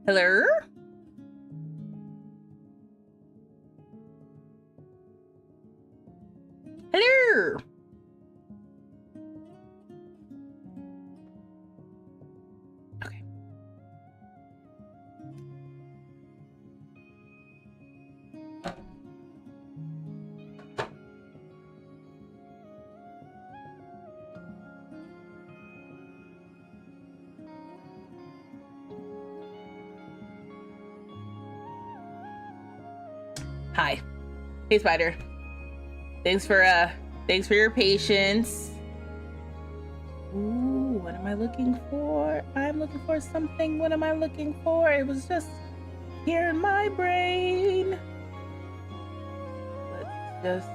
Hello? Hello? Okay. Hi. Hey, Spider. Thanks for your patience. Ooh, what am I looking for? I'm looking for something. What am I looking for? It was just here in my brain. Let's just...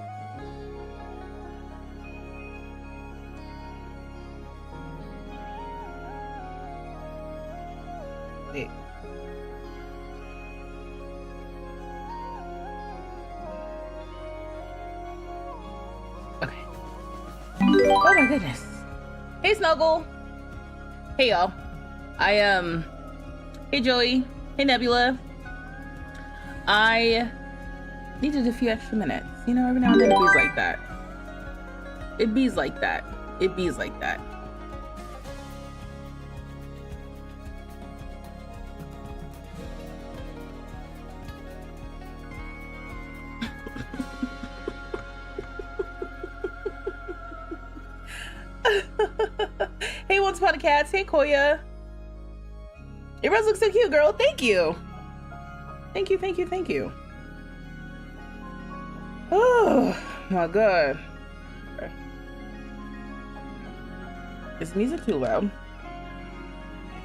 Wait. Okay. Oh my goodness. Hey, Snuggle. Hey, y'all. Hey, Joey. Hey, Nebula. I needed a few extra minutes. You know, every now and then it bees like that. It bees like that. It bees like that. Hey, Once Upon a Cats. Hey, Koya. Your rose looks so cute, girl. Thank you. Thank you, thank you, thank you. Oh, my God. Okay. Is the music too loud?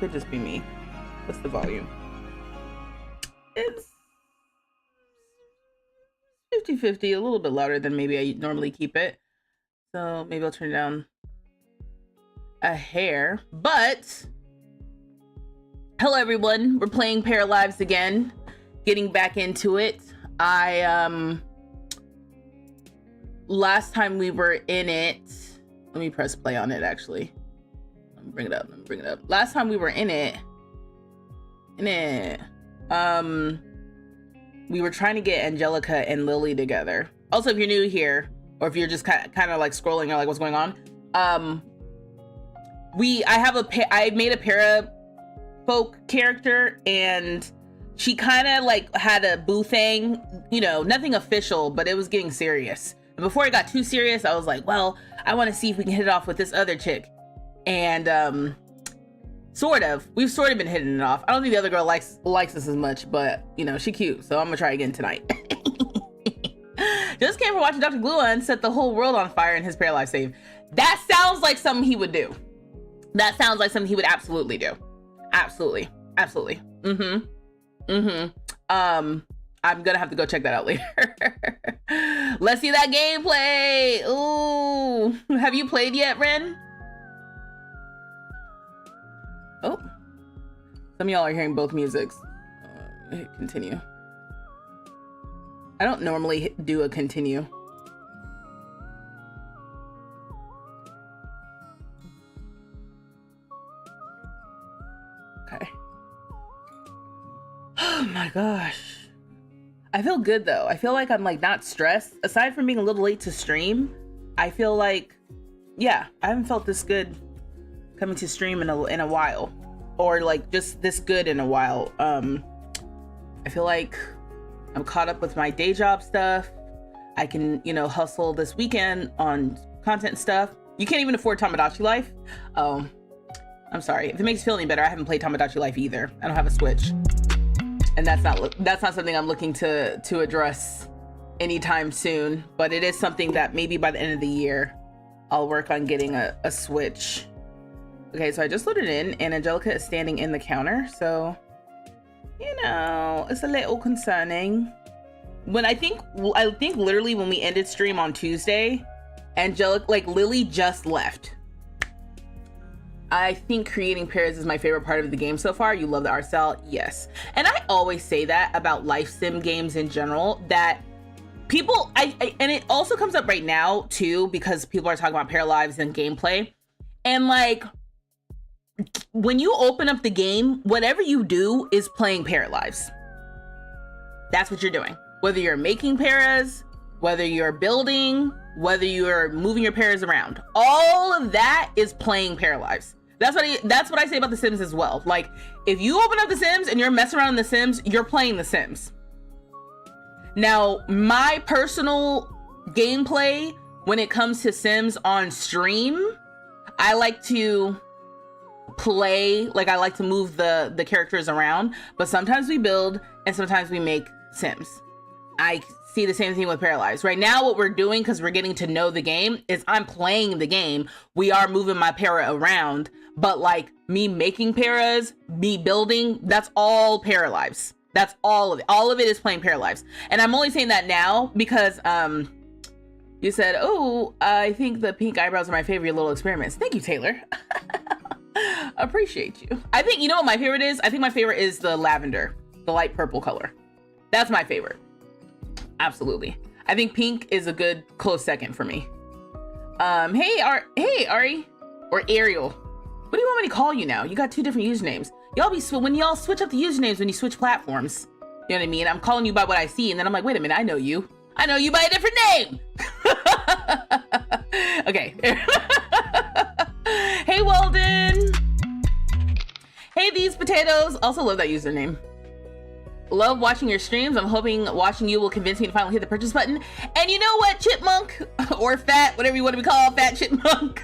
Could just be me. What's the volume? It's 50-50, a little bit louder than maybe I normally keep it. So maybe I'll turn it down a hair. But hello everyone, we're playing Paralives again, getting back into it. Last time we were in it, let me press play on it actually. Let me bring it up. Last time we were in it, we were trying to get Angelica and Lily together. Also, if you're new here, or if you're just kind of like scrolling or like what's going on, I made a para folk character, and she kind of like had a boo thing, you know, nothing official, but it was getting serious. And before it got too serious, I was like, well, I want to see if we can hit it off with this other chick. And we've sort of been hitting it off. I don't think the other girl likes us as much, but you know, she cute, so I'm gonna try again tonight. Just came from watching Dr. Gluon set the whole world on fire in his Paralives save. That sounds like something he would do. That sounds like something he would absolutely do. Absolutely. Absolutely. I'm gonna have to go check that out later. Let's see that gameplay. Ooh. Have you played yet, Ren? Oh. Some of y'all are hearing both musics. Continue. I don't normally do a continue. Okay. Oh my gosh. I feel good though. I feel like I'm like not stressed. Aside from being a little late to stream, I feel like, yeah, I haven't felt this good coming to stream in a while, or like just this good in a while. I feel like I'm caught up with my day job stuff. I can, you know, hustle this weekend on content stuff. You can't even afford Tamagotchi Life. Oh, I'm sorry. If it makes you feel any better, I haven't played Tamagotchi Life either. I don't have a Switch. And that's not something I'm looking to address anytime soon, but it is something that maybe by the end of the year, I'll work on getting a Switch. Okay, so I just loaded in and Angelica is standing in the counter. So, you know, it's a little concerning. I think literally when we ended stream on Tuesday, Angelica, like Lily just left. I think creating pairs is my favorite part of the game so far. You love the art style, yes. And I always say that about life sim games in general, that people, and it also comes up right now too, because people are talking about Paralives and gameplay. And like, when you open up the game, whatever you do is playing Paralives. That's what you're doing. Whether you're making paras, whether you're building, whether you're moving your paras around, all of that is playing Paralives. That's what I say about The Sims as well. Like, if you open up The Sims and you're messing around in The Sims, you're playing The Sims. Now, my personal gameplay when it comes to Sims on stream, I like to play, like I like to move the characters around, but sometimes we build and sometimes we make Sims. I see the same thing with Paralives. Right now, what we're doing, because we're getting to know the game, is I'm playing the game. We are moving my para around, but like me making paras, me building, that's all Paralives. That's all of it. All of it is playing Paralives. And I'm only saying that now because you said, oh, I think the pink eyebrows are my favorite little experiments. Thank you, Taylor. Appreciate you. I think, you know what my favorite is? I think my favorite is the lavender, the light purple color. That's my favorite. Absolutely. I think pink is a good close second for me. Hey Ari, or Ariel. What do you want me to call you now? You got two different usernames. When y'all switch up the usernames when you switch platforms. You know what I mean? I'm calling you by what I see, and then I'm like, wait a minute, I know you. I know you by a different name. Okay. Hey, Weldon. Hey, These Potatoes. Also love that username. Love watching your streams. I'm hoping watching you will convince me to finally hit the purchase button. And you know what, Chipmunk, or Fat, whatever you want to be called, Fat Chipmunk.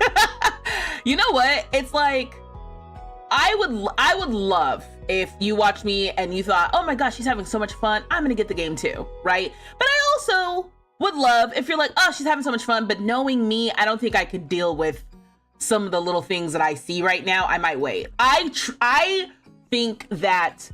You know what? It's like, I would love if you watched me and you thought, oh my gosh, she's having so much fun, I'm gonna get the game too, right? But I also would love if you're like, oh, she's having so much fun, but knowing me, I don't think I could deal with some of the little things that I see right now. I might wait. I think that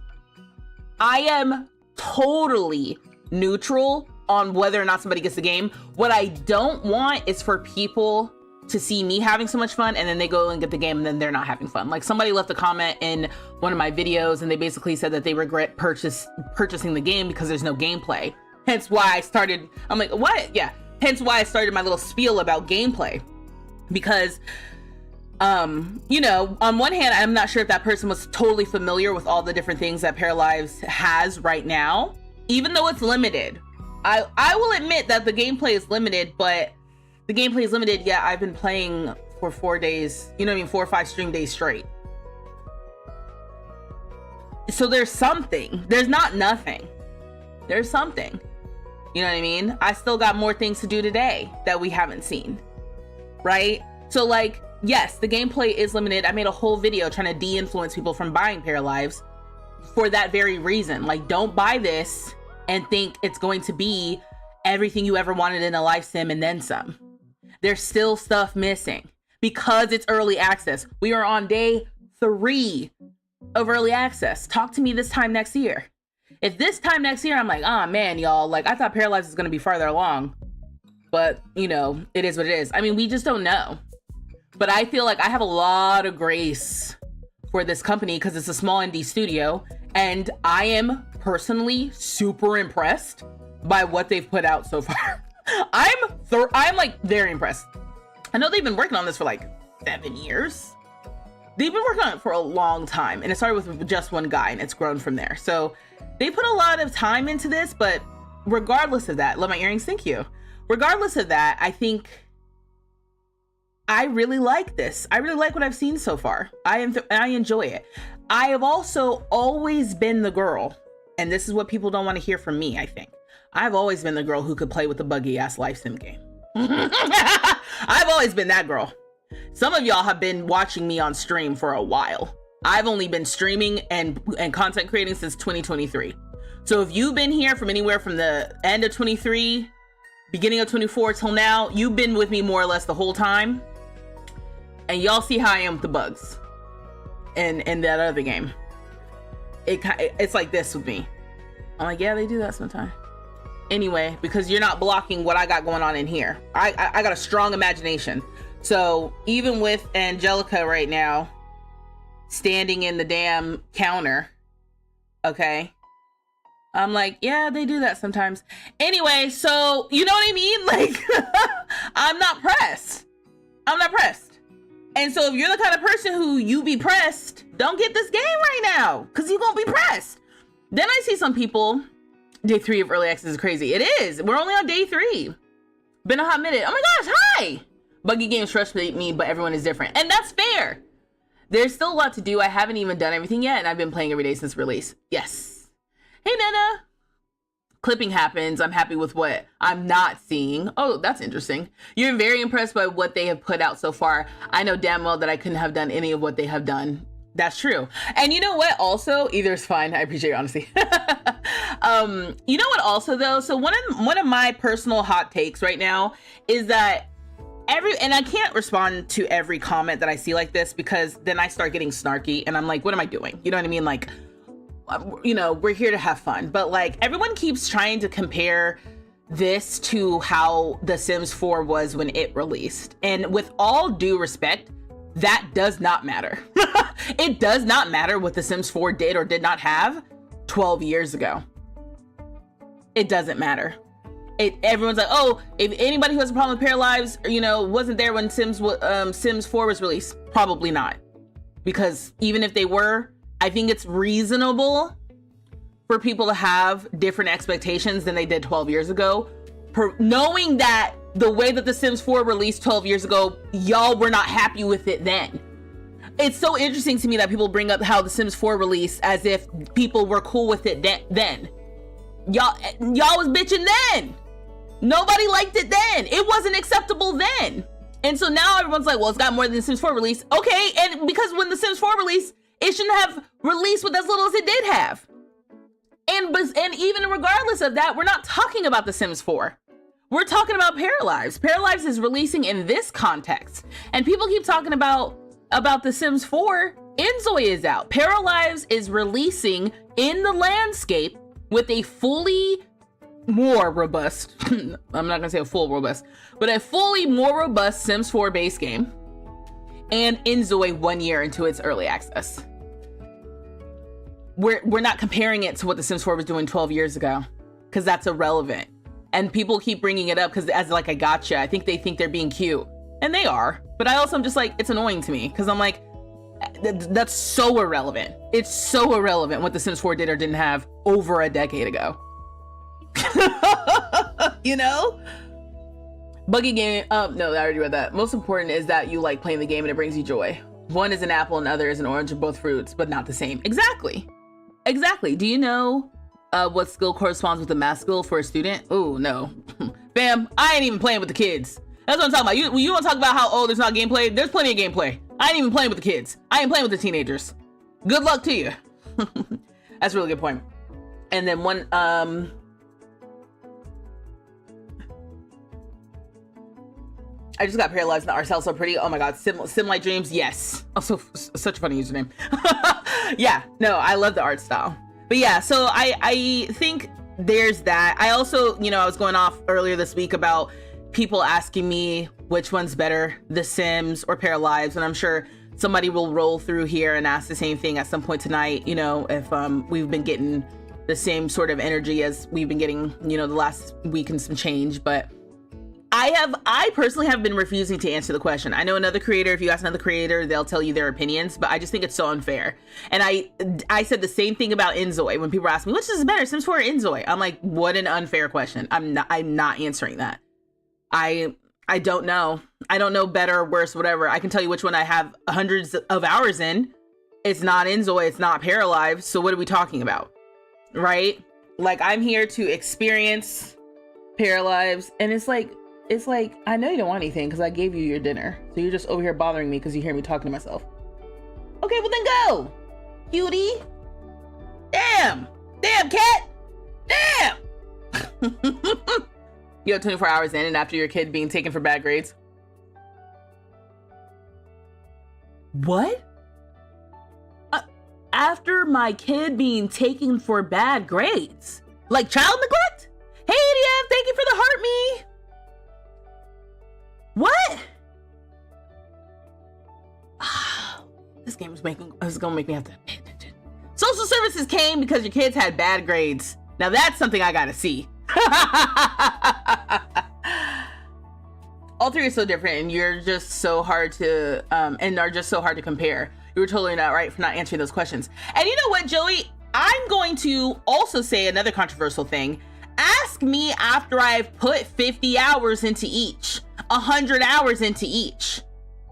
I am totally neutral on whether or not somebody gets the game. What I don't want is for people to see me having so much fun and then they go and get the game and then they're not having fun. Like, somebody left a comment in one of my videos and they basically said that they regret purchasing the game because there's no gameplay. Hence why I started, I'm like, what? Yeah. Hence why I started my little spiel about gameplay. Because, you know, on one hand, I'm not sure if that person was totally familiar with all the different things that Paralives has right now, even though it's limited. I will admit that the gameplay is limited, but the gameplay is limited, yet I've been playing for 4 days, you know what I mean, 4 or 5 stream days straight. So there's something. There's not nothing. There's something. You know what I mean? I still got more things to do today that we haven't seen, right? So like, yes, the gameplay is limited. I made a whole video trying to de-influence people from buying Paralives for that very reason. Like, don't buy this and think it's going to be everything you ever wanted in a life sim and then some. There's still stuff missing because it's early access. We are on day 3 of early access. Talk to me this time next year. If this time next year, I'm like, oh man, y'all, like I thought Paralives was going to be farther along, but you know, it is what it is. I mean, we just don't know. But I feel like I have a lot of grace for this company because it's a small indie studio. And I am personally super impressed by what they've put out so far. I'm like very impressed. I know they've been working on this for like 7 years. They've been working on it for a long time, and it started with just one guy and it's grown from there. So they put a lot of time into this, but regardless of that, love my earrings, thank you. Regardless of that, I think I really like this. I really like what I've seen so far. I enjoy it. I have also always been the girl, and this is what people don't want to hear from me, I think. I've always been the girl who could play with a buggy ass life sim game. I've always been that girl. Some of y'all have been watching me on stream for a while. I've only been streaming and content creating since 2023. So if you've been here from anywhere from the end of 23, beginning of 24 till now, you've been with me more or less the whole time. And y'all see how I am with the bugs in that other game. It's like this with me. I'm like, yeah, they do that sometimes. Anyway, because you're not blocking what I got going on in here. I got a strong imagination. So even with Angelica right now standing in the damn counter, okay, I'm like, yeah, they do that sometimes. Anyway, so you know what I mean? Like, I'm not pressed. And so if you're the kind of person who you be pressed, don't get this game right now, because you're gonna be pressed. Then I see some people, day 3 of early access is crazy. It is. We're only on day 3. Been a hot minute. Oh my gosh, hi! Buggy games frustrate me, but everyone is different. And that's fair. There's still a lot to do. I haven't even done everything yet, and I've been playing every day since release. Yes. Hey, Nana. Clipping happens. I'm happy with what I'm not seeing. Oh, that's interesting. You're very impressed by what they have put out so far. I know damn well that I couldn't have done any of what they have done. That's true. And you know what? Also, either is fine. I appreciate your honesty. You know what? Also, though, so one of my personal hot takes right now is that and I can't respond to every comment that I see like this, because then I start getting snarky and I'm like, what am I doing? You know what I mean? Like, you know, we're here to have fun, but like everyone keeps trying to compare this to how The Sims 4 was when it released. And with all due respect, that does not matter. It does not matter what The Sims 4 did or did not have 12 years ago. It doesn't matter. Everyone's like, oh, if anybody who has a problem with Paralives, you know, wasn't there when Sims 4 was released. Probably not. Because even if they were, I think it's reasonable for people to have different expectations than they did 12 years ago. Knowing that the way that The Sims 4 released 12 years ago, y'all were not happy with it then. It's so interesting to me that people bring up how The Sims 4 released as if people were cool with it then. Y'all was bitching then. Nobody liked it then. It wasn't acceptable then. And so now everyone's like, well, it's got more than The Sims 4 release. Okay, and because when The Sims 4 released, it shouldn't have released with as little as it did have. And even regardless of that, we're not talking about The Sims 4. We're talking about Paralives. Paralives is releasing in this context. And people keep talking about The Sims 4. Enzoy is out. Paralives is releasing in the landscape with a fully more robust, I'm not gonna say a full robust, but a fully more robust Sims 4 base game, and Enzoy 1 year into its early access. We're not comparing it to what The Sims 4 was doing 12 years ago, because that's irrelevant. And people keep bringing it up because as like a gotcha. I think they think they're being cute, and they are. But I also am just like, it's annoying to me because I'm like, that's so irrelevant. It's so irrelevant what The Sims 4 did or didn't have over a decade ago. You know? Buggy game. No, I already read that. Most important is that you like playing the game and it brings you joy. One is an apple and the other is an orange, and both fruits, but not the same. Exactly. Do you know what skill corresponds with a math skill for a student? Oh no. Bam, I ain't even playing with the kids. That's what I'm talking about. You want to talk about how, oh, there's not gameplay? There's plenty of gameplay. I ain't even playing with the kids. I ain't playing with the teenagers. Good luck to you. That's a really good point. And then one, I just got paralyzed and the art style so pretty. Oh my god, Sim Light Dreams, yes. Also, such a funny username. Yeah, no, I love the art style. But yeah, so I think there's that. I also, you know, I was going off earlier this week about people asking me which one's better, The Sims or Paralives, and I'm sure somebody will roll through here and ask the same thing at some point tonight, you know, if we've been getting the same sort of energy as we've been getting, you know, the last week and some change. But I personally have been refusing to answer the question. I know another creator, if you ask another creator, they'll tell you their opinions, but I just think it's so unfair. And I said the same thing about Enzoy when people ask me, which is better, Sims 4 or Enzoy? I'm like, what an unfair question. I'm not answering that. I don't know. I don't know better or worse, whatever. I can tell you which one I have hundreds of hours in. It's not Enzoy, it's not Paralives. So what are we talking about? Right? Like, I'm here to experience Paralives, and it's like, I know you don't want anything because I gave you your dinner. So you're just over here bothering me because you hear me talking to myself. Okay, well then go, cutie. Damn cat. Damn. You have 24 hours in and after your kid being taken for bad grades. What? After my kid being taken for bad grades? Like child neglect? Hey, ADF, thank you for the heart me. What? This game is gonna make me have to pay attention. Social services came because your kids had bad grades. Now that's something I gotta see. all three are so different, and you're just so hard to and are just so hard to compare. You were totally not right for not answering those questions. And you know what, Joey? I'm going to also say another controversial thing. Ask me after I've put 50 hours into each, 100 hours into each.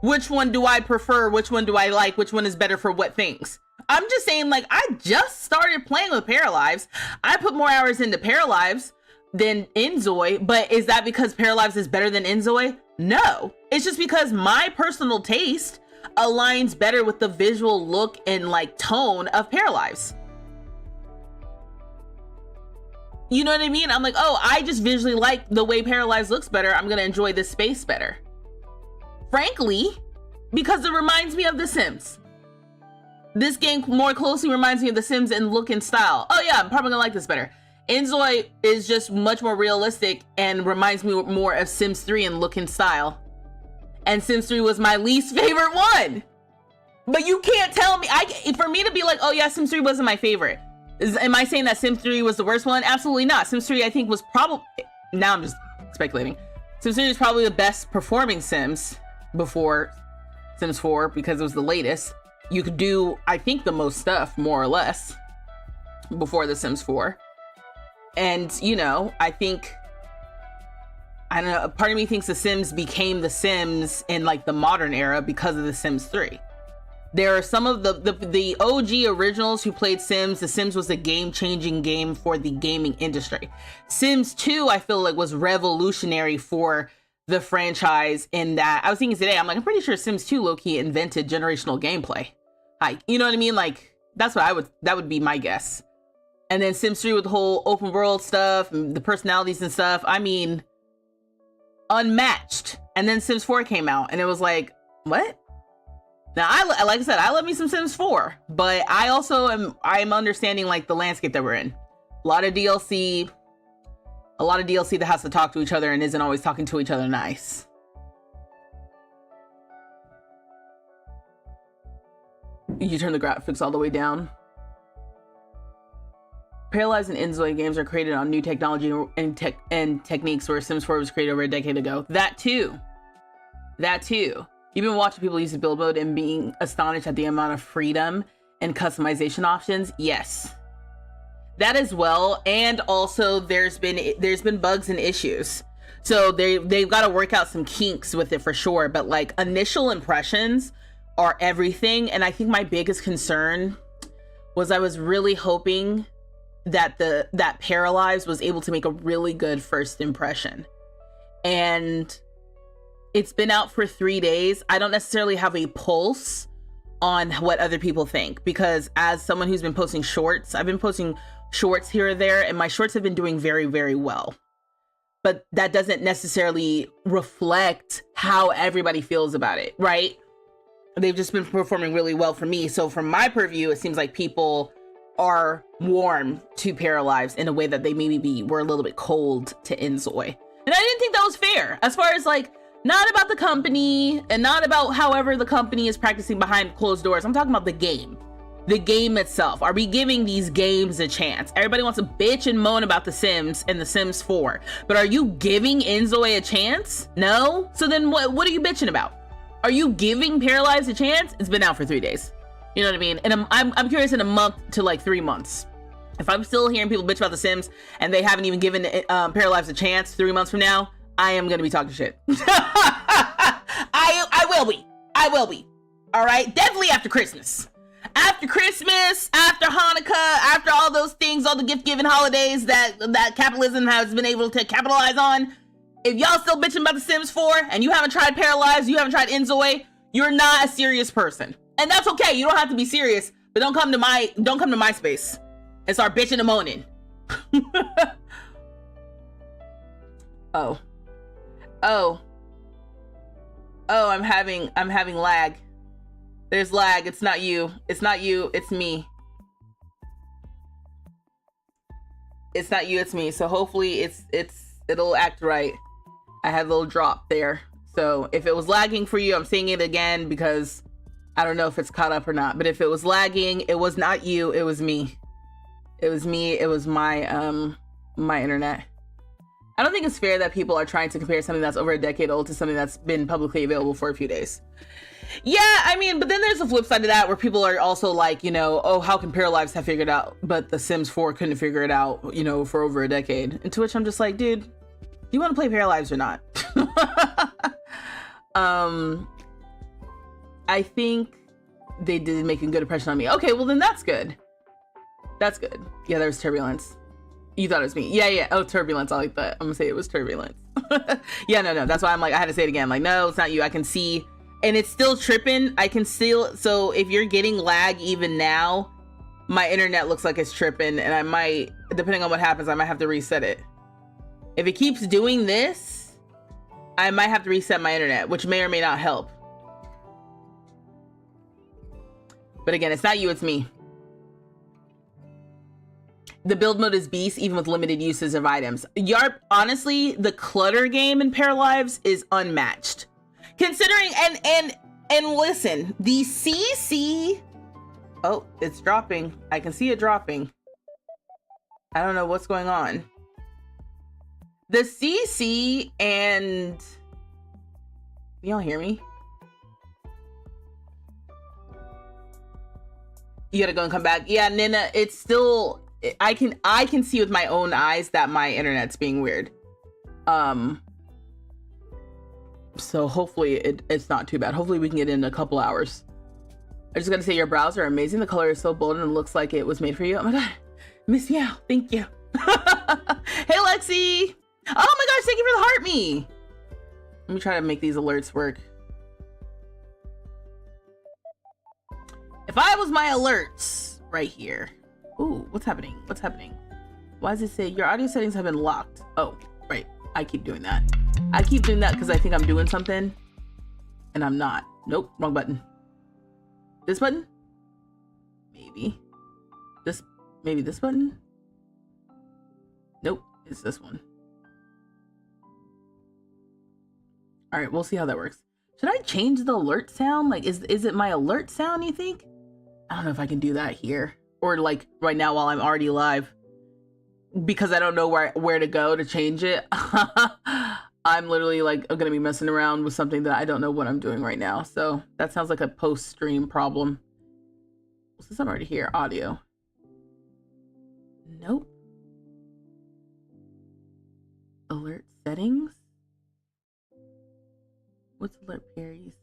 Which one do I prefer? Which one do I like? Which one is better for what things? I'm just saying, like, I just started playing with Paralives. I put more hours into Paralives than Inzoi, but is that because Paralives is better than Inzoi? No, it's just because my personal taste aligns better with the visual look and like tone of Paralives. You know what I mean? I'm like, oh, I just visually like the way Paralives looks better. I'm gonna enjoy this space better. Frankly, because it reminds me of The Sims. This game more closely reminds me of The Sims in look and style. Oh yeah, I'm probably gonna like this better. Inzoi is just much more realistic and reminds me more of Sims 3 in look and style. And Sims 3 was my least favorite one. But you can't tell me, for me to be like, oh yeah, Sims 3 wasn't my favorite. Am I saying that Sims 3 was the worst one? Absolutely not. Sims 3 I think was probably, now I'm just speculating. Sims 3 is probably the best performing Sims before Sims 4 because it was the latest. You could do, I think, the most stuff, more or less, before The Sims 4. And, you know, I think, I don't know, part of me thinks The Sims became The Sims in like the modern era because of The Sims 3. There are some of the OG originals who played Sims. The Sims was a game-changing game for the gaming industry. Sims 2, I feel like, was revolutionary for the franchise in that, I was thinking today, I'm like, I'm pretty sure Sims 2 low-key invented generational gameplay. Like, you know what I mean? Like, that's what that would be my guess. And then Sims 3 with the whole open world stuff, and the personalities and stuff, I mean, unmatched. And then Sims 4 came out, and it was like, what? Now, like I said, I love me some Sims 4, but I also I'm understanding like the landscape that we're in. A lot of DLC that has to talk to each other and isn't always talking to each other nice. You turn the graphics all the way down. Paralives and Inzoi games are created on new technology and techniques where Sims 4 was created over a decade ago. That too. You've been watching people use the build mode and being astonished at the amount of freedom and customization options. Yes, that as well. And also there's been bugs and issues. So they've got to work out some kinks with it for sure. But like initial impressions are everything. And I think my biggest concern was I was really hoping that that Paralives was able to make a really good first impression. And it's been out for 3 days. I don't necessarily have a pulse on what other people think, because as someone who's been posting shorts, I've been posting shorts here or there, and my shorts have been doing very, very well. But that doesn't necessarily reflect how everybody feels about it, right? They've just been performing really well for me. So from my purview, it seems like people are warm to Paralives in a way that they maybe were a little bit cold to Inzoi. And I didn't think that was fair, as far as like, not about the company and not about however the company is practicing behind closed doors. I'm talking about the game itself. Are we giving these games a chance? Everybody wants to bitch and moan about The Sims and The Sims 4, but are you giving Inzoi a chance? No? So then what are you bitching about? Are you giving Paralives a chance? It's been out for 3 days. You know what I mean? And I'm curious in a month to like 3 months. If I'm still hearing people bitch about The Sims and they haven't even given Paralives a chance 3 months from now, I am going to be talking shit. I will be. All right. Definitely after Christmas. After Christmas, after Hanukkah, after all those things, all the gift giving holidays that capitalism has been able to capitalize on. If y'all still bitching about The Sims 4 and you haven't tried Paralives, you haven't tried Inzoi, you're not a serious person. And that's okay. You don't have to be serious, but don't come to my space and start bitching and moaning. Oh, I'm having lag. There's lag. It's not you. It's me. It's not you, it's me. So hopefully it'll act right. I had a little drop there. So if it was lagging for you, I'm saying it again because I don't know if it's caught up or not. But if it was lagging, it was not you, it was me. It was my internet. I don't think it's fair that people are trying to compare something that's over a decade old to something that's been publicly available for a few days. Yeah, I mean, but then there's the flip side of that where people are also like, you know, oh, how can Paralives have figured out, but The Sims 4 couldn't figure it out, you know, for over a decade. And to which I'm just like, dude, do you want to play Paralives or not? I think they did make a good impression on me. Okay, well then that's good. That's good. Yeah, there was turbulence. You thought it was me. Yeah. Oh, turbulence. I like that. I'm gonna say it was turbulence. Yeah, no. That's why I'm like, I had to say it again. Like, no, it's not you. I can see, and it's still tripping. I can still, so if you're getting lag even now, my internet looks like it's tripping, and I might, depending on what happens, I might have to reset it. If it keeps doing this, I might have to reset my internet, which may or may not help. But again, it's not you, it's me. The build mode is beast, even with limited uses of items. Yarp, honestly, the clutter game in Paralives is unmatched. Considering, and listen, the CC, oh, it's dropping. I can see it dropping. I don't know what's going on. The CC and, y'all hear me? You gotta go and come back. Yeah, Nina, it's still, I can see with my own eyes that my internet's being weird. So hopefully it's not too bad. Hopefully we can get in a couple hours. I just gotta say, your brows are amazing. The color is so bold and it looks like it was made for you. Oh my god, Miss Meow, thank you. Hey Lexi. Oh my gosh, thank you for the heart me. Let me try to make these alerts work. If I was my alerts right here. Ooh, what's happening? What's happening? Why does it say your audio settings have been locked? Oh, right. I keep doing that. I keep doing that because I think I'm doing something and I'm not. Nope, wrong button. This button? Maybe. Maybe this button? Nope, it's this one. All right, we'll see how that works. Should I change the alert sound? Like, is it my alert sound, you think? I don't know if I can do that here. Or like right now while I'm already live. Because I don't know where to go to change it. I'm literally like gonna be messing around with something that I don't know what I'm doing right now. So that sounds like a post-stream problem. Since I'm already here, audio. Nope. Alert settings? What's alert parries?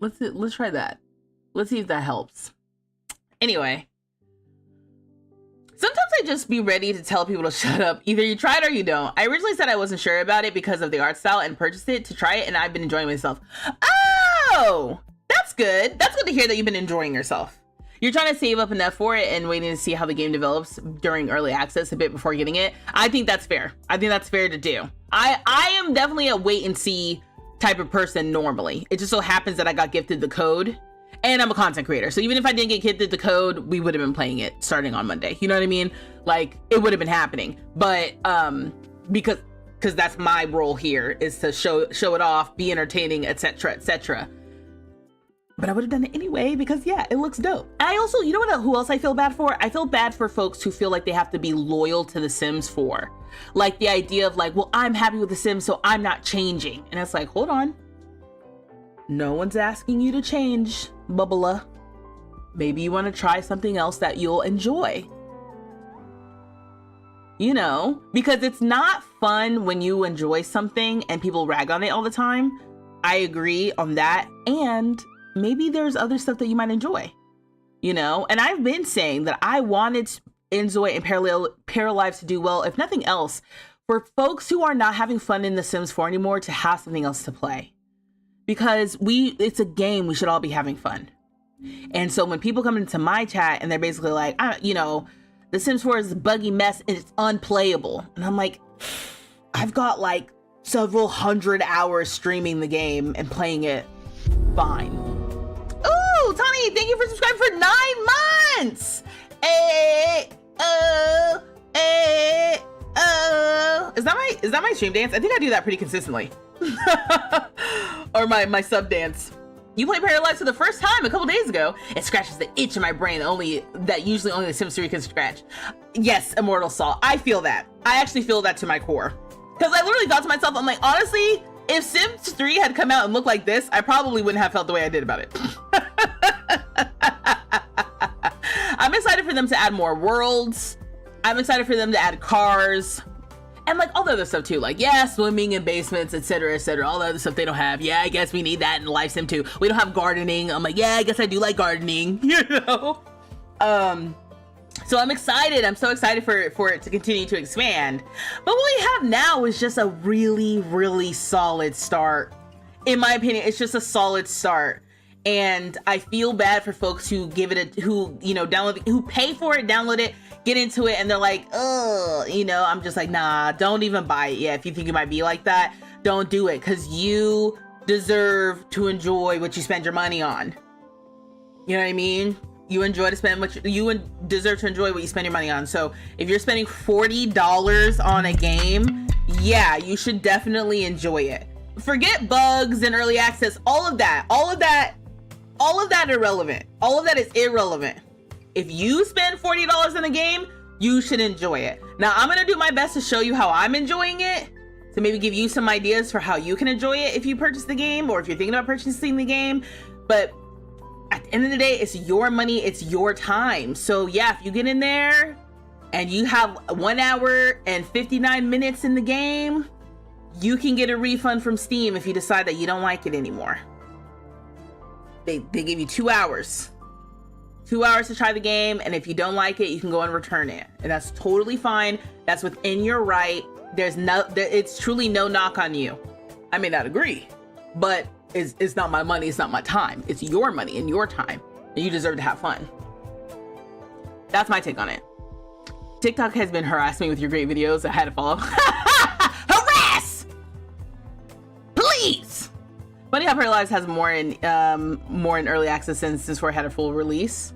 Let's try that. Let's see if that helps. Anyway. Sometimes I just be ready to tell people to shut up. Either you try it or you don't. I originally said I wasn't sure about it because of the art style and purchased it to try it, and I've been enjoying myself. Oh, that's good. That's good to hear that you've been enjoying yourself. You're trying to save up enough for it and waiting to see how the game develops during early access a bit before getting it. I think that's fair. I think that's fair to do. I am definitely a wait and see type of person normally. It just so happens that I got gifted the code. And I'm a content creator. So even if I didn't get gifted the code, we would have been playing it starting on Monday. You know what I mean? Like, it would have been happening. But because that's my role here, is to show it off, be entertaining, etc., etc. But I would have done it anyway because yeah, it looks dope. I also, you know what? Who else I feel bad for? I feel bad for folks who feel like they have to be loyal to The Sims 4. Like the idea of like, well, I'm happy with The Sims, so I'm not changing. And it's like, hold on. No one's asking you to change, Bubbla. Maybe you want to try something else that you'll enjoy. You know, because it's not fun when you enjoy something and people rag on it all the time. I agree on that. And maybe there's other stuff that you might enjoy, you know? And I've been saying that I wanted Enjoy and Paralives to do well, if nothing else, for folks who are not having fun in The Sims 4 anymore to have something else to play. Because it's a game, we should all be having fun. And so when people come into my chat and they're basically like, you know, The Sims 4 is a buggy mess and it's unplayable. And I'm like, I've got like several hundred hours streaming the game and playing it fine. Ooh, Tony, thank you for subscribing for 9 months. Is that my stream dance? I think I do that pretty consistently. Or my sub dance. You play Paralives for the first time a couple days ago. It scratches the itch in my brain that usually only the Sims 3 can scratch. Yes, Immortal Salt. I feel that. I actually feel that to my core. Because I literally thought to myself, I'm like, honestly, if Sims 3 had come out and looked like this, I probably wouldn't have felt the way I did about it. I'm excited for them to add more worlds. I'm excited for them to add cars. And like all the other stuff too, like, yeah, swimming in basements, etc., all the other stuff they don't have. Yeah, I guess we need that in Life Sim too. We don't have gardening. I'm like, yeah, I guess I do like gardening, you know? So I'm excited. I'm so excited for it to continue to expand. But what we have now is just a really, really solid start. In my opinion, it's just a solid start. And I feel bad for folks who download, who pay for it, download it, get into it, and they're like, ugh, I'm just like, nah, don't even buy it. Yeah, if you think you might be like that, don't do it, because you deserve to enjoy what you spend your money on. You know what I mean? You deserve to enjoy what you spend your money on. So if you're spending $40 on a game, yeah, you should definitely enjoy it. Forget bugs and early access, all of that irrelevant. All of that is irrelevant. If you spend $40 on a game, you should enjoy it. Now, I'm going to do my best to show you how I'm enjoying it, to maybe give you some ideas for how you can enjoy it if you purchase the game, or if you're thinking about purchasing the game. But at the end of the day, it's your money, it's your time. So yeah, if you get in there and you have 1 hour and 59 minutes in the game, you can get a refund from Steam if you decide that you don't like it anymore. They give you 2 hours. 2 hours to try the game, and if you don't like it, you can go and return it. And that's totally fine. That's within your right. It's truly no knock on you. I may not agree, but it's not my money, it's not my time. It's your money and your time, and you deserve to have fun. That's my take on it. TikTok has been harassing me with your great videos. I had to follow. Harass! Please! Funny how Paralives has more in early access since this had a full release.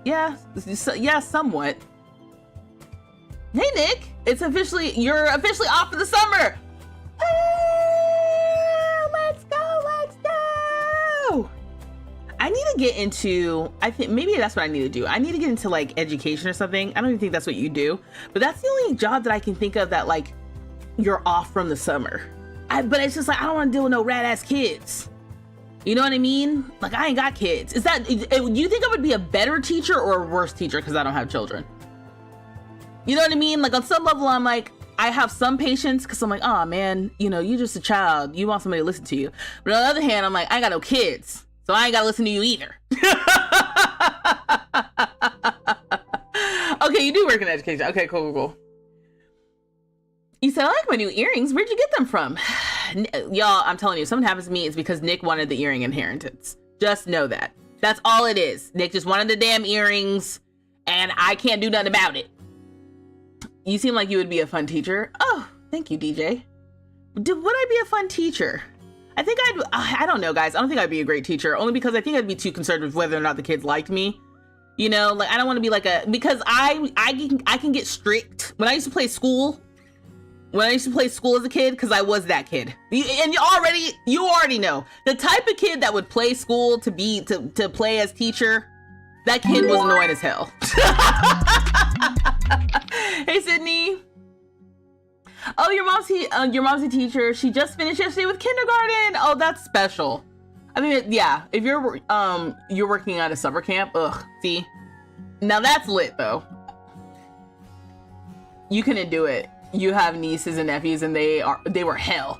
Yeah, somewhat. Hey Nick, you're officially off for the summer. Let's go. I need to get into, I think maybe that's what I need to do. I need to get into like education or something. I don't even think that's what you do, but that's the only job that I can think of that like you're off from the summer. But it's just like, I don't want to deal with no rat ass kids. You know what I mean? Like, I ain't got kids. Do you think I would be a better teacher or a worse teacher because I don't have children? You know what I mean? Like, on some level, I'm like, I have some patience because I'm like, oh man, you're just a child. You want somebody to listen to you. But on the other hand, I'm like, I ain't got no kids, so I ain't got to listen to you either. Okay, you do work in education. Okay, cool. You said, I like my new earrings. Where'd you get them from? Y'all, I'm telling you, if something happens to me, it's because Nick wanted the earring inheritance. Just know that. That's all it is. Nick just wanted the damn earrings, and I can't do nothing about it. You seem like you would be a fun teacher. Oh, thank you, DJ. Would I be a fun teacher? I don't know, guys. I don't think I'd be a great teacher, only because I think I'd be too concerned with whether or not the kids liked me. Like, I don't want to be like because I can get strict. When I used to play school as a kid, because I was that kid, and you already know the type of kid that would play school to play as teacher. That kid was annoying as hell. Hey Sydney. Oh, your mom's a teacher. She just finished yesterday with kindergarten. Oh, that's special. I mean, yeah. If you're working at a summer camp, ugh. See, now that's lit though. You couldn't do it. You have nieces and nephews, and they were hell.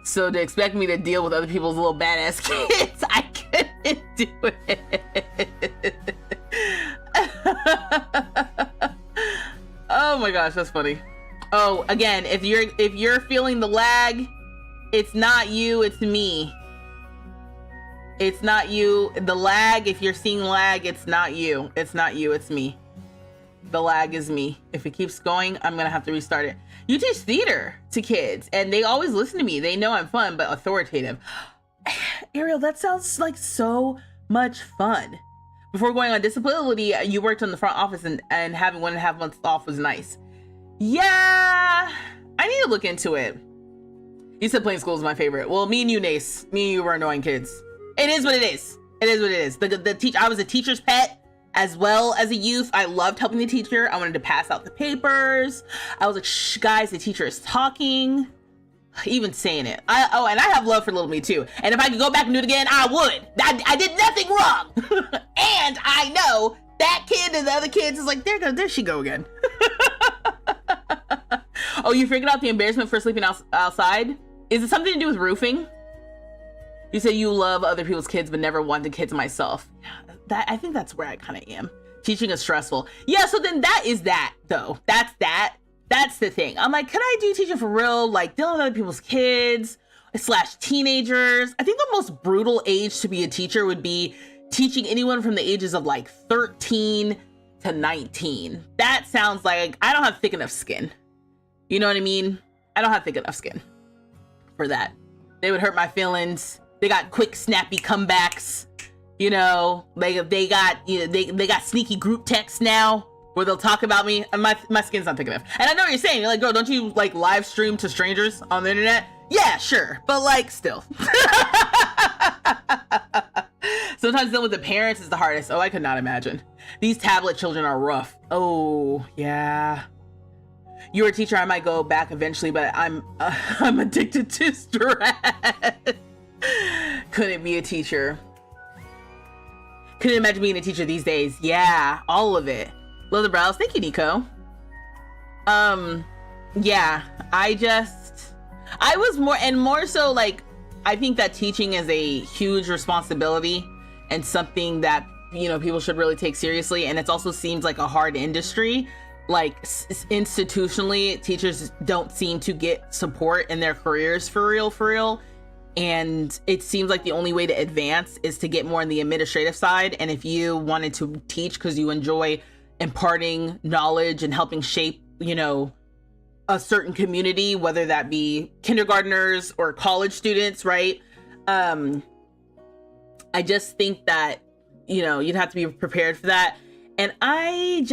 So to expect me to deal with other people's little badass kids, I couldn't do it. Oh my gosh, that's funny. Oh, again, if you're feeling the lag, it's not you, it's me. It's not you. The lag, if you're seeing lag, it's not you. It's not you, it's me. The lag is me. If it keeps going, I'm gonna have to restart it. You teach theater to kids, and they always listen to me. They know I'm fun, but authoritative. Ariel, that sounds like so much fun. Before going on disability, you worked in the front office, and having 1.5 months off was nice. Yeah, I need to look into it. You said playing school is my favorite. Well, me and you, Nace, me and you were annoying kids. It is what it is. It is what it is. I was a teacher's pet as well as a youth. I loved helping the teacher. I wanted to pass out the papers. I was like, shh, guys, the teacher is talking. Even saying it. And I have love for little me too. And if I could go back and do it again, I would. I did nothing wrong. And I know that kid and the other kids is like, there she go again. Oh, you figured out the embarrassment for sleeping outside? Is it something to do with roofing? You said you love other people's kids, but never wanted kids myself. I think that's where I kind of am. Teaching is stressful. Yeah, so then that is that, though. That's that. That's the thing. I'm like, can I do teaching for real? Like, dealing with other people's kids / teenagers. I think the most brutal age to be a teacher would be teaching anyone from the ages of like 13 to 19. That sounds like I don't have thick enough skin. You know what I mean? I don't have thick enough skin for that. They would hurt my feelings. They got quick, snappy comebacks. You know, they got sneaky group texts now where they'll talk about me, and my skin's not thick enough. And I know what you're saying. You're like, girl, don't you like live stream to strangers on the internet? Yeah, sure, but like still. Sometimes dealing with the parents is the hardest. Oh, I could not imagine. These tablet children are rough. Oh yeah. You're a teacher. I might go back eventually, but I'm addicted to stress. Couldn't be a teacher. Couldn't imagine being a teacher these days. Yeah, all of it. Love the brows. Thank you, Nico. Yeah, I was more so like, I think that teaching is a huge responsibility and something that, you know, people should really take seriously. And it also seems like a hard industry. Like institutionally, teachers don't seem to get support in their careers for real. And it seems like the only way to advance is to get more on the administrative side. And if you wanted to teach because you enjoy imparting knowledge and helping shape, you know, a certain community, whether that be kindergartners or college students, right? I just think that, you know, you'd have to be prepared for that. And I'm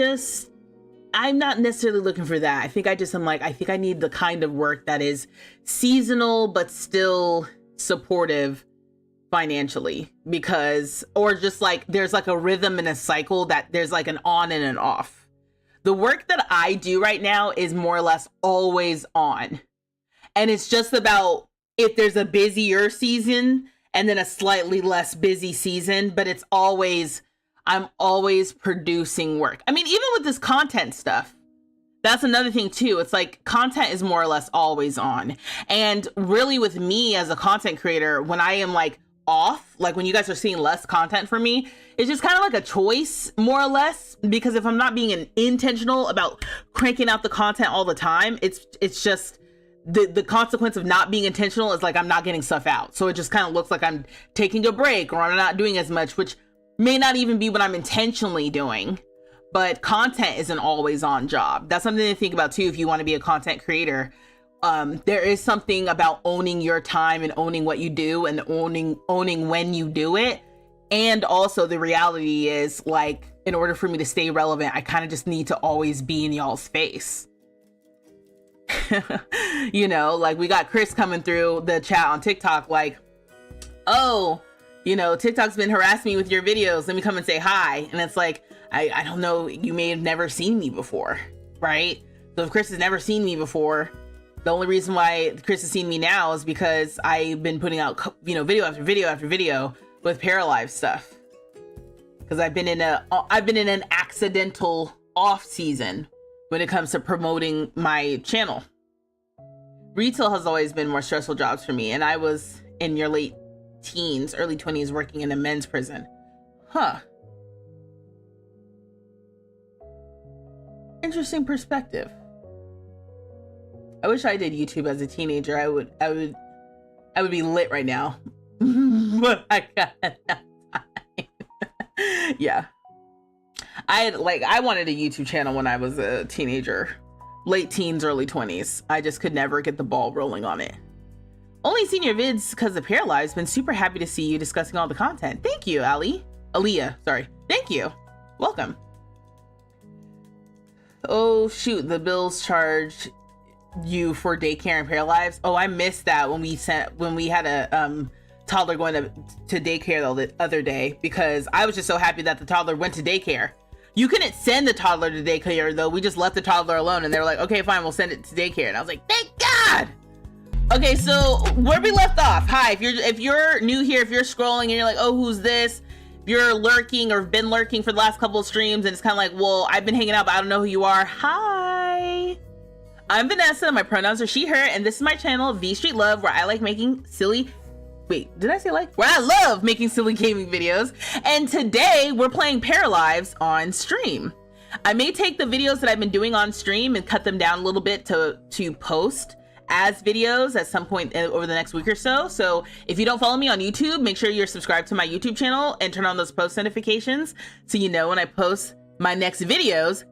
not necessarily looking for that. I think I think I need the kind of work that is seasonal, but still supportive financially, or just like there's like a rhythm and a cycle that there's like an on and an off. The work that I do right now is more or less always on. And it's just about if there's a busier season and then a slightly less busy season, but I'm always producing work. I mean, even with this content stuff, that's another thing too. It's like content is more or less always on. And really with me as a content creator, when I am like off, like when you guys are seeing less content from me, it's just kind of like a choice more or less, because if I'm not being intentional about cranking out the content all the time, it's just the consequence of not being intentional is like I'm not getting stuff out. So it just kind of looks like I'm taking a break or I'm not doing as much, which may not even be what I'm intentionally doing. But content is an always on job. That's something to think about too if you want to be a content creator. There is something about owning your time and owning what you do and owning when you do it. And also the reality is, like, in order for me to stay relevant, I kind of just need to always be in y'all's face. You know, like we got Chris coming through the chat on TikTok like, oh, you know, TikTok's been harassing me with your videos. Let me come and say hi. And it's like, I don't know, you may have never seen me before, right? So if Chris has never seen me before, the only reason why Chris has seen me now is because I've been putting out, you know, video after video after video with Paralives stuff. Because I've been in an accidental off season when it comes to promoting my channel. Retail has always been more stressful jobs for me, and I was in your late teens, early 20s working in a men's prison. Huh. Interesting perspective. I wish I did YouTube as a teenager. I would be lit right now. But I got enough time. Yeah. I wanted a YouTube channel when I was a teenager. Late teens, early 20s. I just could never get the ball rolling on it. Only seen your vids because of Paralives. Been super happy to see you discussing all the content. Thank you, Aaliyah, sorry. Thank you. Welcome. Oh shoot, the bills charged you for daycare and Paralives. Oh, I missed that when we had a toddler going to daycare the other day, because I was just so happy that the toddler went to daycare. You couldn't send the toddler to daycare though. We just left the toddler alone, and they were like, okay, fine, we'll send it to daycare. And I was like, thank God. Okay, so where we left off. Hi, if you're new here, if you're scrolling and you're like, oh, who's this? If you're lurking or been lurking for the last couple of streams and it's kind of like, well, I've been hanging out, but I don't know who you are. Hi, I'm Vanessa. My pronouns are she, her, and this is my channel, vstreetlove, where I like making silly, wait, did I say like? Where I love making silly gaming videos. And today we're playing Paralives on stream. I may take the videos that I've been doing on stream and cut them down a little bit to post as videos at some point over the next week or so. So if you don't follow me on YouTube, make sure you're subscribed to my YouTube channel and turn on those post notifications so you know when I post my next videos.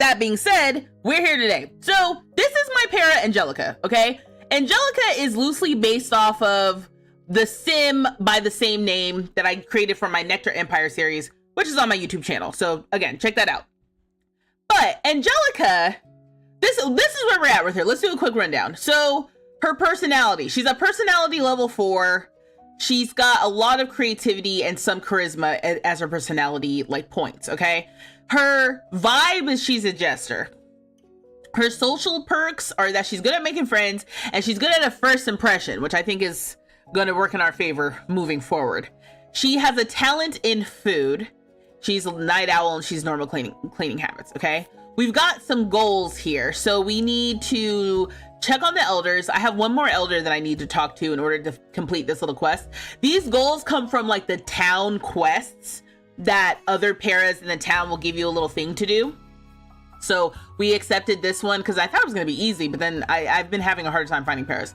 That being said, we're here today. So this is my para Angelica, okay? Angelica is loosely based off of the sim by the same name that I created for my Nectar Empire series, which is on my YouTube channel. So again, check that out. But Angelica, this is where we're at with her. Let's do a quick rundown. So her personality, she's a personality level 4. She's got a lot of creativity and some charisma as her personality like points, okay? Her vibe is she's a jester. Her social perks are that she's good at making friends and she's good at a first impression, which I think is going to work in our favor moving forward. She has a talent in food. She's a night owl and she's normal cleaning habits, okay? We've got some goals here. So we need to check on the elders. I have one more elder that I need to talk to in order to complete this little quest. These goals come from like the town quests that other paras in the town will give you a little thing to do. So we accepted this one because I thought it was going to be easy, but then I've been having a hard time finding paras.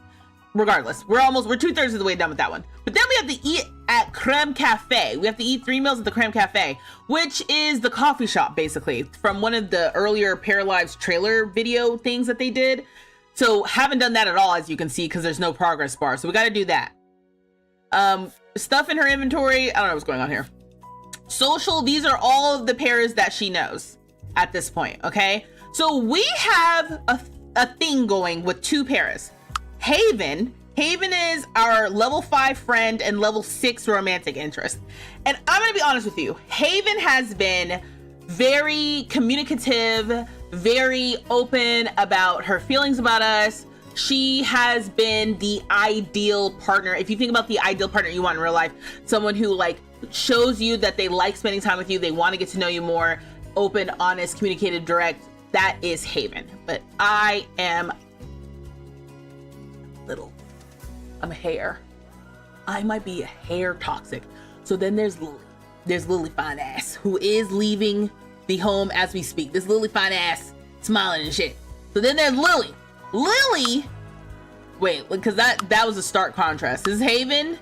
Regardless, we're 2/3 of the way done with that one. But then we have to eat at Creme Cafe. We have to eat 3 meals at the Creme Cafe, which is the coffee shop, basically, from one of the earlier Paralives trailer video things that they did. So haven't done that at all, as you can see, because there's no progress bar. So we got to do that. Stuff in her inventory. I don't know what's going on here. Social, these are all of the paras that she knows at this point, okay? So we have a thing going with 2 paras. Haven is our level 5 friend and level 6 romantic interest. And I'm gonna be honest with you, Haven has been very communicative, very open about her feelings about us. She has been the ideal partner. If you think about the ideal partner you want in real life, someone who like shows you that they like spending time with you, they want to get to know you more, open, honest, communicative, direct, that is Haven. But I am little. I'm a hair. I might be a hair toxic. So then there's Lily. There's Lily Fine Ass, who is leaving the home as we speak. This Lily Fine Ass smiling and shit. So then there's Lily. Lily, wait, because that was a stark contrast. This is Haven,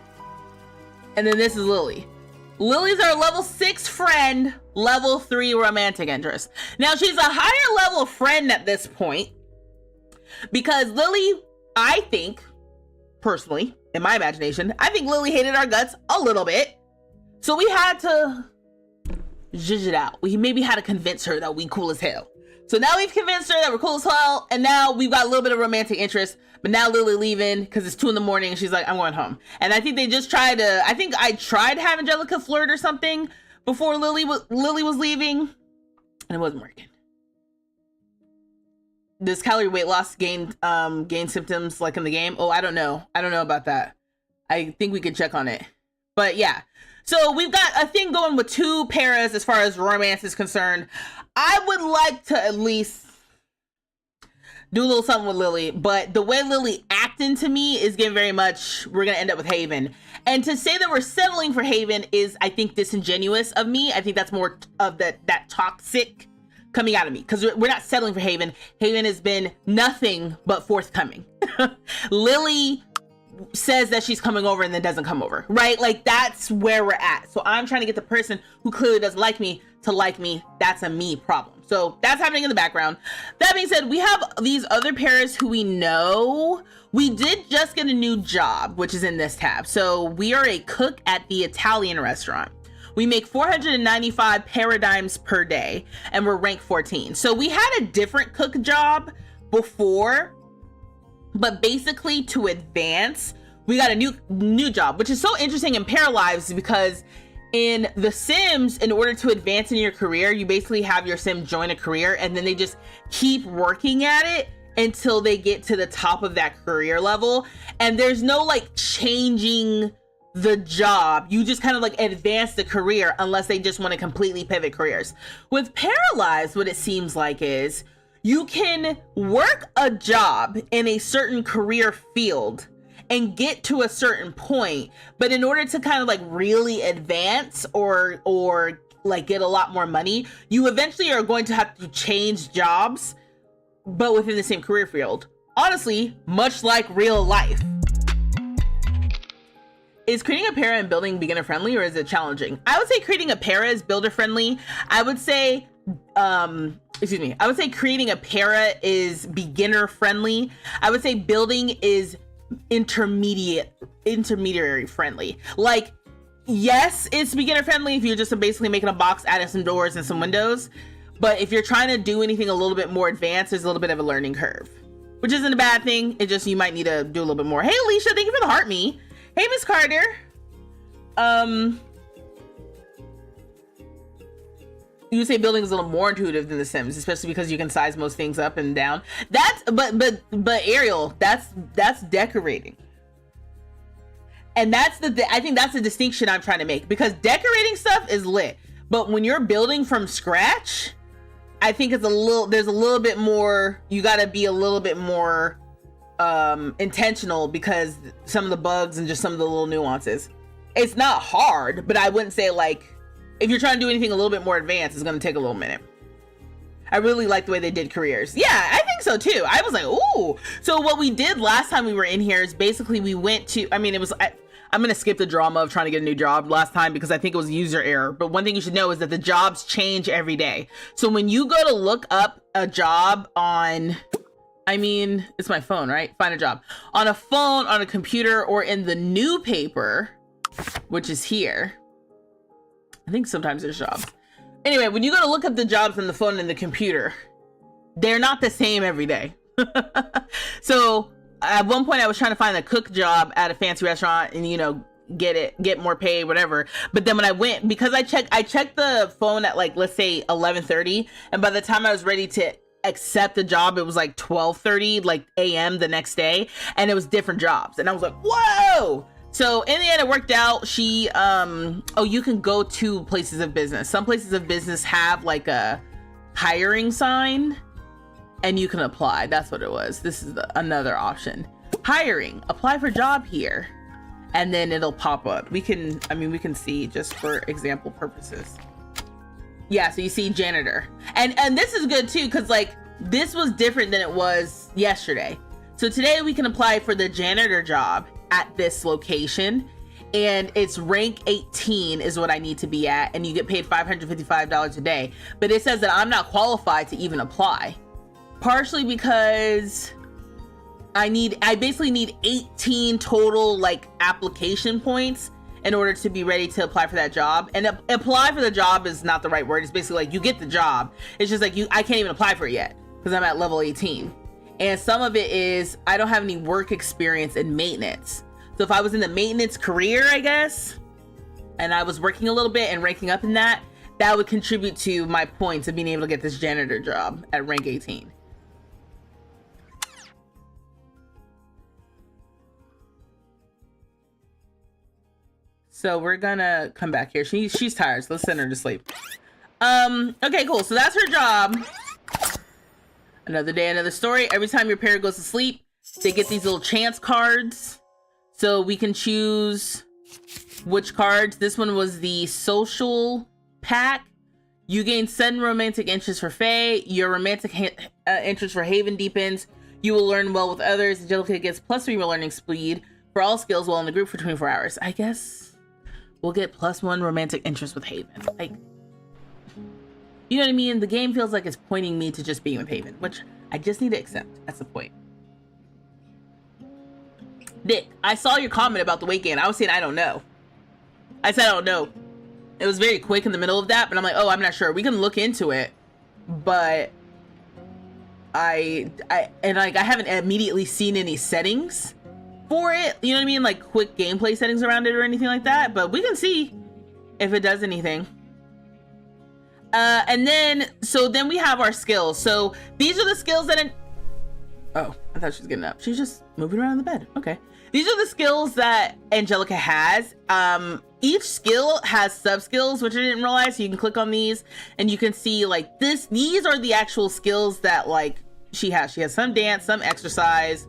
and then this is Lily. Lily's our level 6 friend, level 3 romantic interest. Now she's a higher level friend at this point because Lily, I think, personally, in my imagination, I think Lily hated our guts a little bit. So we had to zhuzh it out. We maybe had to convince her that we cool as hell. So now we've convinced her that we're cool as hell, and now we've got a little bit of romantic interest, but now Lily leaving because it's 2 in the morning and she's like, I'm going home. And I think they just tried to, I think I tried to have Angelica flirt or something before Lily was leaving, and it wasn't working. Does calorie weight loss gain symptoms like in the game? Oh, I don't know about that. I think we could check on it. But yeah, so we've got a thing going with 2 paras as far as romance is concerned. I would like to at least do a little something with Lily, but the way Lily acting to me is getting very much, we're gonna end up with Haven. And to say that we're settling for Haven is, I think, disingenuous of me. I think that's more of that toxic coming out of me, because we're not settling for Haven. Haven has been nothing but forthcoming. Lily says that she's coming over and then doesn't come over, right? Like that's where we're at. So I'm trying to get the person who clearly doesn't like me to like me. That's a me problem. So that's happening in the background. That being said, we have these other paras who we know. We did just get a new job, which is in this tab. So we are a cook at the Italian restaurant. We make 495 paradigms per day, and we're ranked 14. So we had a different cook job before, but basically to advance, we got a new job, which is so interesting in Paralives, because in The Sims, in order to advance in your career, you basically have your sim join a career, and then they just keep working at it until they get to the top of that career level. And there's no like changing the job. You just kind of like advance the career unless they just want to completely pivot careers. With Paralives, what it seems like is you can work a job in a certain career field and get to a certain point, but in order to kind of like really advance or like get a lot more money, you eventually are going to have to change jobs, but within the same career field. Honestly, much like real life. Is creating a para and building beginner friendly, or is it challenging? I would say creating a para is builder friendly. I would say creating a para is beginner friendly. I would say building is intermediary friendly. Like, yes, it's beginner friendly if you're just basically making a box, adding some doors and some windows. But if you're trying to do anything a little bit more advanced, there's a little bit of a learning curve, which isn't a bad thing. It just, you might need to do a little bit more. Hey, Alicia, thank you for the heart me. Hey, Miss Carter. You would say building is a little more intuitive than The Sims, especially because you can size most things up and down. That's but Ariel, that's decorating. And that's I think that's the distinction I'm trying to make, because decorating stuff is lit, but when you're building from scratch, I think there's a little bit more, you got to be a little bit more intentional, because some of the bugs and just some of the little nuances. It's not hard, but I wouldn't say like, if you're trying to do anything a little bit more advanced, it's going to take a little minute. I really like the way they did careers. Yeah, I think so too. I was like, ooh. So what we did last time we were in here is basically we went to, I'm going to skip the drama of trying to get a new job last time because I think it was user error. But one thing you should know is that the jobs change every day. So when you go to look up a job on, it's my phone, right? Find a job. On a phone, on a computer, or in the new paper, which is here. I think sometimes there's jobs. Anyway, when you go to look up the jobs on the phone and the computer, they're not the same every day. So at one point I was trying to find a cook job at a fancy restaurant and, get more pay, whatever. But then when I went, because I checked the phone at like, let's say 11:30. And by the time I was ready to accept the job, it was like 12:30, like AM the next day. And it was different jobs. And I was like, whoa. So in the end, it worked out. She, you can go to places of business. Some places of business have like a hiring sign and you can apply. That's what it was. This is another option. Hiring, apply for job here. And then it'll pop up. We can see just for example purposes. Yeah, so you see janitor. And this is good too, because like this was different than it was yesterday. So today we can apply for the janitor job at this location, and it's rank 18 is what I need to be at, and you get paid $555 a day. But it says that I'm not qualified to even apply, partially because I basically need 18 total like application points in order to be ready to apply for that job. And apply for the job is not the right word. It's basically like you get the job. It's just like I can't even apply for it yet because I'm at level 18. And some of it is I don't have any work experience in maintenance. So if I was in the maintenance career, I guess, and I was working a little bit and ranking up in that would contribute to my points of being able to get this janitor job at rank 18. So we're gonna come back here. She's tired, so let's send her to sleep. Okay, cool. So that's her job. Another day, another story. Every time your parent goes to sleep, they get these little chance cards. So we can choose which cards. This one was the social pack. You gain sudden romantic interest for Faye. Your romantic interest for Haven deepens. You will learn well with others. Agility gets +3 learning speed for all skills while in the group for 24 hours. I guess we'll get +1 romantic interest with Haven. Like, you know what I mean? The game feels like it's pointing me to just being with Haven, which I just need to accept. That's the point. Nick, I saw your comment about the weight gain. I was saying I don't know. I said I don't know. It was very quick in the middle of that, but I'm like, oh, I'm not sure. We can look into it, but I haven't immediately seen any settings for it. You know what I mean? Like quick gameplay settings around it or anything like that, but we can see if it does anything. And then we have our skills. So these are the skills that oh, I thought she was getting up. She's just moving around the bed. Okay. These are the skills that Angelica has. Each skill has sub skills, which I didn't realize. So you can click on these and you can see like these are the actual skills that like she has. She has some dance, some exercise.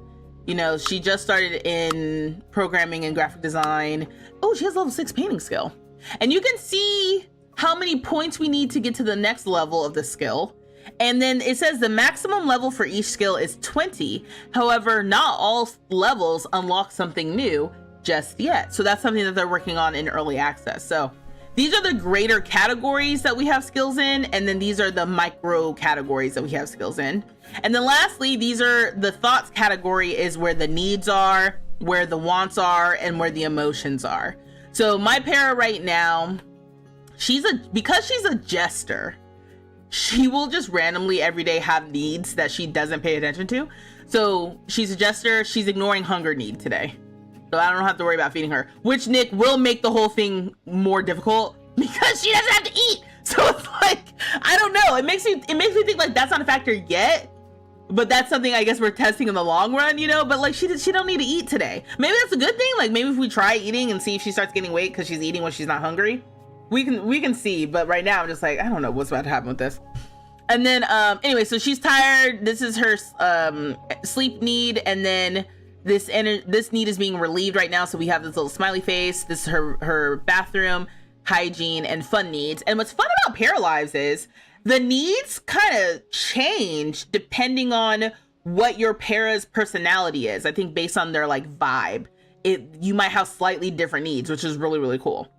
You know, she just started in programming and graphic design. Oh, she has level 6 painting skill. And you can see how many points we need to get to the next level of the skill. And then it says the maximum level for each skill is 20. However, not all levels unlock something new just yet. So that's something that they're working on in early access. So these are the greater categories that we have skills in. And then these are the micro categories that we have skills in. And then lastly, these are the thoughts category is where the needs are, where the wants are, and where the emotions are. So my para right now, because she's a jester, she will just randomly every day have needs that she doesn't pay attention to. So she's a jester. She's ignoring hunger need today. So I don't have to worry about feeding her, which Nick will make the whole thing more difficult because she doesn't have to eat. So it's like, I don't know. It makes me think like that's not a factor yet, but that's something I guess we're testing in the long run, you know, but like she don't need to eat today. Maybe that's a good thing. Like maybe if we try eating and see if she starts gaining weight because she's eating when she's not hungry, we can see. But right now I'm just like, I don't know what's about to happen with this. And then anyway, so she's tired. This is her sleep need, and then this need is being relieved right now. So we have this little smiley face. This is her bathroom, hygiene, and fun needs. And what's fun about Paralives is the needs kind of change depending on what your para's personality is. I think based on their like vibe, you might have slightly different needs, which is really, really cool.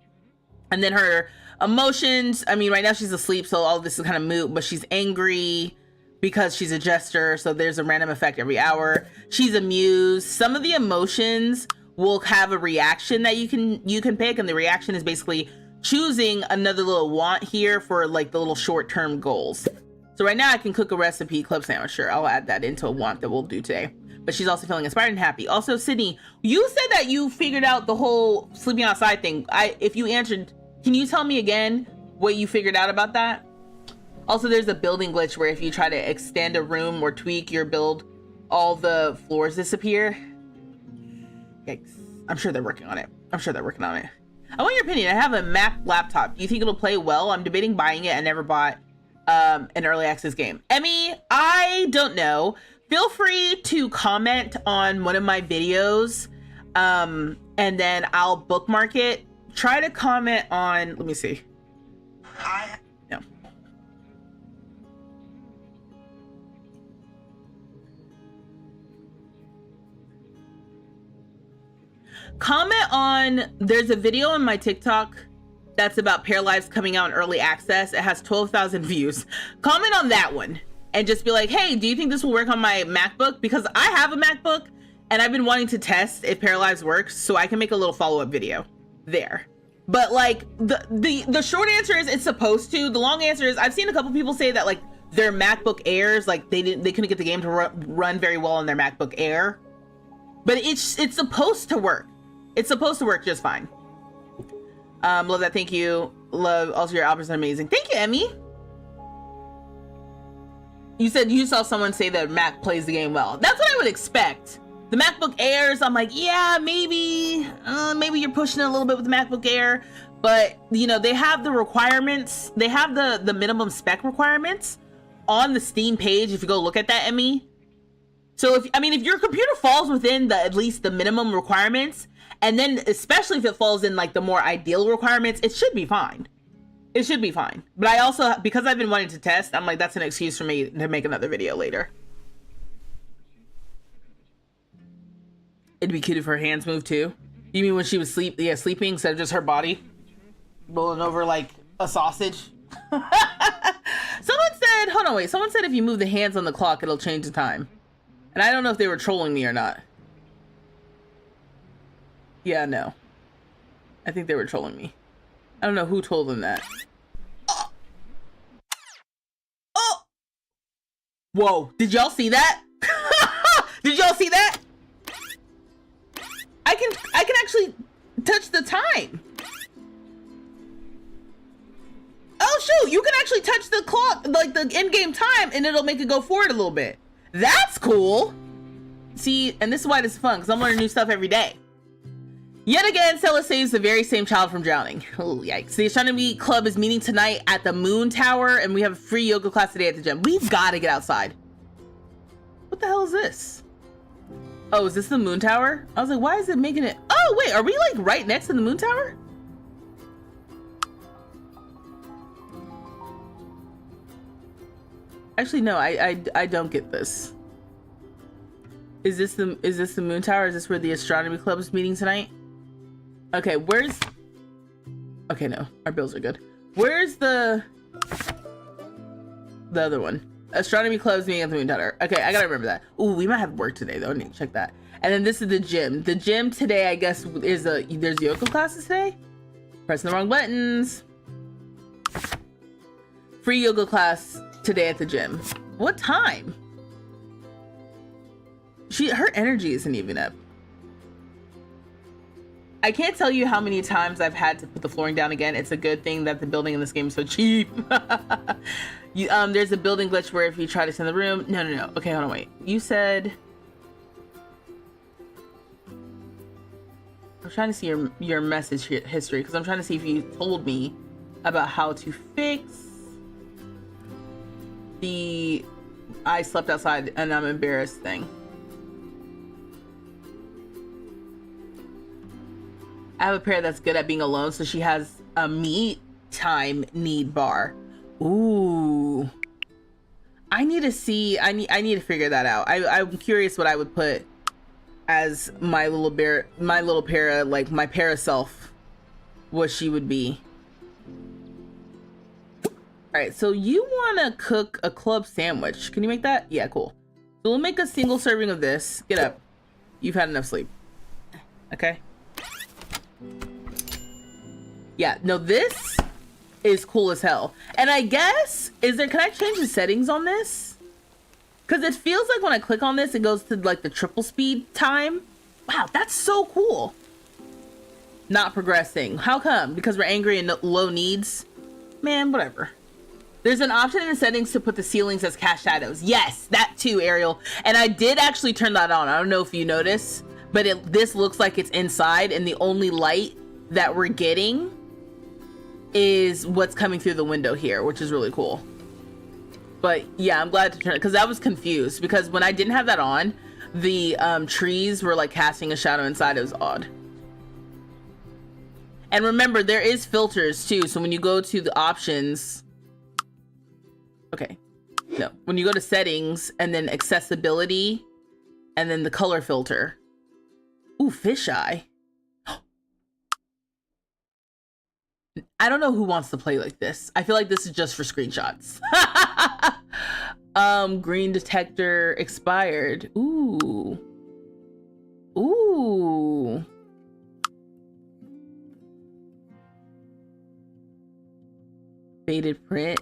And then her emotions, I mean, right now she's asleep, so all this is kind of moot, but she's angry because she's a jester, so there's a random effect every hour. She's amused. Some of the emotions will have a reaction that you can pick, and the reaction is basically choosing another little want here for like the little short-term goals. So right now I can cook a recipe club sandwich. Sure, I'll add that into a want that we'll do today. But she's also feeling inspired and happy. Also, Sydney, you said that you figured out the whole sleeping outside thing. If you answered, can you tell me again what you figured out about that? Also, there's a building glitch where if you try to extend a room or tweak your build, all the floors disappear. Yikes. I'm sure they're working on it. I want your opinion. I have a Mac laptop. Do you think it'll play well? I'm debating buying it. I never bought an early access game. Emmy, I don't know. Feel free to comment on one of my videos, and then I'll bookmark it. Try to comment on, let me see. No. Comment on, there's a video on my TikTok that's about Paralives coming out in early access. It has 12,000 views. Comment on that one and just be like, hey, do you think this will work on my MacBook? Because I have a MacBook and I've been wanting to test if Paralives works so I can make a little follow-up video there. But like the short answer is it's supposed to. The long answer is I've seen a couple people say that like their MacBook Airs, like they couldn't get the game to run very well on their MacBook Air. But it's supposed to work. It's supposed to work just fine. Love that. Thank you. Love also your albums are amazing. Thank you, Emmy. You said you saw someone say that Mac plays the game well. That's what I would expect. The MacBook Airs, I'm like, yeah, maybe you're pushing it a little bit with the MacBook Air, but you know, they have the requirements. They have the minimum spec requirements on the Steam page. If you go look at that, Emmy. So if your computer falls within at least the minimum requirements, and then especially if it falls in like the more ideal requirements, it should be fine. It should be fine. But I also, because I've been wanting to test, I'm like, that's an excuse for me to make another video later. It'd be cute if her hands moved too. You mean when she was sleeping instead of just her body rolling over like a sausage? Someone said, hold on, wait. Someone said if you move the hands on the clock, it'll change the time. And I don't know if they were trolling me or not. Yeah, no. I think they were trolling me. I don't know who told them that. Oh! Oh! Whoa, did y'all see that? Did y'all see that? I can actually touch the time. Oh shoot, you can actually touch the clock, like the in-game time, and it'll make it go forward a little bit. That's cool. See, and this is why this is fun, because I'm learning new stuff every day. Yet again, Stella saves the very same child from drowning. Oh, yikes. The Astronomy Club is meeting tonight at the Moon Tower, and we have a free yoga class today at the gym. We've got to get outside. What the hell is this? Oh, is this the Moon Tower? I was like, why is it making it? Oh, wait, are we like right next to the Moon Tower? Actually, no, I don't get this. Is this the Moon Tower? Is this where the Astronomy Club is meeting tonight? Okay, where's... Okay, no, our bills are good. Where's the other one? Astronomy Club's meeting at the Moon Tower. Okay, I gotta remember that. Ooh, we might have work today though. I need to check that. And then this is the gym. The gym today, I guess, is there's yoga classes today? Pressing the wrong buttons. Free yoga class today at the gym. What time? Her energy isn't even up. I can't tell you how many times I've had to put the flooring down again. It's a good thing that the building in this game is so cheap. There's a building glitch where if you try to send the room... No. Okay, hold on, wait. You said... I'm trying to see your message history, because I'm trying to see if you told me about how to fix the I slept outside and I'm embarrassed thing. I have a pair that's good at being alone, so she has a me time need bar. Ooh. I need to see, I need to figure that out. I'm curious what I would put as my little para, like my para self, what she would be. All right, so you want to cook a club sandwich. Can you make that? Yeah, cool. So we'll make a single serving of this. Get up. You've had enough sleep. Okay. Yeah, no, this is cool as hell. And I guess, can I change the settings on this? Because it feels like when I click on this, it goes to like the triple speed time. Wow, that's so cool. Not progressing. How come? Because we're angry and low needs? Man, whatever. There's an option in the settings to put the ceilings as cast shadows. Yes, that too, Ariel. And I did actually turn that on. I don't know if you notice, but this looks like it's inside, and the only light that we're getting is what's coming through the window here, which is really cool. But yeah, I'm glad to turn it, because I was confused, because when I didn't have that on, the trees were like casting a shadow inside. It was odd. And remember, there is filters too, so when you go to the options, okay, no, when you go to settings and then accessibility and then the color filter. Ooh, fisheye. I don't know who wants to play like this. I feel like this is just for screenshots. Green detector expired. Ooh. Ooh. Faded print.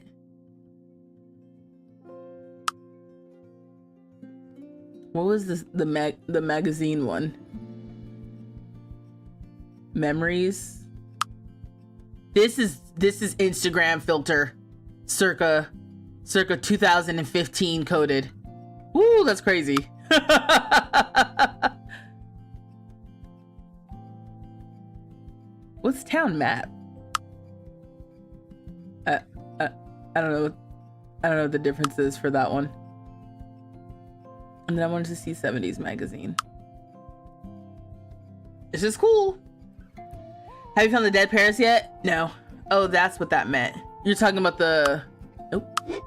What was this? The magazine one. Memories. This is Instagram filter, circa 2015 coded. Woo, that's crazy. What's town map? I don't know. I don't know what the difference is for that one. And then I wanted to see 70s magazine. It's just cool. Have you found the dead Paris yet? No. Oh, that's what that meant. You're talking about the... Nope. Talking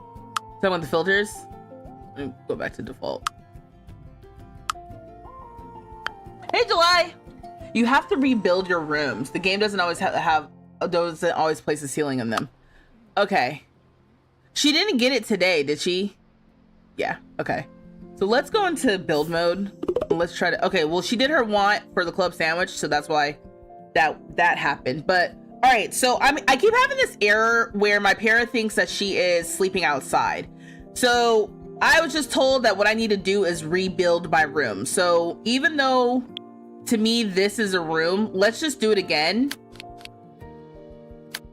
about the filters? Let me go back to default. Hey, July! You have to rebuild your rooms. The game doesn't always doesn't always place a ceiling in them. Okay. She didn't get it today, did she? Yeah, okay. So let's go into build mode. Let's try to... Okay, well, she did her want for the club sandwich, so that's why that happened. But All right, so I keep having this error where my parrot thinks that she is sleeping outside. So I was just told that what I need to do is rebuild my room. So even though to me this is a room, let's just do it again.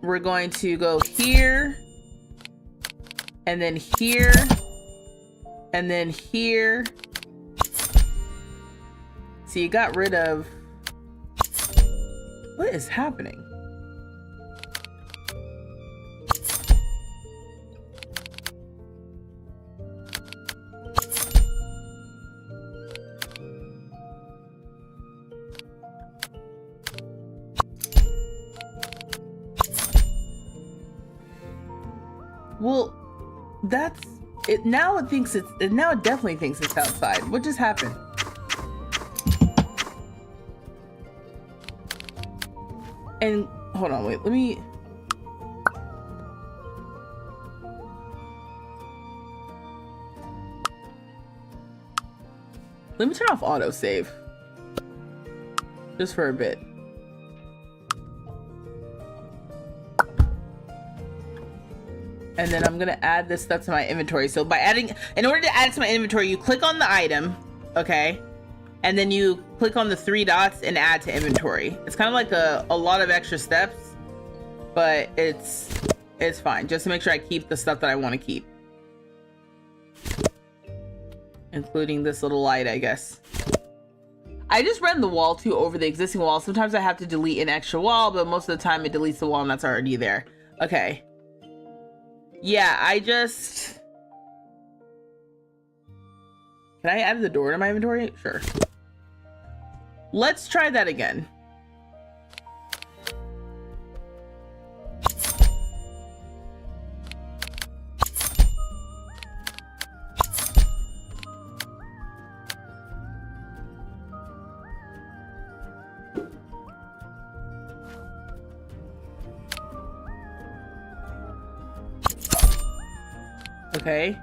We're going to go here, and then here, and then here. So you got rid of... What is happening? Well, that's it. Now it thinks it's... Now it definitely thinks it's outside. What just happened? And hold on, wait, let me turn off autosave just for a bit. And then I'm gonna add this stuff to my inventory. So by adding, in order to add it to my inventory, you click on the item, okay? And then you click on the 3 dots and add to inventory. It's kind of like a lot of extra steps, but it's fine. Just to make sure I keep the stuff that I want to keep. Including this little light, I guess. I just ran the wall too over the existing wall. Sometimes I have to delete an extra wall, but most of the time it deletes the wall and that's already there. Okay. Yeah, I just... Can I add the door to my inventory? Sure. Let's try that again. Okay.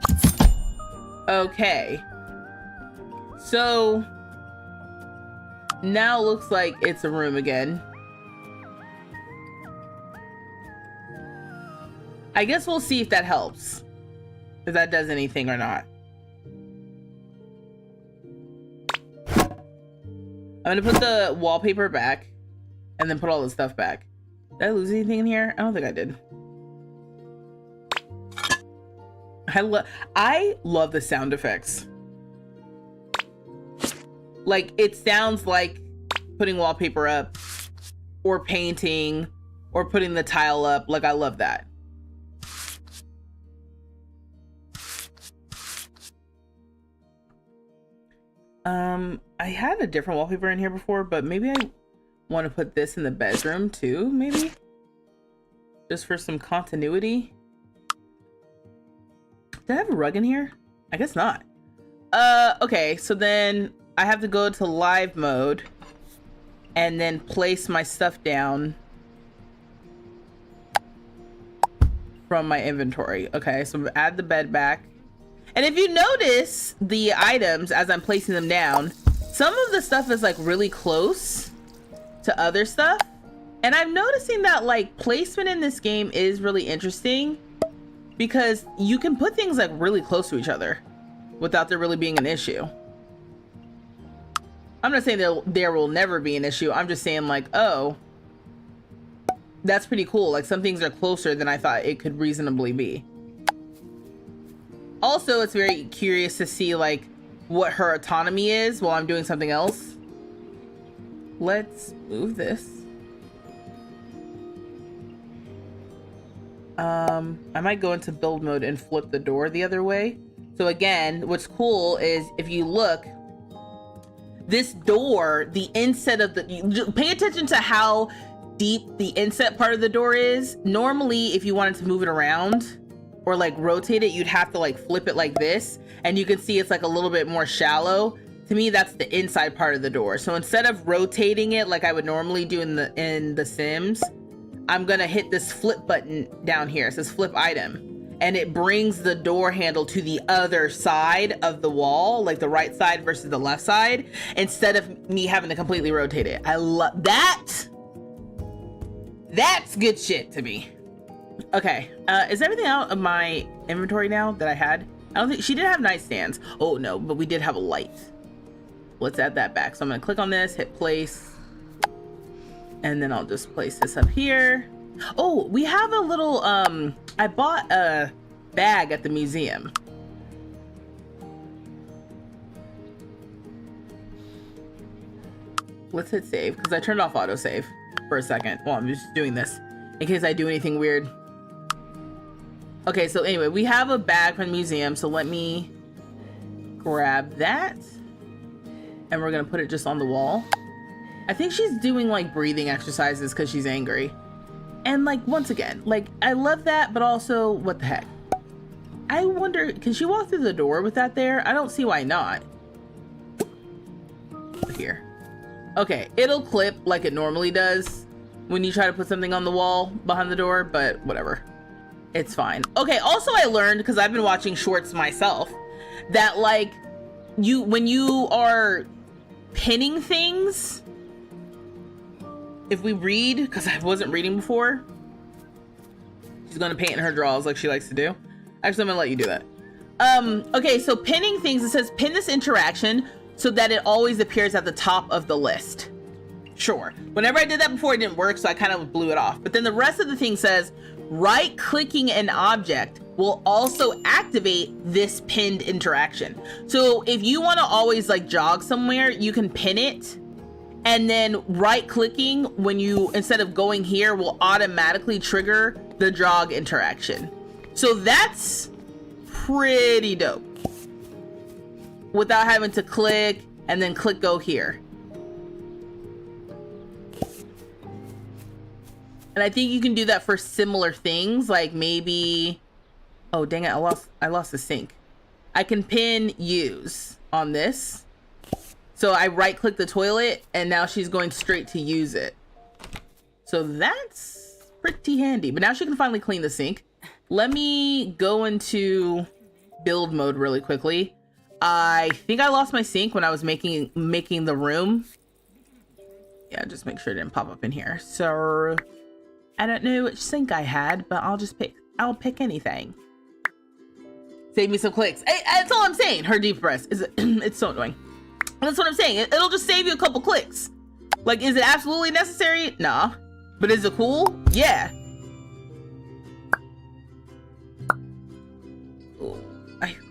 Okay. So now it looks like it's a room again. I guess we'll see if that helps. If that does anything or not. I'm gonna put the wallpaper back and then put all the stuff back. Did I lose anything in here? I don't think I did. I love the sound effects. Like, it sounds like putting wallpaper up or painting or putting the tile up. Like, I love that. I had a different wallpaper in here before, but maybe I want to put this in the bedroom too, maybe? Just for some continuity. Did I have a rug in here? I guess not. Okay, so then I have to go to live mode and then place my stuff down from my inventory. Okay, so add the bed back. And if you notice the items as I'm placing them down, some of the stuff is like really close to other stuff. And I'm noticing that like placement in this game is really interesting because you can put things like really close to each other without there really being an issue. I'm not saying there will never be an issue. I'm just saying like, oh, that's pretty cool. Like some things are closer than I thought it could reasonably be. Also, it's very curious to see like what her autonomy is while I'm doing something else. Let's move this. I might go into build mode and flip the door the other way. So again, what's cool is if you look, this door, the inset of the, pay attention to how deep the inset part of the door is. Normally, if you wanted to move it around or like rotate it, you'd have to like flip it like this. And you can see it's like a little bit more shallow. To me, that's the inside part of the door. So instead of rotating it like I would normally do in the Sims, I'm gonna hit this flip button down here. It says flip item. And it brings the door handle to the other side of the wall, like the right side versus the left side, instead of me having to completely rotate it. I love that. That's good shit to me. Okay, is everything out of my inventory now that I had? I don't think she did have nightstands. Oh no, but we did have a light. Let's add that back. So I'm gonna click on this, hit place, and then I'll just place this up here. Oh, we have a little, I bought a bag at the museum. Let's hit save, because I turned off autosave for a second. Well, I'm just doing this in case I do anything weird. Okay, so anyway, we have a bag from the museum, so let me grab that. And we're gonna put it just on the wall. I think she's doing like breathing exercises because she's angry. And like, once again, like, I love that, but also, what the heck? I wonder, can she walk through the door with that there? I don't see why not. Here. Okay, it'll clip like it normally does when you try to put something on the wall behind the door, but whatever. It's fine. Okay, also I learned, because I've been watching shorts myself, that like, when you are pinning things, if we read, because I wasn't reading before, she's gonna paint in her drawers like she likes to do. Actually, I'm gonna let you do that. Okay, so pinning things, it says pin this interaction so that it always appears at the top of the list. Sure. Whenever I did that before, it didn't work, so I kind of blew it off. But then the rest of the thing says, right-clicking an object will also activate this pinned interaction. So if you want to always like jog somewhere, you can pin it, and then right-clicking when you, instead of going here, will automatically trigger the jog interaction. So that's pretty dope, without having to click and then click go here. And I think you can do that for similar things, like maybe, oh dang it, I lost the sync. I can pin use on this. So I right click the toilet and now she's going straight to use it. So that's pretty handy, but now she can finally clean the sink. Let me go into build mode really quickly. I think I lost my sink when I was making the room. Yeah, just make sure it didn't pop up in here. So I don't know which sink I had, but I'll pick anything. Save me some clicks. Hey, that's all I'm saying. Her deep breath is it's so annoying. That's what I'm saying. It'll just save you a couple clicks. Like, is it absolutely necessary? Nah. But is it cool? Yeah.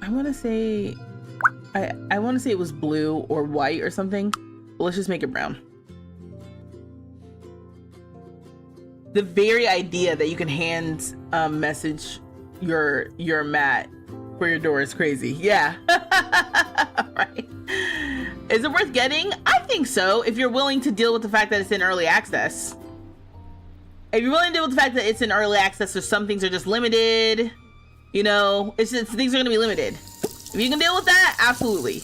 I want to say I want to say it was blue or white or something, but let's just make it brown. The very idea that you can hand message your mat for your door is crazy. Yeah. Right. Is it worth getting? I think so, if you're willing to deal with the fact that it's in early access. If you're willing to deal with the fact that it's in early access, so some things are just limited. You know, it's just, things are gonna be limited. If you can deal with that, absolutely.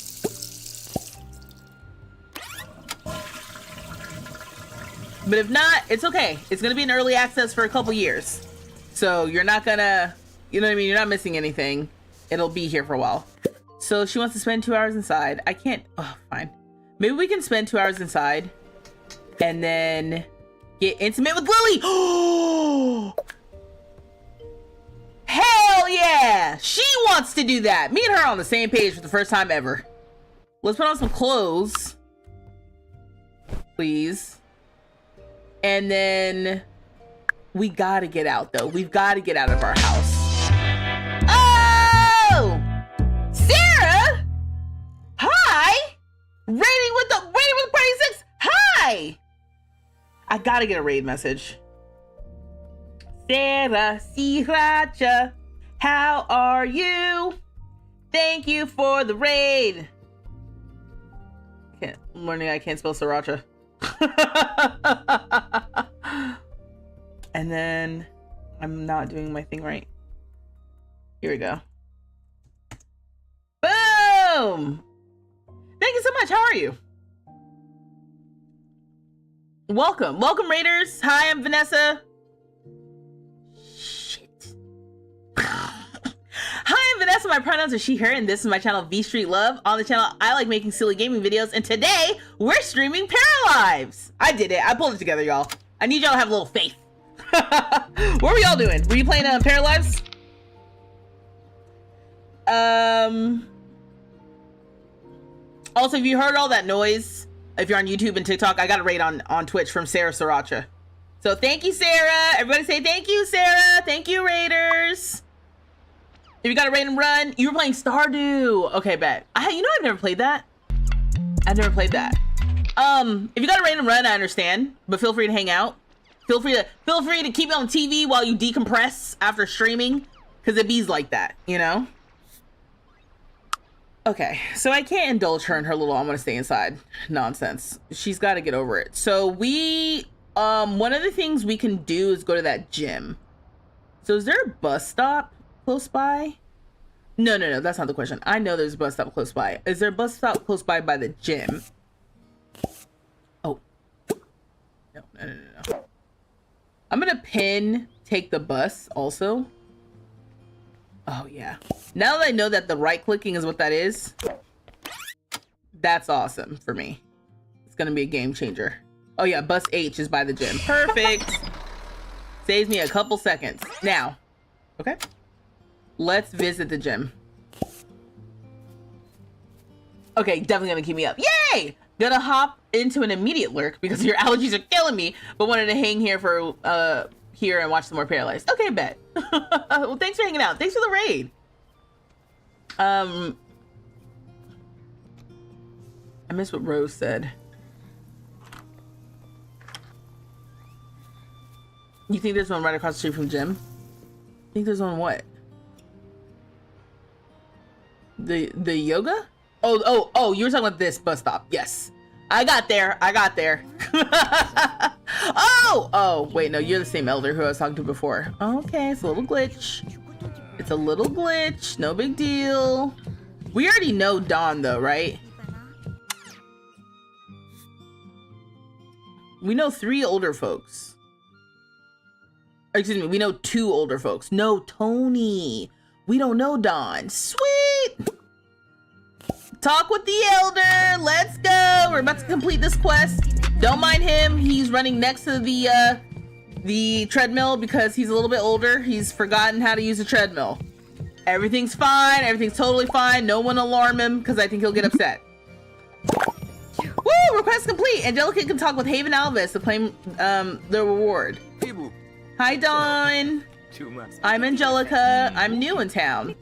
But if not, it's okay. It's gonna be in early access for a couple years. So you're not gonna, you know what I mean? You're not missing anything. It'll be here for a while. So she wants to spend 2 hours inside. I can't, oh, fine. Maybe we can spend 2 hours inside and then get intimate with Lily. Oh! Hell yeah! She wants to do that. Me and her are on the same page for the first time ever. Let's put on some clothes, please. And then we gotta get out though. We've gotta get out of our house. Oh! Sarah! Hi! Raiding with the Party 6. Hi! I gotta get a raid message. Sarah Sriracha, how are you? Thank you for the raid. I'm learning I can't spell sriracha. And then I'm not doing my thing right. Here we go. Boom! Thank you so much. How are you? Welcome. Welcome, Raiders. Hi, I'm Vanessa. Shit. Hi, I'm Vanessa. My pronouns are she, her, and this is my channel, vstreetlove. On the channel, I like making silly gaming videos, and today, we're streaming Paralives. I did it. I pulled it together, y'all. I need y'all to have a little faith. What were y'all doing? Were you playing Paralives? Also, if you heard all that noise, if you're on YouTube and TikTok, I got a raid on Twitch from Sarah Sriracha. So thank you, Sarah. Everybody say thank you, Sarah. Thank you, Raiders. If you got a raid and run, you were playing Stardew. Okay, bet. You know I've never played that. I've never played that. If you got a raid and run, I understand, but feel free to hang out. Feel free to keep it on TV while you decompress after streaming, because it bees like that, you know? Okay, so I can't indulge her in her little "I'm gonna stay inside" nonsense. She's got to get over it. So one of the things we can do is go to that gym. So is there a bus stop close by? No, that's not the question. I know there's a bus stop close by. Is there a bus stop close by the gym? Oh. No. I'm gonna take the bus also. Oh yeah. Now that I know that the right clicking is what that is, that's awesome for me. It's gonna be a game changer. Oh yeah, bus H is by the gym. Perfect. Saves me a couple seconds. Now, okay. Let's visit the gym. Okay, definitely gonna keep me up. Yay! Gonna hop into an immediate lurk because your allergies are killing me, but wanted to hang here for here and watch some more Paralives. Okay, bet. Well, thanks for hanging out. Thanks for the raid. I missed what Rose said. You think there's one right across the street from the gym? Think there's one what? The yoga? Oh, you were talking about this bus stop. Yes. I got there. Oh, wait, no, you're the same elder who I was talking to before. Okay, it's a little glitch. No big deal. We already know Dawn though, right? We know 3 older folks. Excuse me, we know 2 older folks. No, Tony. We don't know Dawn. Sweet. Talk with the elder. Let's go. We're about to complete this quest. Don't mind him. He's running next to the treadmill because he's a little bit older. He's forgotten how to use a treadmill. Everything's fine. Everything's totally fine. No one alarm him because I think he'll get upset. Woo! Request complete. Angelica can talk with Haven Alvis to claim the reward. Hi, Dawn. I'm Angelica. I'm new in town.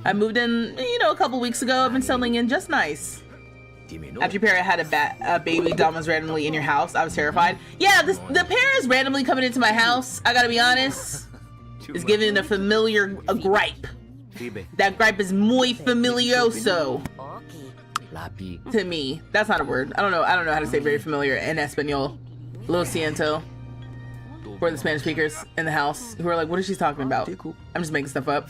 I moved in, a couple weeks ago. I've been settling in just nice. After your parent had a baby, Dawn was randomly in your house. I was terrified. Yeah, the parents randomly coming into my house, I gotta be honest, is giving a gripe. That gripe is muy familioso to me. That's not a word. I don't know how to say very familiar in Espanol. Lo siento. For the Spanish speakers in the house who are like, what is she talking about? I'm just making stuff up.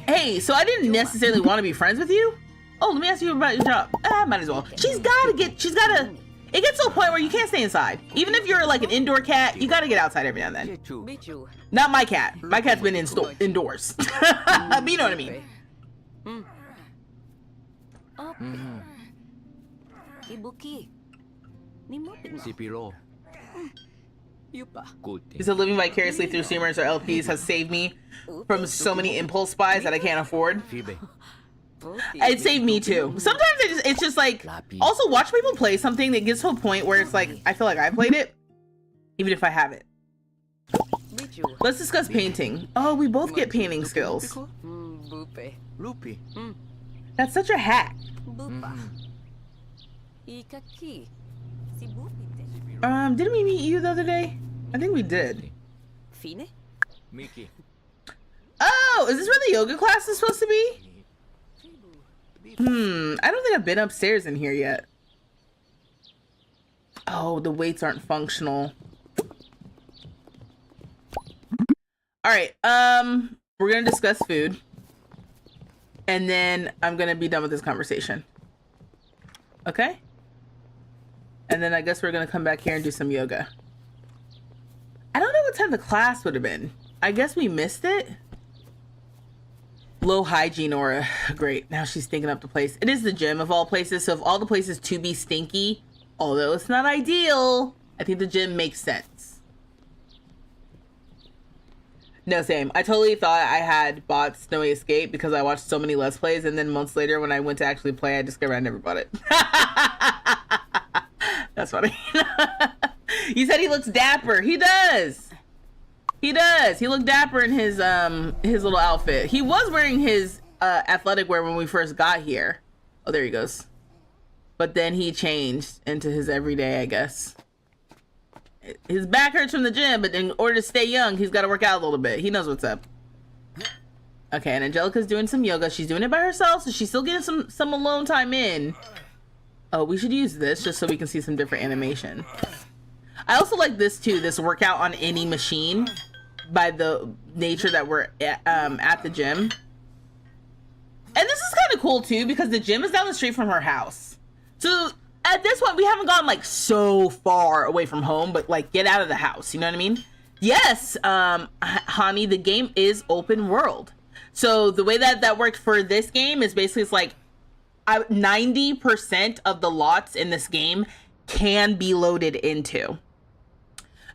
Hey, so I didn't necessarily want to be friends with you. Oh, let me ask you about your job. Might as well. It gets to a point where you can't stay inside. Even if you're like an indoor cat, you gotta get outside every now and then. Not my cat. My cat's been indoors. But you know what I mean. He said living vicariously through streamers or LPs has saved me from so many impulse buys that I can't afford. It saved me too. Sometimes it's just like, also watch people play something that gets to a point where it's like, I feel like I played it, even if I haven't. Let's discuss painting. Oh, we both get painting skills. That's such a hack. Didn't we meet you the other day? I think we did. Oh, is this where the yoga class is supposed to be? I don't think I've been upstairs in here yet. Oh, the weights aren't functional. All right, we're gonna discuss food. And then I'm gonna be done with this conversation. Okay? And then I guess we're gonna come back here and do some yoga. I don't know what time the class would have been. I guess we missed it. Low hygiene aura. Great. Now she's stinking up the place. It is the gym of all places. So of all the places to be stinky, although it's not ideal, I think the gym makes sense. No, same. I totally thought I had bought Snowy Escape because I watched so many Let's Plays, and then months later when I went to actually play, I discovered I never bought it. That's funny. You said he looks dapper. He does. He does. He looked dapper in his little outfit. He was wearing his athletic wear when we first got here. Oh, there he goes. But then he changed into his everyday, I guess. His back hurts from the gym, but in order to stay young, he's got to work out a little bit. He knows what's up. Okay, and Angelica's doing some yoga. She's doing it by herself, so she's still getting some alone time in. Oh, we should use this just so we can see some different animation. I also like this too, this workout on any machine by the nature that we're at the gym. And this is kind of cool too because the gym is down the street from her house. So at this point, we haven't gone like so far away from home, but like get out of the house. You know what I mean? Yes, Hani, the game is open world. So the way that worked for this game is basically it's like 90% of the lots in this game can be loaded into.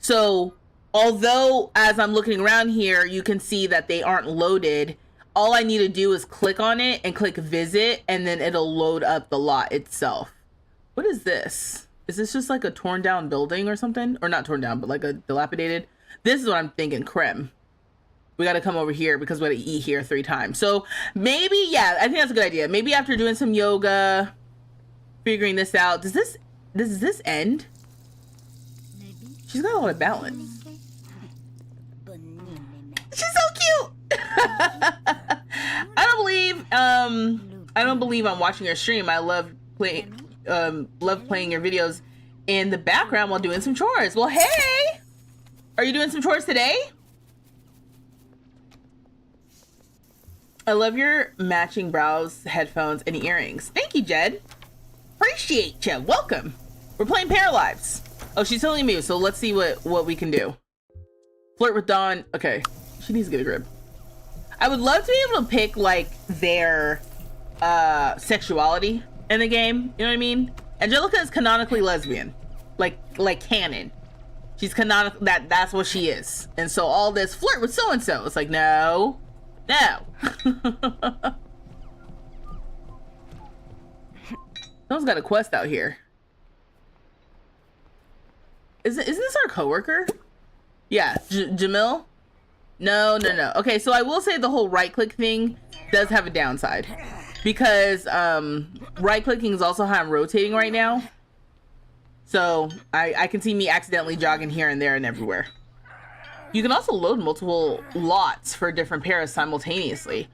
So although as I'm looking around here, you can see that they aren't loaded. All I need to do is click on it and click visit, and then it'll load up the lot itself. What is this? Is this just like a torn down building or something? Or not torn down, but like a dilapidated? This is what I'm thinking, creme. We got to come over here because we got to eat here 3 times. So maybe, yeah, I think that's a good idea. Maybe after doing some yoga, figuring this out. Does this end? She's got a lot of balance. She's so cute. I don't believe I'm watching your stream. I love playing your videos in the background while doing some chores. Well, hey, are you doing some chores today? I love your matching brows, headphones, and earrings. Thank you, Jed. Appreciate you. Welcome. We're playing Paralives. Oh, she's telling me, so let's see what we can do. Flirt with Dawn. Okay, she needs to get a grip. I would love to be able to pick like their sexuality in the game. You know what I mean? Angelica is canonically lesbian, like canon. She's canonical. That's what she is. And so all this flirt with so and so. It's like no. Someone's got a quest out here. Isn't this our coworker? Yeah, Jamil? No. Okay, so I will say the whole right click thing does have a downside because right clicking is also how I'm rotating right now. So I can see me accidentally jogging here and there and everywhere. You can also load multiple lots for different pairs simultaneously.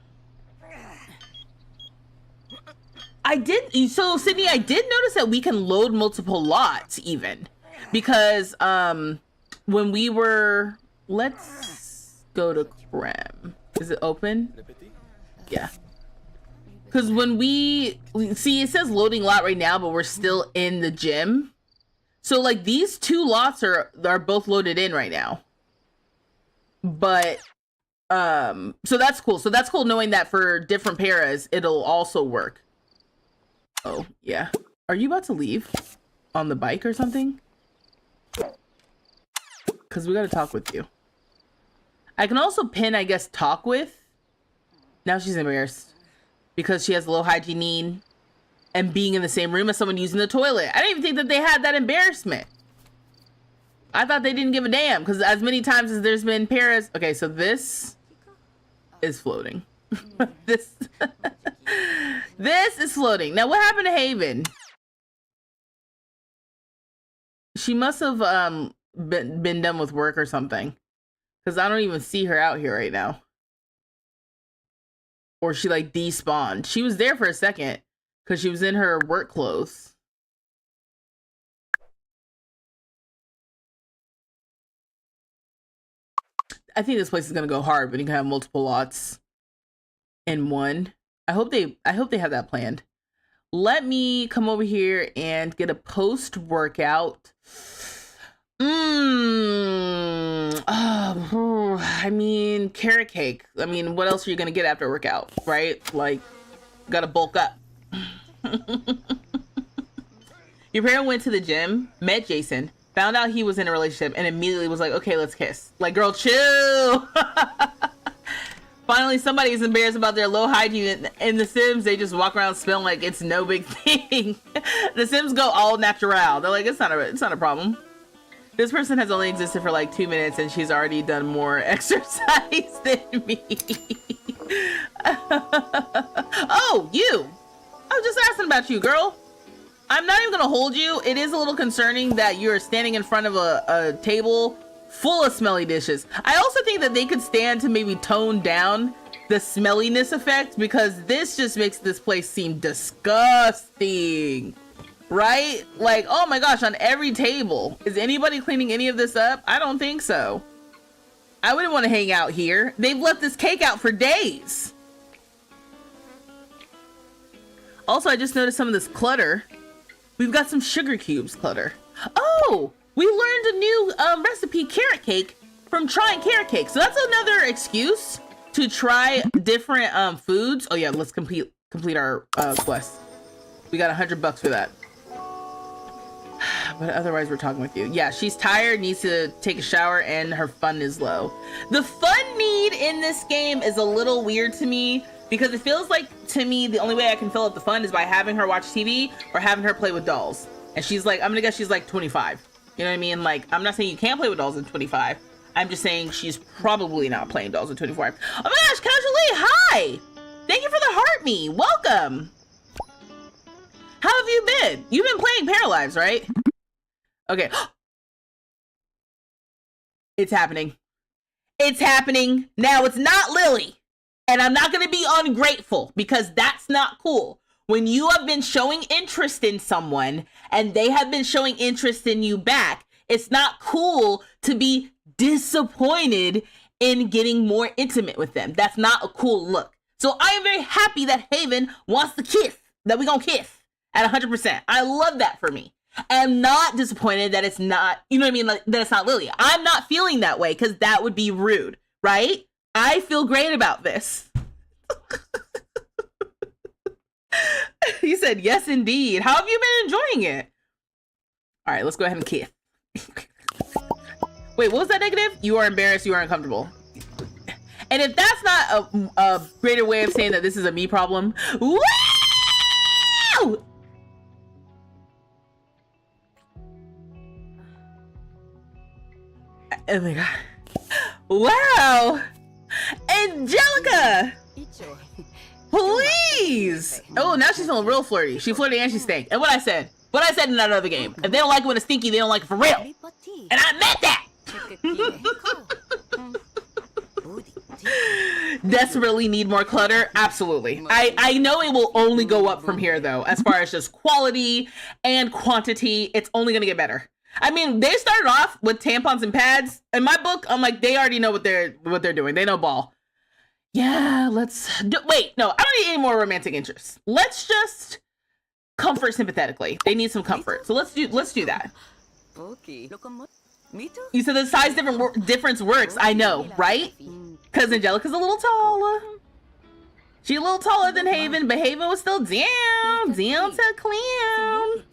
So Sydney, I did notice that we can load multiple lots even. Because when we were, let's go to Creme. Is it open? Yeah. Because when we see, it says loading lot right now, but we're still in the gym. So like these 2 lots are both loaded in right now. But so that's cool. So that's cool knowing that for different paras, it'll also work. Oh yeah. Are you about to leave on the bike or something? Because we got to talk with you. I can also pin, I guess, talk with. Now she's embarrassed because she has low hygiene need and being in the same room as someone using the toilet. I didn't even think that they had that embarrassment. I thought they didn't give a damn because as many times as there's been paras. Okay, so this is floating. this is floating. Now, what happened to Haven? She must have been done with work or something because I don't even see her out here right now. Or she like despawned. She was there for a second because she was in her work clothes. I think this place is gonna go hard, but you can have multiple lots in one. I hope they have that planned. Let me come over here and get a post workout. I mean, carrot cake. I mean, what else are you gonna get after a workout, right? Like, gotta bulk up. Your parent went to the gym, met Jason, Found out he was in a relationship and immediately was like, okay, let's kiss. Like, girl, chill. Finally, somebody is embarrassed about their low hygiene. In The Sims, they just walk around smelling like it's no big thing. The Sims go all natural. They're like, it's not a problem. This person has only existed for like 2 minutes and she's already done more exercise than me. Oh, you. I was just asking about you, girl. I'm not even gonna hold you. It is a little concerning that you're standing in front of a table full of smelly dishes. I also think that they could stand to maybe tone down the smelliness effect, because this just makes this place seem disgusting, right? Like, oh my gosh, on every table. Is anybody cleaning any of this up? I don't think so. I wouldn't want to hang out here. They've left this cake out for days. Also, I just noticed some of this clutter. We've got some sugar cubes clutter. Oh, we learned a new recipe, carrot cake, from trying carrot cake. So that's another excuse to try different foods. Oh yeah, let's complete our quest. We got $100 for that. But otherwise, we're talking with you. Yeah, she's tired, needs to take a shower, and her fun is low. The fun need in this game is a little weird to me, because it feels like, to me, the only way I can fill up the fun is by having her watch TV or having her play with dolls. And she's like, I'm gonna guess she's like 25. You know what I mean? Like, I'm not saying you can't play with dolls at 25. I'm just saying she's probably not playing dolls at 25. Oh my gosh, Casually, hi! Thank you for the heart me. Welcome. How have you been? You've been playing Paralives, right? Okay. It's happening. It's happening. Now it's not Lily. And I'm not going to be ungrateful, because that's not cool. When you have been showing interest in someone and they have been showing interest in you back, it's not cool to be disappointed in getting more intimate with them. That's not a cool look. So I am very happy that Haven wants to kiss, that we gonna kiss at 100%. I love that for me. I'm not disappointed that it's not, you know what I mean, like, that it's not Lily. I'm not feeling that way, because that would be rude, right? I feel great about this. He said, yes, indeed. How have you been enjoying it? All right, let's go ahead and kiss. Wait, what was that negative? You are embarrassed, you are uncomfortable. And if that's not a greater way of saying that this is a me problem, woo! Oh my god. Wow! Angelica! Please! Oh, now she's feeling real flirty. She flirty and she stank. And what I said in that other game. If they don't like it when it's stinky, they don't like it for real. And I meant that! Desperately need more clutter? Absolutely. I know it will only go up from here, though. As far as just quality and quantity, it's only gonna get better. I mean, they started off with tampons and pads. In my book, I'm like, they already know what they're doing. They know ball. Yeah, wait, no, I don't need any more romantic interests. Let's just comfort sympathetically. They need some comfort. So let's do that. You said the size difference works. I know, right? Because Angelica's a little taller. She's a little taller than Haven, but Haven was still down to clown.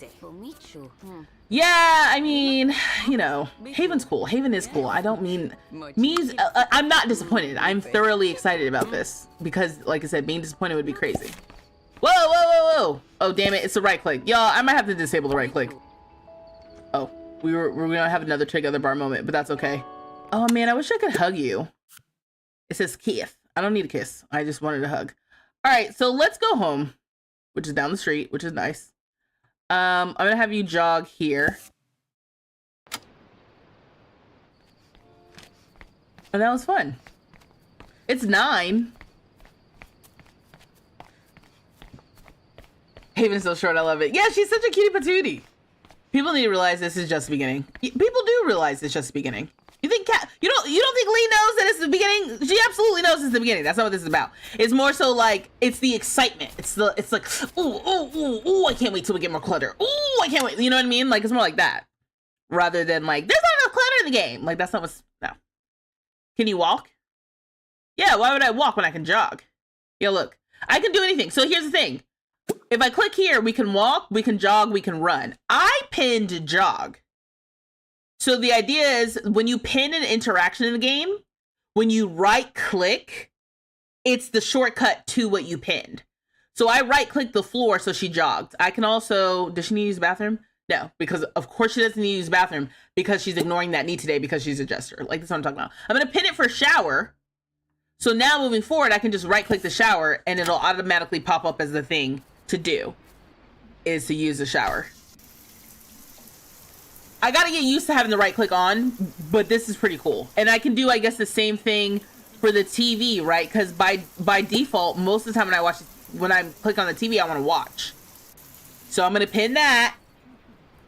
Yeah, I mean, you know, Haven's cool. Haven is cool. I don't mean me's. I'm not disappointed. I'm thoroughly excited about this, because, like I said, being disappointed would be crazy. Whoa, whoa, whoa, whoa! Oh, damn it! It's the right click, y'all. I might have to disable the right click. Oh, we're gonna have another together bar moment, but that's okay. Oh man, I wish I could hug you. It says kiss. I don't need a kiss. I just wanted a hug. All right, so let's go home, which is down the street, which is nice. I'm gonna have you jog here. And that was fun. It's 9. Haven's so short, I love it. Yeah, she's such a cutie patootie. People need to realize this is just the beginning. People do realize it's just the beginning. You think you don't think Lee knows that it's the beginning? She absolutely knows it's the beginning. That's not what this is about. It's more so like, it's the excitement. It's like, ooh, I can't wait till we get more clutter. Ooh, I can't wait. You know what I mean? Like, it's more like that. Rather than like, there's not enough clutter in the game. Like, that's not what's, no. Can you walk? Yeah, why would I walk when I can jog? Yeah, look, I can do anything. So here's the thing. If I click here, we can walk, we can jog, we can run. I pinned jog. So the idea is when you pin an interaction in the game, when you right click, it's the shortcut to what you pinned. So I right clicked the floor, so she jogged. I can also, does she need to use the bathroom? No, because of course she doesn't need to use the bathroom because she's ignoring that need today because she's a jester. Like, that's what I'm talking about. I'm going to pin it for shower. So now moving forward, I can just right click the shower and it'll automatically pop up as the thing to do is to use the shower. I got to get used to having the right click on, but this is pretty cool. And I can do, I guess, the same thing for the TV, right? Because by default, most of the time when I click on the TV, I want to watch. So I'm going to pin that.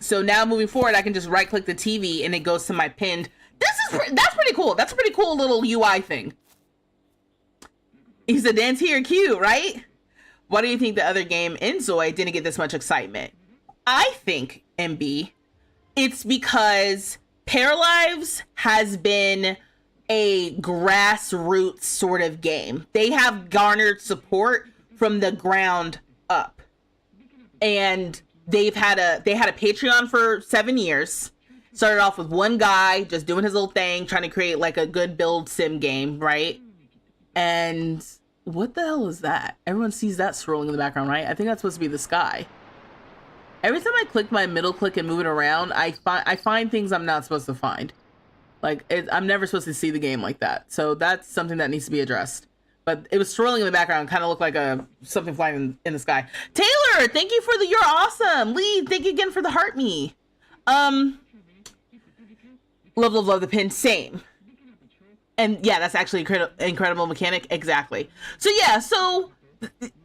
So now moving forward, I can just right click the TV and it goes to my pinned. That's pretty cool. That's a pretty cool little UI thing. He said, dance here, cute, right? Why do you think the other game, Enzoi, didn't get this much excitement? I think, MB, it's because Paralives has been a grassroots sort of game. They have garnered support from the ground up. And they had a Patreon for 7 years. Started off with one guy just doing his little thing, trying to create like a good build sim game, right? And what the hell is that? Everyone sees that swirling in the background, right? I think that's supposed to be the sky. Every time I click my middle click and move it around, I find things I'm not supposed to find. Like, I'm never supposed to see the game like that. So that's something that needs to be addressed. But it was swirling in the background, kind of looked like something flying in the sky. Taylor, thank you for you're awesome. Lee, thank you again for the heart me. Love the pin, same. And yeah, that's actually incredible mechanic. Exactly. So yeah, so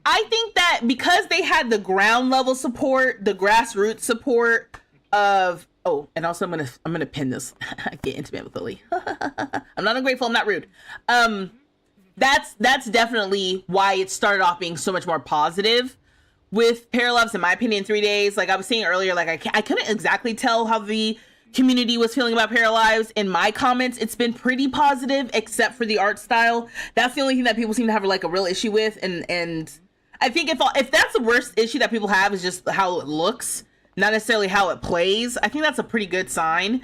I think that because they had the ground level support, the grassroots support of, oh, and also I'm gonna pin this. Get intimate with Lily. I'm not ungrateful. I'm not rude. That's definitely why it started off being so much more positive with Paralives, in my opinion. 3 days, like I was saying earlier, like I couldn't exactly tell how the community was feeling about Paralives. In my comments, it's been pretty positive, except for the art style. That's the only thing that people seem to have like a real issue with, and I think if that's the worst issue that people have is just how it looks, not necessarily how it plays, I think that's a pretty good sign.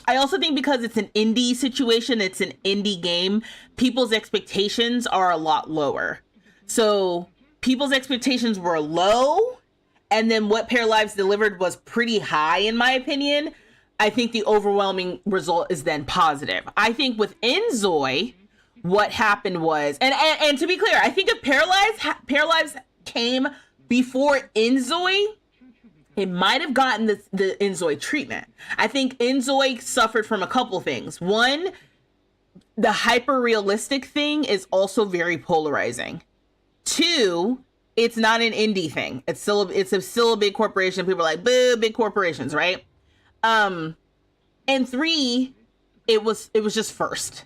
I also think because it's an indie situation, it's an indie game, people's expectations are a lot lower. So people's expectations were low, and then what Paralives delivered was pretty high, in my opinion. I think the overwhelming result is then positive. I think with Enzoi, what happened was, and to be clear, I think if Paralives came before Enzoi, it might have gotten the Enzoi treatment. I think Enzoi suffered from a couple things. One, the hyper-realistic thing is also very polarizing. Two, it's not an indie thing. It's still a big corporation. People are like, boo, big corporations, right? And three, it was just first.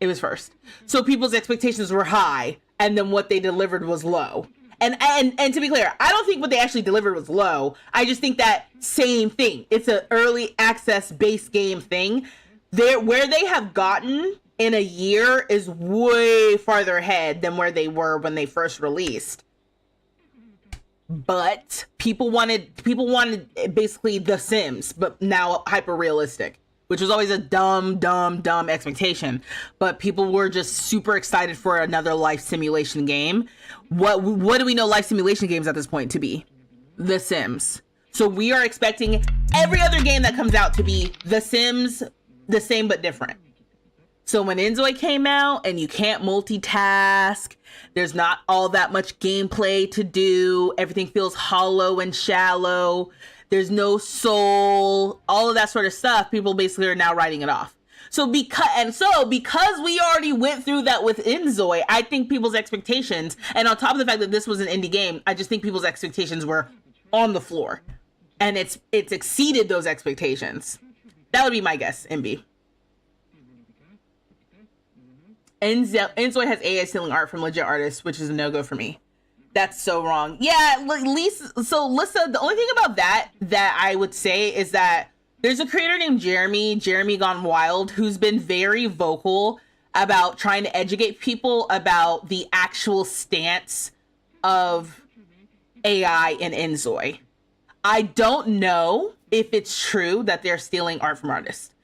It was first. So people's expectations were high, and then what they delivered was low. And to be clear, I don't think what they actually delivered was low. I just think that same thing. It's an early access base game thing. Where they have gotten in a year is way farther ahead than where they were when they first released. But people wanted basically The Sims, but now hyper realistic, which was always a dumb expectation. But people were just super excited for another life simulation game. What do we know life simulation games at this point to be? The Sims. So we are expecting every other game that comes out to be The Sims, the same but different. So when Enzoi came out and you can't multitask, there's not all that much gameplay to do, everything feels hollow and shallow, there's no soul, all of that sort of stuff, people basically are now writing it off. So because we already went through that with Enzoi, I think people's expectations, and on top of the fact that this was an indie game, I just think people's expectations were on the floor. And it's exceeded those expectations. That would be my guess, MB. Enzoi has AI stealing art from legit artists, which is a no-go for me. That's so wrong. Yeah, Lisa, the only thing about that I would say is that there's a creator named Jeremy Gone Wild, who's been very vocal about trying to educate people about the actual stance of AI in Enzoi. I don't know if it's true that they're stealing art from artists.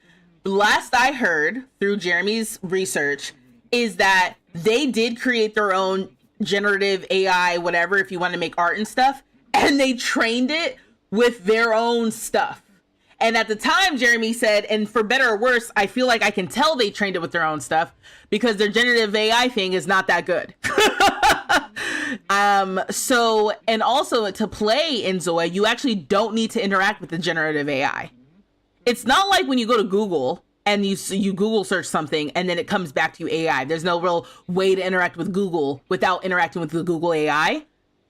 Last I heard through Jeremy's research is that they did create their own generative AI, whatever, if you want to make art and stuff, and they trained it with their own stuff. And at the time, Jeremy said, and for better or worse, I feel like I can tell they trained it with their own stuff because their generative AI thing is not that good. So, and also to play in Zoe, you actually don't need to interact with the generative AI. It's not like when you go to Google and you Google search something and then it comes back to you AI. There's no real way to interact with Google without interacting with the Google AI.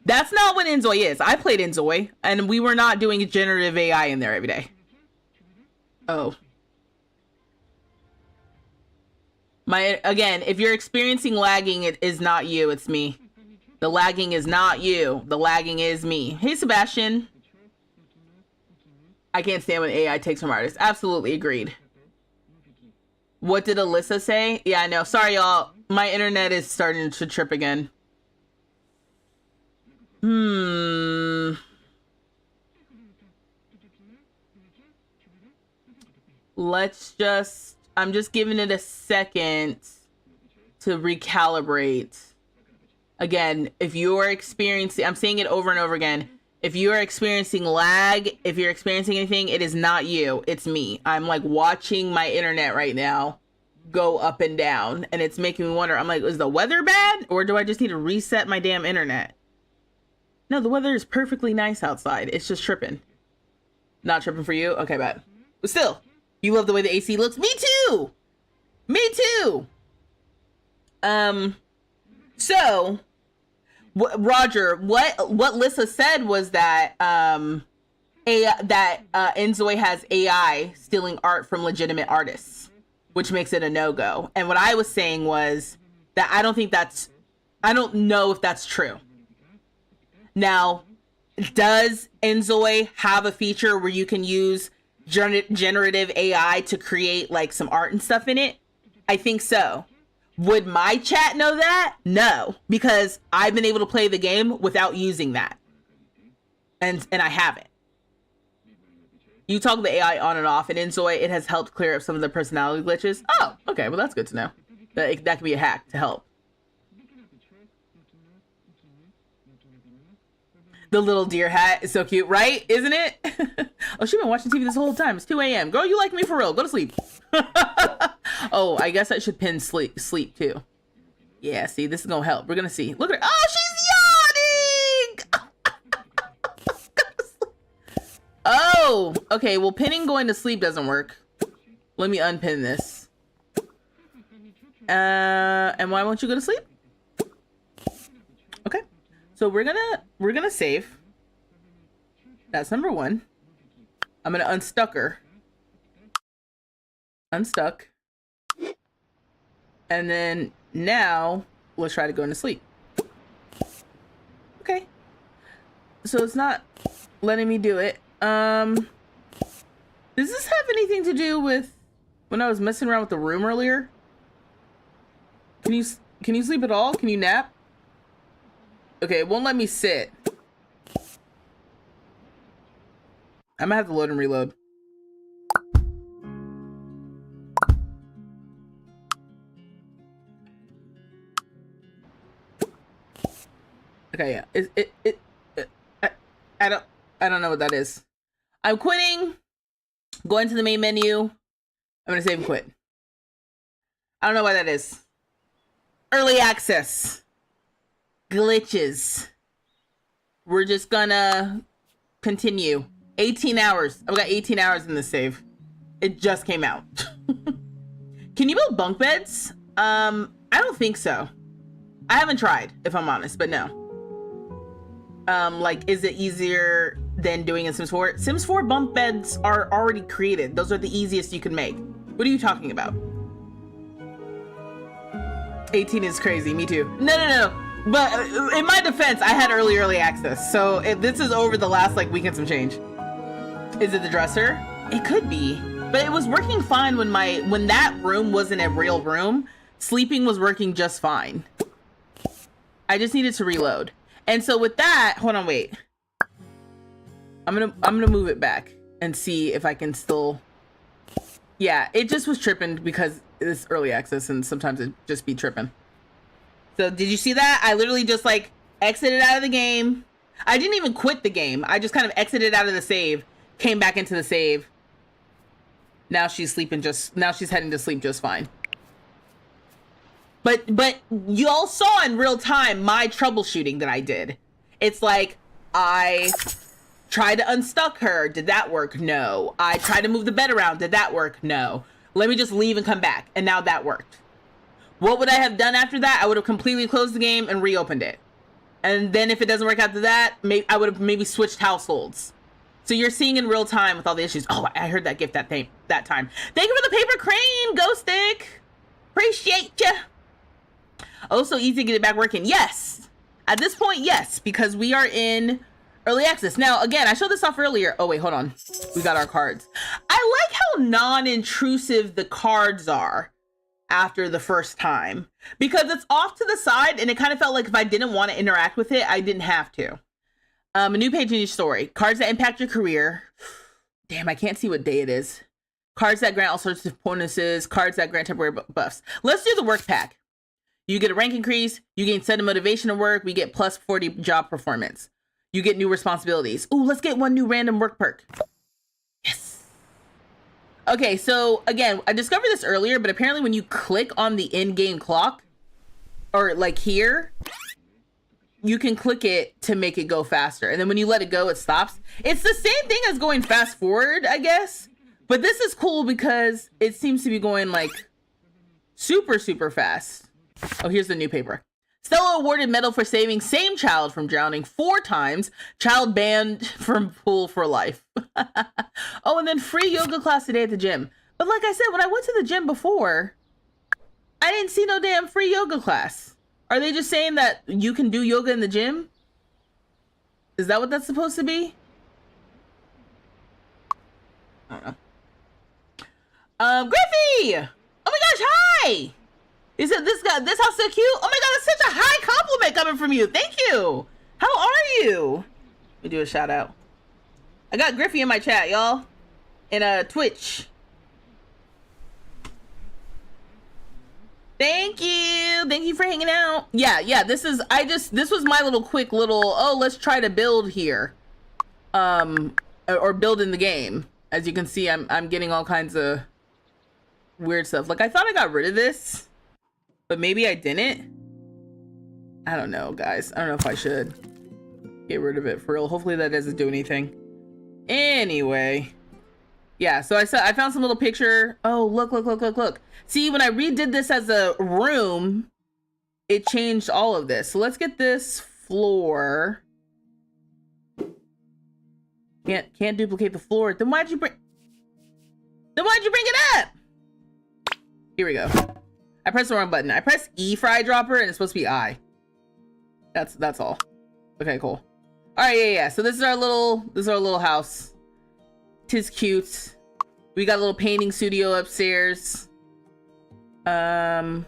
That's not what Inzoi is. I played Inzoi and we were not doing generative AI in there every day. Oh. Again, if you're experiencing lagging, it is not you, it's me. The lagging is not you. The lagging is me. Hey, Sebastian. I can't stand when AI takes from artists. Absolutely agreed. What did Alyssa say? Yeah, I know. Sorry, y'all. My internet is starting to trip again. I'm just giving it a second to recalibrate. Again, if you're experiencing, I'm saying it over and over again. If you are experiencing lag, if you're experiencing anything, it is not you, it's me. I'm like watching my internet right now go up and down and it's making me wonder. I'm like, is the weather bad or do I just need to reset my damn internet? No, the weather is perfectly nice outside. It's just tripping. Not tripping for you? Okay, bad. But still, you love the way the AC looks? Me too! Me too! So, Roger, what Lissa said was that Inzoi has AI stealing art from legitimate artists, which makes it a no-go. And what I was saying was that I don't know if that's true. Now, does Inzoi have a feature where you can use generative AI to create like some art and stuff in it? I think so. Would my chat know that? No, because I've been able to play the game without using that. And I haven't. You toggle the AI on and off, and in Zoe, it has helped clear up some of the personality glitches. Oh, okay, well that's good to know. That could be a hack to help. The little deer hat is so cute, right? Isn't it? Oh, she's been watching TV this whole time. It's 2 a.m. Girl, you like me for real. Go to sleep. Oh, I guess I should pin sleep too. Yeah, see, this is gonna help. We're gonna see. Look at her. Oh, she's yawning! Oh, okay. Well, pinning going to sleep doesn't work. Let me unpin this. And why won't you go to sleep? Okay. So we're gonna save. That's number one. I'm gonna unstuck her. Unstuck. And then now let's try to go into sleep. Okay. So it's not letting me do it. Does this have anything to do with when I was messing around with the room earlier? Can you sleep at all? Can you nap? Okay, it won't let me sit. I'm gonna have to load and reload. Okay, yeah. I don't know what that is. I'm quitting. Going to the main menu. I'm gonna save and quit. I don't know why that is. Early access. Glitches. We're just gonna continue. 18 hours. I've got 18 hours in this save. It just came out. Can you build bunk beds? I don't think so. I haven't tried, if I'm honest, but no. Like, is it easier than doing in Sims 4? Sims 4 bunk beds are already created. Those are the easiest you can make. What are you talking about? 18 is crazy. Me too. No. But in my defense, I had early access. So if this is over the last like week and some change. Is it the dresser? It could be. But it was working fine when that room wasn't a real room. Sleeping was working just fine. I just needed to reload. And so with that, hold on, wait. I'm gonna move it back. and see if I can still. Yeah, it just was tripping because it's early access and sometimes it just be tripping. So did you see that? I literally just like exited out of the game. I didn't even quit the game. I just kind of exited out of the save, came back into the save. Now she's sleeping now she's heading to sleep just fine. But you all saw in real time my troubleshooting that I did. It's like I tried to unstuck her. Did that work? No. I tried to move the bed around. Did that work? No. Let me just leave and come back. And now that worked. What would I have done after that? I would have completely closed the game and reopened it. And then if it doesn't work after that, I would have maybe switched households. So you're seeing in real time with all the issues. Oh, I heard that gift that time. Thank you for the paper crane, Ghost Stick. Appreciate ya. Oh, so easy to get it back working. Yes. At this point, yes, because we are in early access. Now, again, I showed this off earlier. Oh, wait, hold on. We got our cards. I like how non-intrusive the cards are after the first time, because it's off to the side and it kind of felt like if I didn't want to interact with it, I didn't have to. A new page in your story. Cards that impact your career. Damn, I can't see what day it is. Cards that grant all sorts of bonuses. Cards that grant temporary buffs. Let's do the work pack. You get a rank increase. You gain sudden motivation to work. We get plus 40 job performance. You get new responsibilities. Ooh, let's get one new random work perk. Yes. Okay, so again, I discovered this earlier, but apparently when you click on the in-game clock, or like here, you can click it to make it go faster. And then when you let it go, it stops. It's the same thing as going fast forward, I guess. But this is cool because it seems to be going like super, super fast. Oh, here's the new paper. Stella awarded medal for saving same child from drowning 4 times. Child banned from pool for life. Oh, and then free yoga class today at the gym. But like I said, when I went to the gym before, I didn't see no damn free yoga class. Are they just saying that you can do yoga in the gym? Is that what that's supposed to be? I don't know. Griffey! Oh my gosh, hi! Is it this guy? This house so cute? Oh my god, that's such a high compliment coming from you. Thank you. How are you? Let me do a shout out. I got Griffey in my chat, y'all. In Twitch. Thank you. Thank you for hanging out. Yeah, this was my little quick little, oh, let's try to build here. Or build in the game. As you can see, I'm getting all kinds of weird stuff. Like I thought I got rid of this, but maybe I didn't. I don't know, guys. I don't know if I should get rid of it for real. Hopefully that doesn't do anything. Anyway. Yeah, so I found some little picture. Oh, look. See, when I redid this as a room, it changed all of this. So let's get this floor. Can't duplicate the floor. Then why'd you bring it up? Here we go. I pressed the wrong button. I pressed E for eyedropper and it's supposed to be I. That's all. Okay, cool. All right, yeah. So this is our little house. 'Tis cute. We got a little painting studio upstairs. Yeah,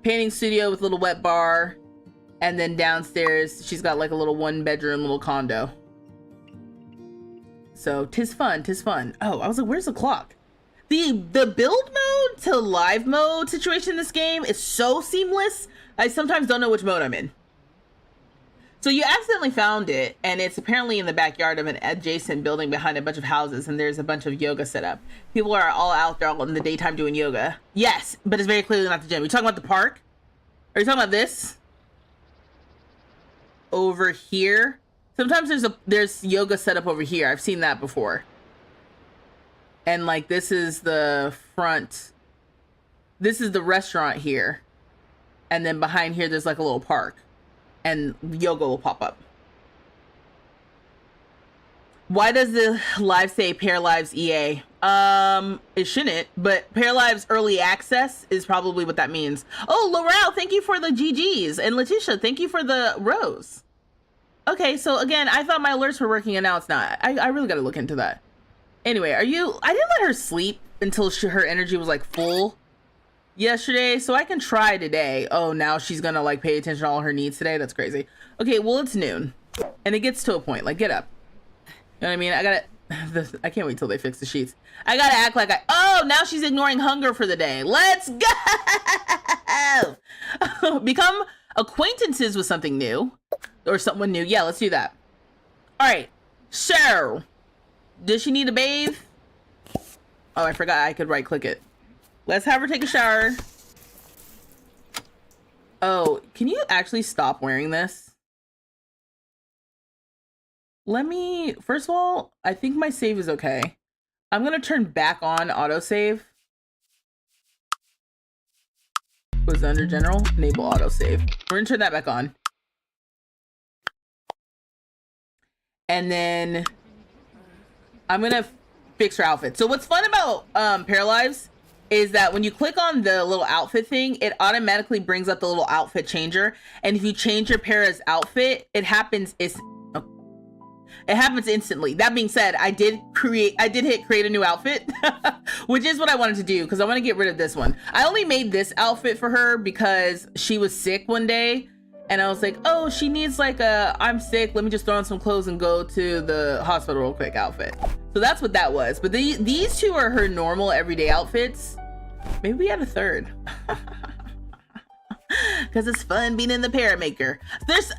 painting studio with a little wet bar. And then downstairs, she's got like a little 1-bedroom little condo. So, tis fun. Oh, I was like, where's the clock? The build mode to live mode situation in this game is so seamless. I sometimes don't know which mode I'm in. So you accidentally found it, and it's apparently in the backyard of an adjacent building behind a bunch of houses, and there's a bunch of yoga set up. People are all out there all in the daytime doing yoga. Yes, but it's very clearly not the gym. Are you talking about the park? Are you talking about this? Over here? Sometimes there's yoga set up over here. I've seen that before. And like this is the front. This is the restaurant here. And then behind here there's like a little park. And yoga will pop up. Why does the live say Paralives EA? It shouldn't, but Paralives early access is probably what that means. Oh, Laurel, thank you for the GGs. And Letitia, thank you for the rose. Okay, so again, I thought my alerts were working and now it's not. I really gotta look into that. Anyway, I didn't let her sleep until her energy was like full yesterday, so I can try today. Oh, now she's gonna like pay attention to all her needs today. That's crazy. Okay, well, it's noon and it gets to a point. Like, get up. know what I mean? I gotta, I can't wait till they fix the sheets. I gotta act like oh, now she's ignoring hunger for the day. Let's go! Become acquaintances with something new. Or someone new. Yeah, let's do that. All right. So, does she need a bathe? Oh, I forgot I could right click it. Let's have her take a shower. Oh, can you actually stop wearing this? Let me, first of all, I think my save is okay. I'm gonna turn back on autosave. Was under general, enable autosave. We're gonna turn that back on. And then I'm gonna fix her outfit. So what's fun about Paralives is that when you click on the little outfit thing, it automatically brings up the little outfit changer. And if you change your Para's outfit, it happens instantly. That being said, I did hit create a new outfit, which is what I wanted to do because I want to get rid of this one. I only made this outfit for her because she was sick one day. And I was like, oh, she needs like I'm sick, let me just throw on some clothes and go to the hospital real quick outfit. So that's what that was. But these two are her normal everyday outfits. Maybe we had a third. Because it's fun being in the Paramaker.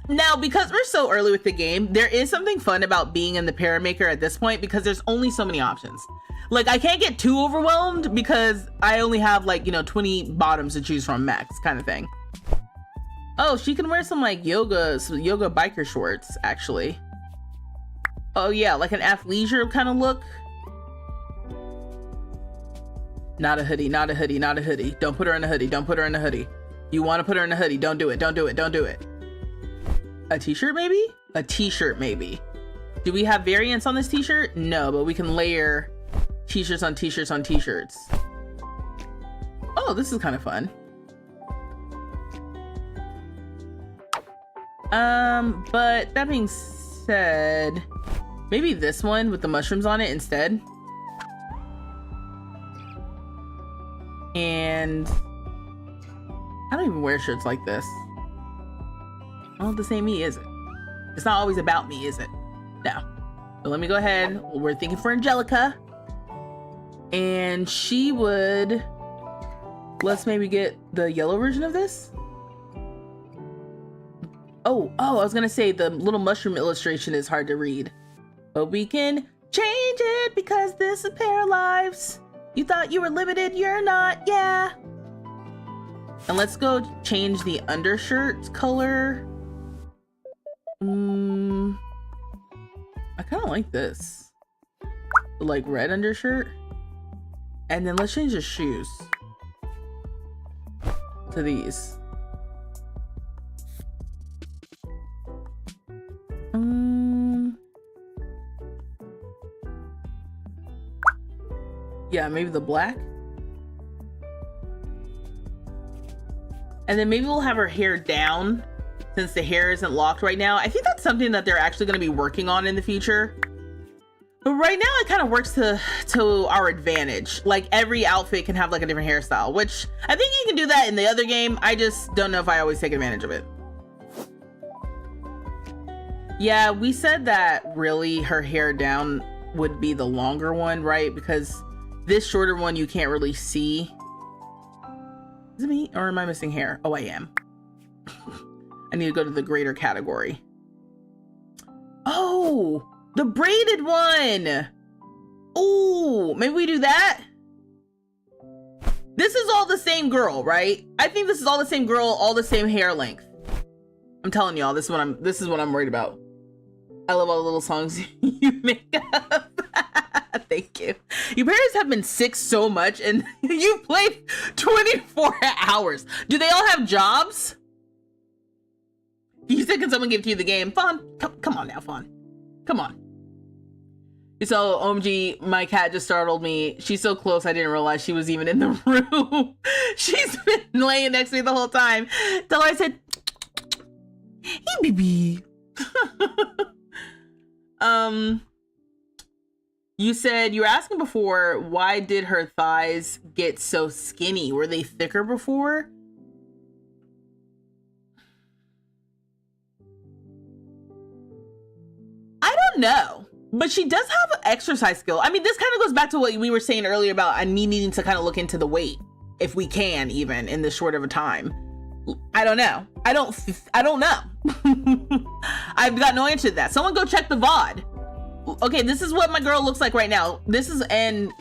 Now, because we're so early with the game, there is something fun about being in the Paramaker at this point because there's only so many options. Like, I can't get too overwhelmed because I only have like, 20 bottoms to choose from max kind of thing. Oh, she can wear some like yoga biker shorts, actually. Oh yeah, like an athleisure kind of look. Not a hoodie, not a hoodie, not a hoodie. Don't put her in a hoodie, don't put her in a hoodie. You want to put her in a hoodie, don't do it, don't do it, don't do it. A t-shirt maybe? A t-shirt maybe. Do we have variants on this t-shirt? No, but we can layer t-shirts on t-shirts on t-shirts. Oh, this is kind of fun. But that being said, maybe this one with the mushrooms on it instead. And I don't even wear shirts like this. Oh, this ain't me, is it? It's not always about me, is it? No. So let me go ahead. We're thinking for Angelica. And she would, let's maybe get the yellow version of this. Oh, I was gonna say the little mushroom illustration is hard to read, but we can change it because this is Paralives. You thought you were limited, you're not, yeah. And let's go change the undershirt color. I kind of like this, the like red undershirt. And then let's change the shoes to these. Yeah, maybe the black. And then maybe we'll have her hair down since the hair isn't locked right now. I think that's something that they're actually going to be working on in the future. But right now it kind of works to our advantage. Like every outfit can have like a different hairstyle, which I think you can do that in the other game. I just don't know if I always take advantage of it. Yeah, we said that really her hair down would be the longer one, right? Because this shorter one you can't really see. Is it me or am I missing hair? Oh, I am. I need to go to the greater category. Oh, the braided one. Oh, maybe we do that. This is all the same girl, right? I think this is all the same girl, all the same hair length. I'm telling y'all, this is what I'm worried about. I love all the little songs you make up. Thank you. Your parents have been sick so much and you played 24 hours. Do they all have jobs? You said, can someone give to you the game? Fawn, come on now, Fawn. Come on. So, OMG, my cat just startled me. She's so close, I didn't realize she was even in the room. She's been laying next to me the whole time. Till I said, hey, baby. You said, you were asking before, why did her thighs get so skinny? Were they thicker before? I don't know. But she does have an exercise skill. I mean, this kind of goes back to what we were saying earlier about me needing to kind of look into the weight, if we can, even in this short of a time. I don't know. I don't know. I've got no answer to that. Someone go check the VOD. Okay, this is what my girl looks like right now. This is and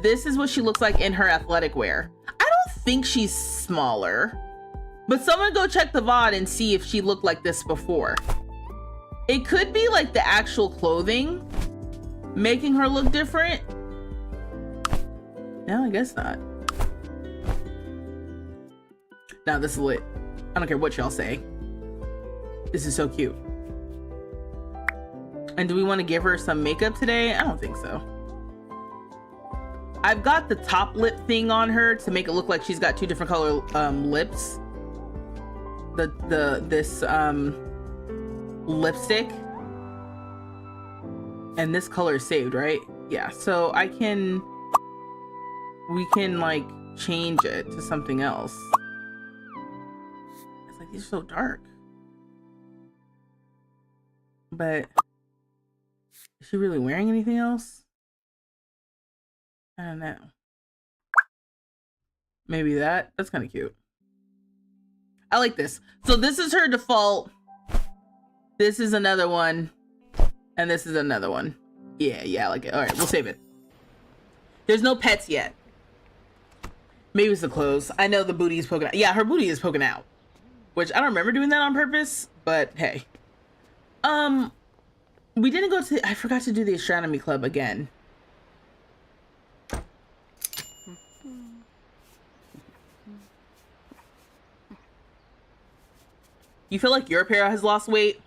this is what she looks like in her athletic wear. I don't think she's smaller, but someone go check the VOD and see if she looked like this before. It could be like the actual clothing making her look different. No, I guess not. Now this is lit. I don't care what y'all say. This is so cute. And do we want to give her some makeup today? I don't think so. I've got the top lip thing on her to make it look like she's got two different color lips. This lipstick. And this color is saved, right? Yeah, so we can like change it to something else. It's like, these are so dark. But is she really wearing anything else? I don't know. Maybe that's kind of cute. I like this. So this is her default. This is another one. And this is another one. Yeah, I like it. All right, we'll save it. There's no pets yet. Maybe it's the clothes. I know the booty is poking out. Yeah, her booty is poking out. Which I don't remember doing that on purpose, but hey. We didn't go to, I forgot to do the astronomy club again. You feel like your pair has lost weight?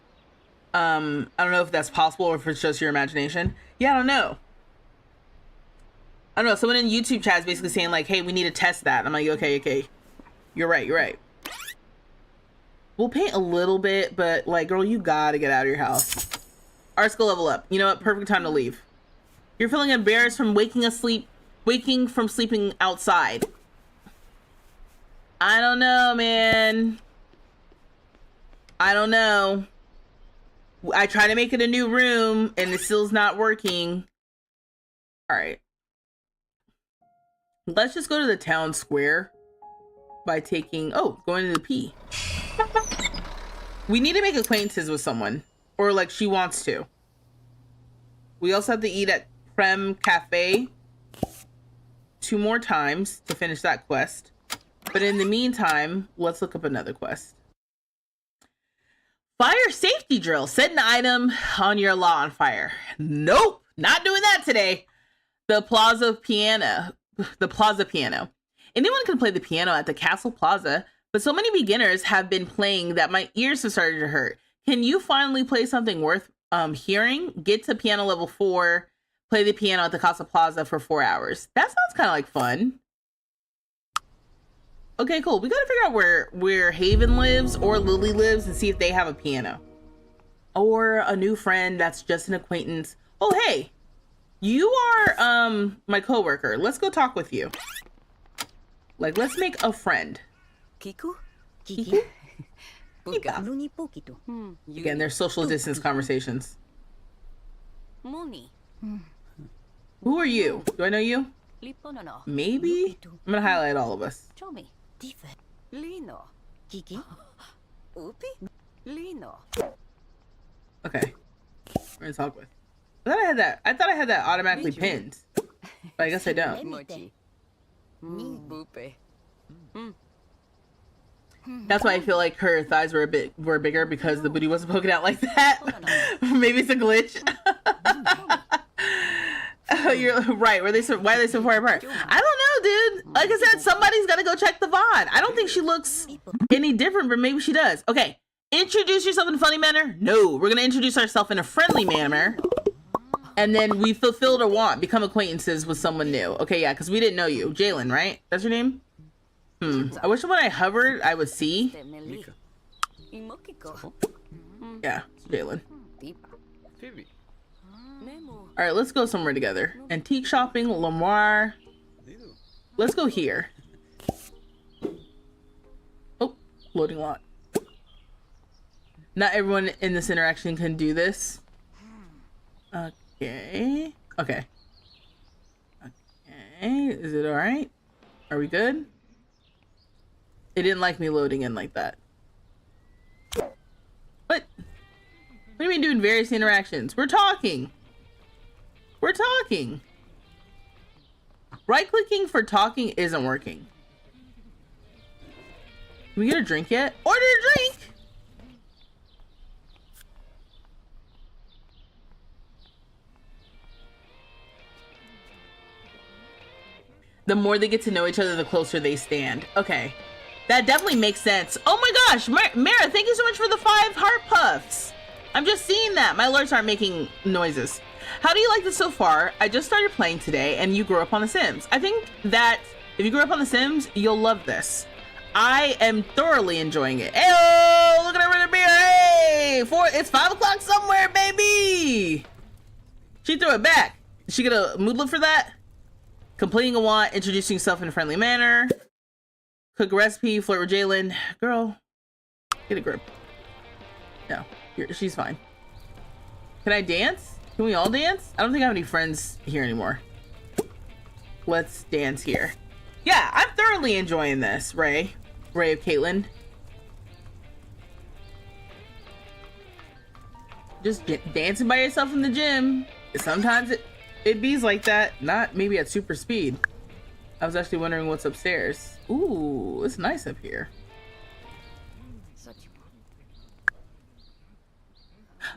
I don't know if that's possible or if it's just your imagination. Yeah, I don't know. I don't know. Someone in YouTube chat is basically saying like, hey, we need to test that. I'm like, okay. You're right. We'll paint a little bit, but like, girl, you gotta get out of your house. Art skill level up. You know what? Perfect time to leave. You're feeling embarrassed from waking from sleeping outside. I don't know, man. I don't know. I try to make it a new room and it still's not working. All right. Let's just go to the town square by taking, going to the P. We need to make acquaintances with someone, or like she wants to. We also have to eat at Creme Cafe 2 more times to finish that quest. But in the meantime, let's look up another quest. Fire safety drill. Set an item on your lawn fire. Nope, not doing that today. The plaza piano. Anyone can play the piano at the Castle Plaza, but so many beginners have been playing that my ears have started to hurt. Can you finally play something worth hearing? Get to piano level 4. Play the piano at the Castle Plaza for 4 hours. That sounds kind of like fun. Okay, cool. We gotta figure out where Haven lives or Lily lives and see if they have a piano. Or a new friend that's just an acquaintance. Oh, hey, you are my coworker. Let's go talk with you. Like, let's make a friend. Kiku? Again, they're social distance conversations. Who are you? Do I know you? Maybe? I'm gonna highlight all of us. Okay. We're gonna talk with. I thought I had that automatically pinned. But I guess I don't. That's why I feel like her thighs were bigger because the booty wasn't poking out like that. Maybe it's a glitch. You're right. Why are they so far apart? I don't know, dude. Like I said, somebody's gotta go check the VOD. I don't think she looks any different, but maybe she does. Okay. Introduce yourself in a funny manner? No, we're gonna introduce ourselves in a friendly manner. And then we fulfilled a want, become acquaintances with someone new. Okay, yeah, because we didn't know you. Jalen, right? That's your name? I wish when I hovered, I would see. Yeah, Jalen. All right, let's go somewhere together. Antique shopping, Lamar. Let's go here. Oh, loading lot. Not everyone in this interaction can do this. Okay. Okay. Okay. Is it all right? Are we good? It didn't like me loading in like that. What? What do you mean doing various interactions? We're talking. We're talking. Right-clicking for talking isn't working. Can we get a drink yet? Order a drink! The more they get to know each other, the closer they stand. Okay. That definitely makes sense. Oh my gosh, Mara, thank you so much for the 5 heart puffs. I'm just seeing that. My alerts aren't making noises. How do you like this so far? I just started playing today and you grew up on The Sims. I think that if you grew up on The Sims, you'll love this. I am thoroughly enjoying it. Hey, look at her with a beer. Hey, it's 5 o'clock somewhere, baby. She threw it back. She get a mood lift for that? Completing a want, introducing yourself in a friendly manner. Cook a recipe, flirt with Jalen. Girl, get a grip. No, she's fine. Can I dance? Can we all dance? I don't think I have any friends here anymore. Let's dance here. Yeah, I'm thoroughly enjoying this, Ray. Ray of Caitlin. Just dancing by yourself in the gym. Sometimes it bees like that. Not maybe at super speed. I was actually wondering what's upstairs. Ooh, it's nice up here.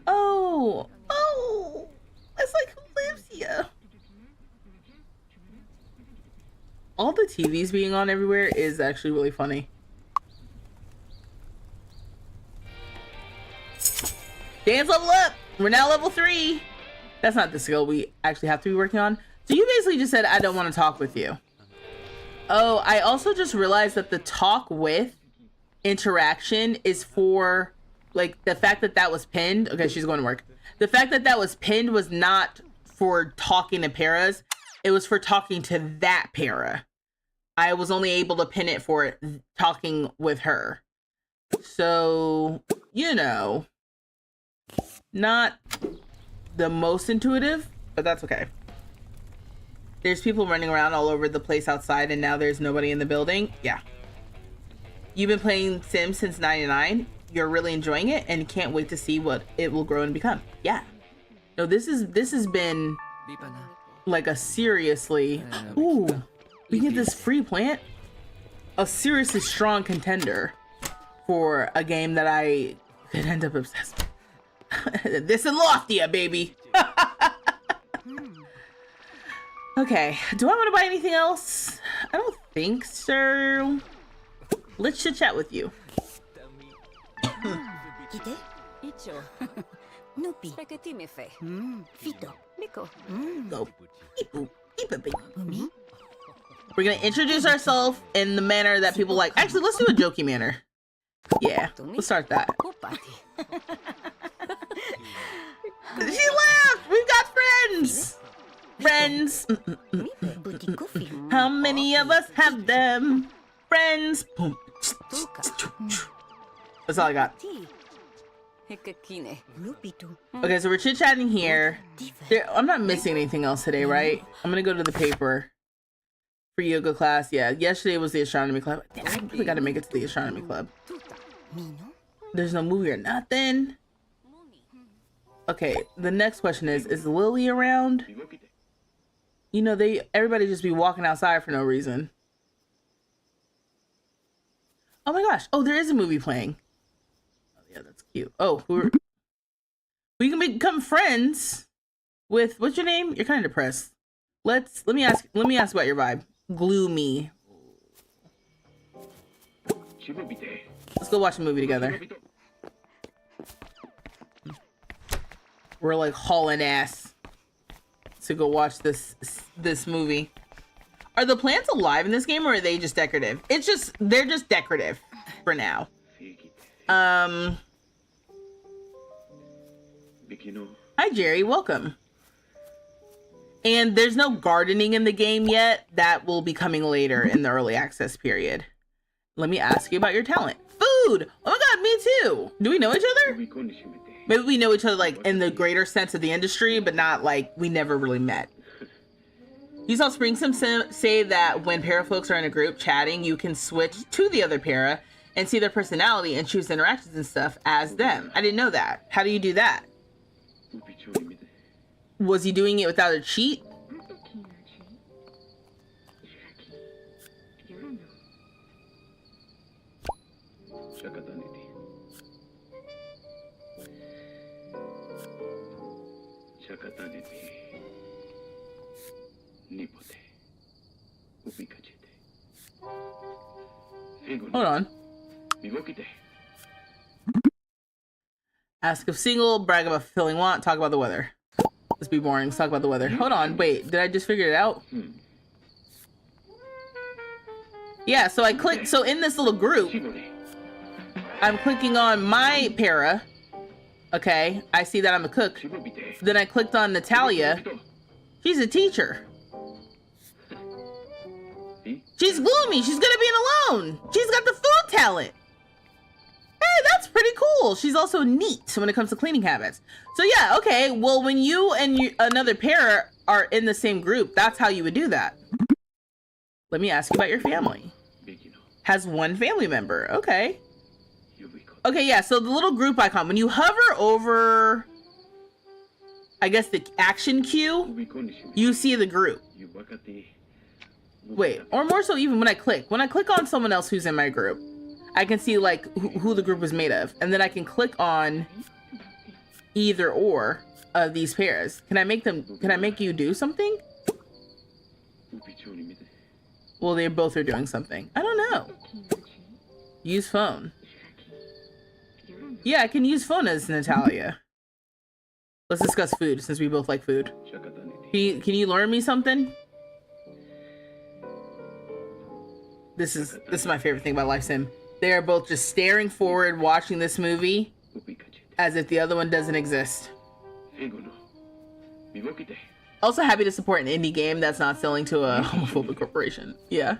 Oh, it's like who lives here? All the TVs being on everywhere is actually really funny. Dance level up! We're now level 3. That's not the skill we actually have to be working on. So you basically just said, I don't want to talk with you. Oh, I also just realized that the talk with interaction is for, like, the fact that that was pinned. Okay, she's going to work. The fact that that was pinned was not for talking to paras. It was for talking to that para. I was only able to pin it for talking with her. So, you know, not the most intuitive, but that's okay. There's people running around all over the place outside and now there's nobody in the building. Yeah. You've been playing Sims since 99. You're really enjoying it and can't wait to see what it will grow and become. Yeah. No, this has been like a seriously, ooh, we get this free plant. A seriously strong contender for a game that I could end up obsessed with. This and Loftia, baby. Okay, do I want to buy anything else? I don't think so. Let's chit chat with you. We're gonna introduce ourselves in the manner that people like. Actually, let's do a jokey manner. Yeah, let's start that. She laughed! We've got friends! Friends. How many of us have them? Friends. That's all I got. Okay, so we're chit-chatting here. I'm not missing anything else today, right? I'm gonna go to the paper for yoga class. Yeah, yesterday was the astronomy club. Damn, I really gotta make it to the astronomy club. There's no movie or nothing. Okay, the next question is Lily around? You know, everybody just be walking outside for no reason. Oh my gosh. Oh, there is a movie playing. Oh yeah, that's cute. Oh, we can become friends with, what's your name? You're kind of depressed. Let me ask about your vibe. Gloomy. Let's go watch a movie together. We're like hauling ass to go watch this movie. Are the plants alive in this game or are they just decorative? They're just decorative for now. Hi Jerry, welcome. And there's no gardening in the game yet. That will be coming later in the early access period. Let me ask you about your talent. Food! Oh my god, me too! Do we know each other? Maybe we know each other like in the greater sense of the industry, but not like we never really met. You saw Spring Sim say that when para folks are in a group chatting, you can switch to the other para and see their personality and choose interactions and stuff as them. I didn't know that. How do you do that? Was he doing it without a cheat? Hold on. Ask if single, brag about fulfilling want, talk about the weather. Let's be boring. Let's talk about the weather. Hold on. Wait, did I just figure it out? Yeah, so I clicked. So in this little group, I'm clicking on my para. Okay, I see that I'm a cook. Then I clicked on Natalia. She's a teacher. She's gloomy. She's good at being alone. She's got the food talent. Hey, that's pretty cool. She's also neat when it comes to cleaning habits. So yeah, okay. Well, when you and another pair are in the same group, that's how you would do that. Let me ask you about your family. Has one family member. Okay. Okay, yeah, so the little group icon, when you hover over, I guess, the action cue, you see the group. Wait, or more so even when I click on someone else who's in my group, I can see like who the group was made of, and then I can click on either or of these pairs. Can I make you do something? Well, they both are doing something. I don't know. Use phone. Yeah, I can use phone as Natalia. Let's discuss food since we both like food. Can you learn me something? This is my favorite thing about Life Sim. They are both just staring forward, watching this movie as if the other one doesn't exist. Also happy to support an indie game that's not selling to a homophobic corporation. Yeah.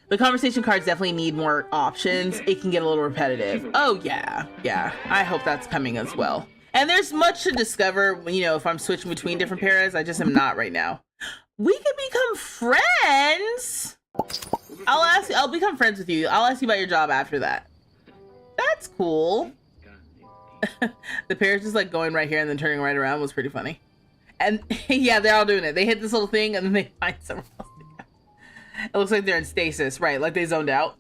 The conversation cards definitely need more options. It can get a little repetitive. Oh yeah, yeah. I hope that's coming as well. And there's much to discover, you know, if I'm switching between different paras. I just am not right now. We can become friends. I'll become friends with you. I'll ask you about your job after that. That's cool. The pair's just like going right here and then turning right around was pretty funny. And yeah, they're all doing it. They hit this little thing and then they find somewhere else. It looks like they're in stasis, right? Like they zoned out.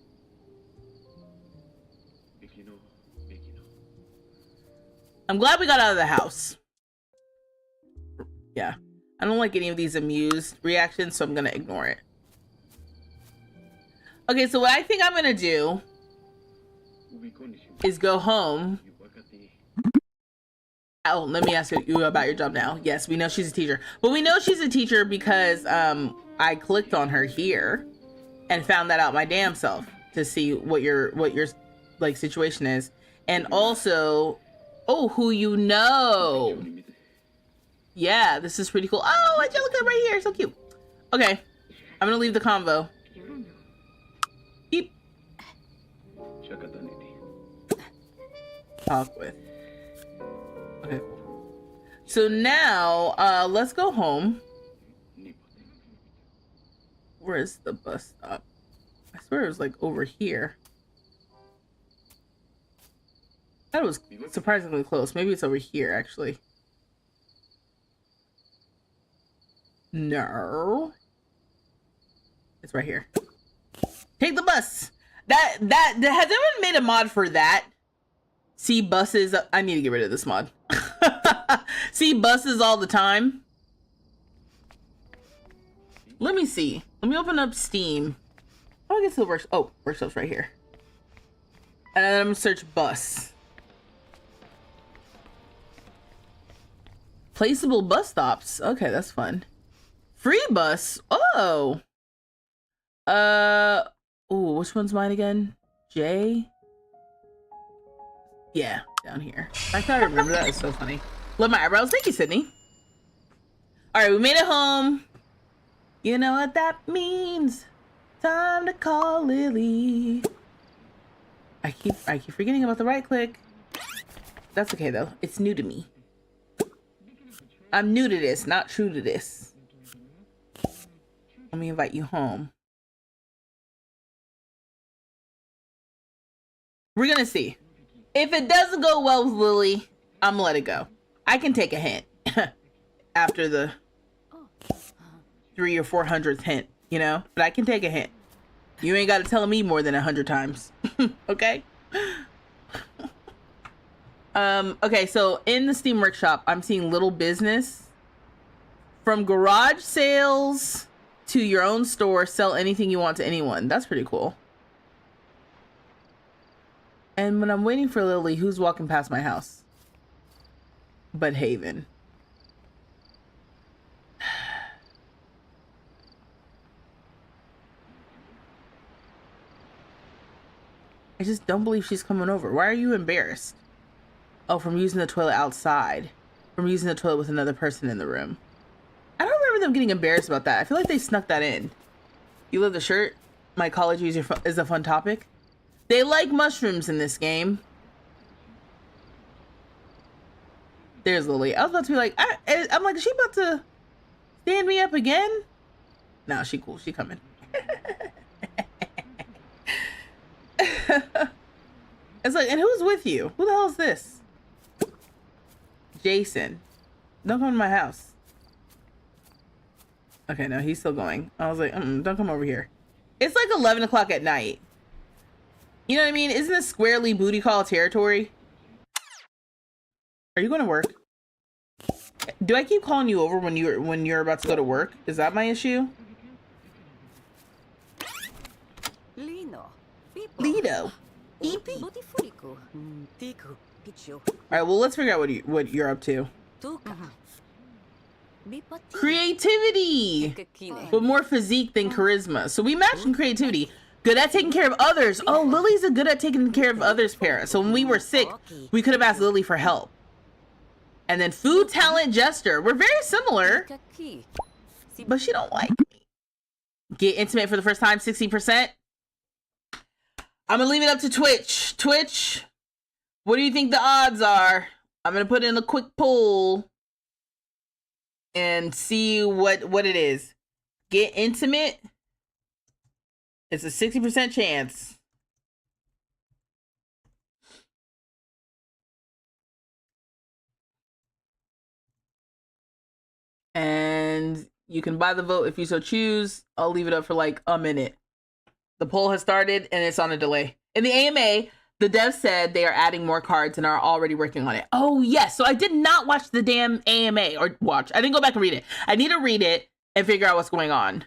I'm glad we got out of the house. Yeah. I don't like any of these amused reactions, so I'm gonna ignore it. Okay, so what I think I'm gonna do is go home. Oh, let me ask you about your job now. Yes, we know she's a teacher. But we know she's a teacher because I clicked on her here and found that out my damn self to see what your like situation is. And also, oh, who you know. Yeah, this is pretty cool. Oh, Angelica right here, so cute. Okay, I'm gonna leave the convo. Beep. Talk with. Okay, cool. So now, let's go home. Where's the bus stop? I swear it was like over here. That was surprisingly close. Maybe it's over here, actually. No. It's right here. Take the bus. That has anyone made a mod for that? See buses. I need to get rid of this mod. See buses all the time. Let me see. Let me open up Steam. Oh, I guess the workshop's right here. And then I'm gonna search bus. Placeable bus stops. Okay, that's fun. Free bus. Oh. Ooh, which one's mine again? J? Yeah, down here. I thought I remember that. It's so funny. Love my eyebrows. Thank you, Sydney. All right, we made it home. You know what that means. Time to call Lily. I keep forgetting about the right click. That's okay though. It's new to me. I'm new to this, not true to this. Let me invite you home. We're gonna see. If it doesn't go well with Lily, I'm gonna let it go. I can take a hint after the 300th or 400th hint, you know? But I can take a hint. You ain't got to tell me more than 100 times. Okay? Okay, so in the Steam Workshop, I'm seeing little business. From garage sales to your own store, sell anything you want to anyone. That's pretty cool. And when I'm waiting for Lily, who's walking past my house? But Haven. I just don't believe she's coming over. Why are you embarrassed? Oh, from using the toilet outside. From using the toilet with another person in the room. I don't remember them getting embarrassed about that. I feel like they snuck that in. You love the shirt? My college is a fun topic. They like mushrooms in this game. There's Lily. I was about to be like, I'm like, is she about to stand me up again? No, she cool. She coming. It's like, and who's with you? Who the hell is this? Jason. Don't come to my house. Okay, no, he's still going. I was like, don't come over here. It's like 11 o'clock at night. You know what I mean? Isn't this squarely booty call territory? Are you going to work? Do I keep calling you over when you're about to go to work? Is that my issue? Lido. Alright, well, let's figure out what you're up to. Creativity! But more physique than charisma. So we matched in creativity. Good at taking care of others. Oh, Lily's a good at taking care of others' parents. So when we were sick, we could have asked Lily for help. And then food, talent, gesture. We're very similar. But she don't like me. Get intimate for the first time, 60%. I'm gonna leave it up to Twitch. Twitch, what do you think the odds are? I'm gonna put in a quick poll and see what it is. Get intimate. It's a 60% chance. And you can buy the vote if you so choose. I'll leave it up for like a minute. The poll has started and it's on a delay. In the AMA, the devs said they are adding more cards and are already working on it. Oh, yes. So I did not watch the damn AMA or watch. I didn't go back and read it. I need to read it and figure out what's going on.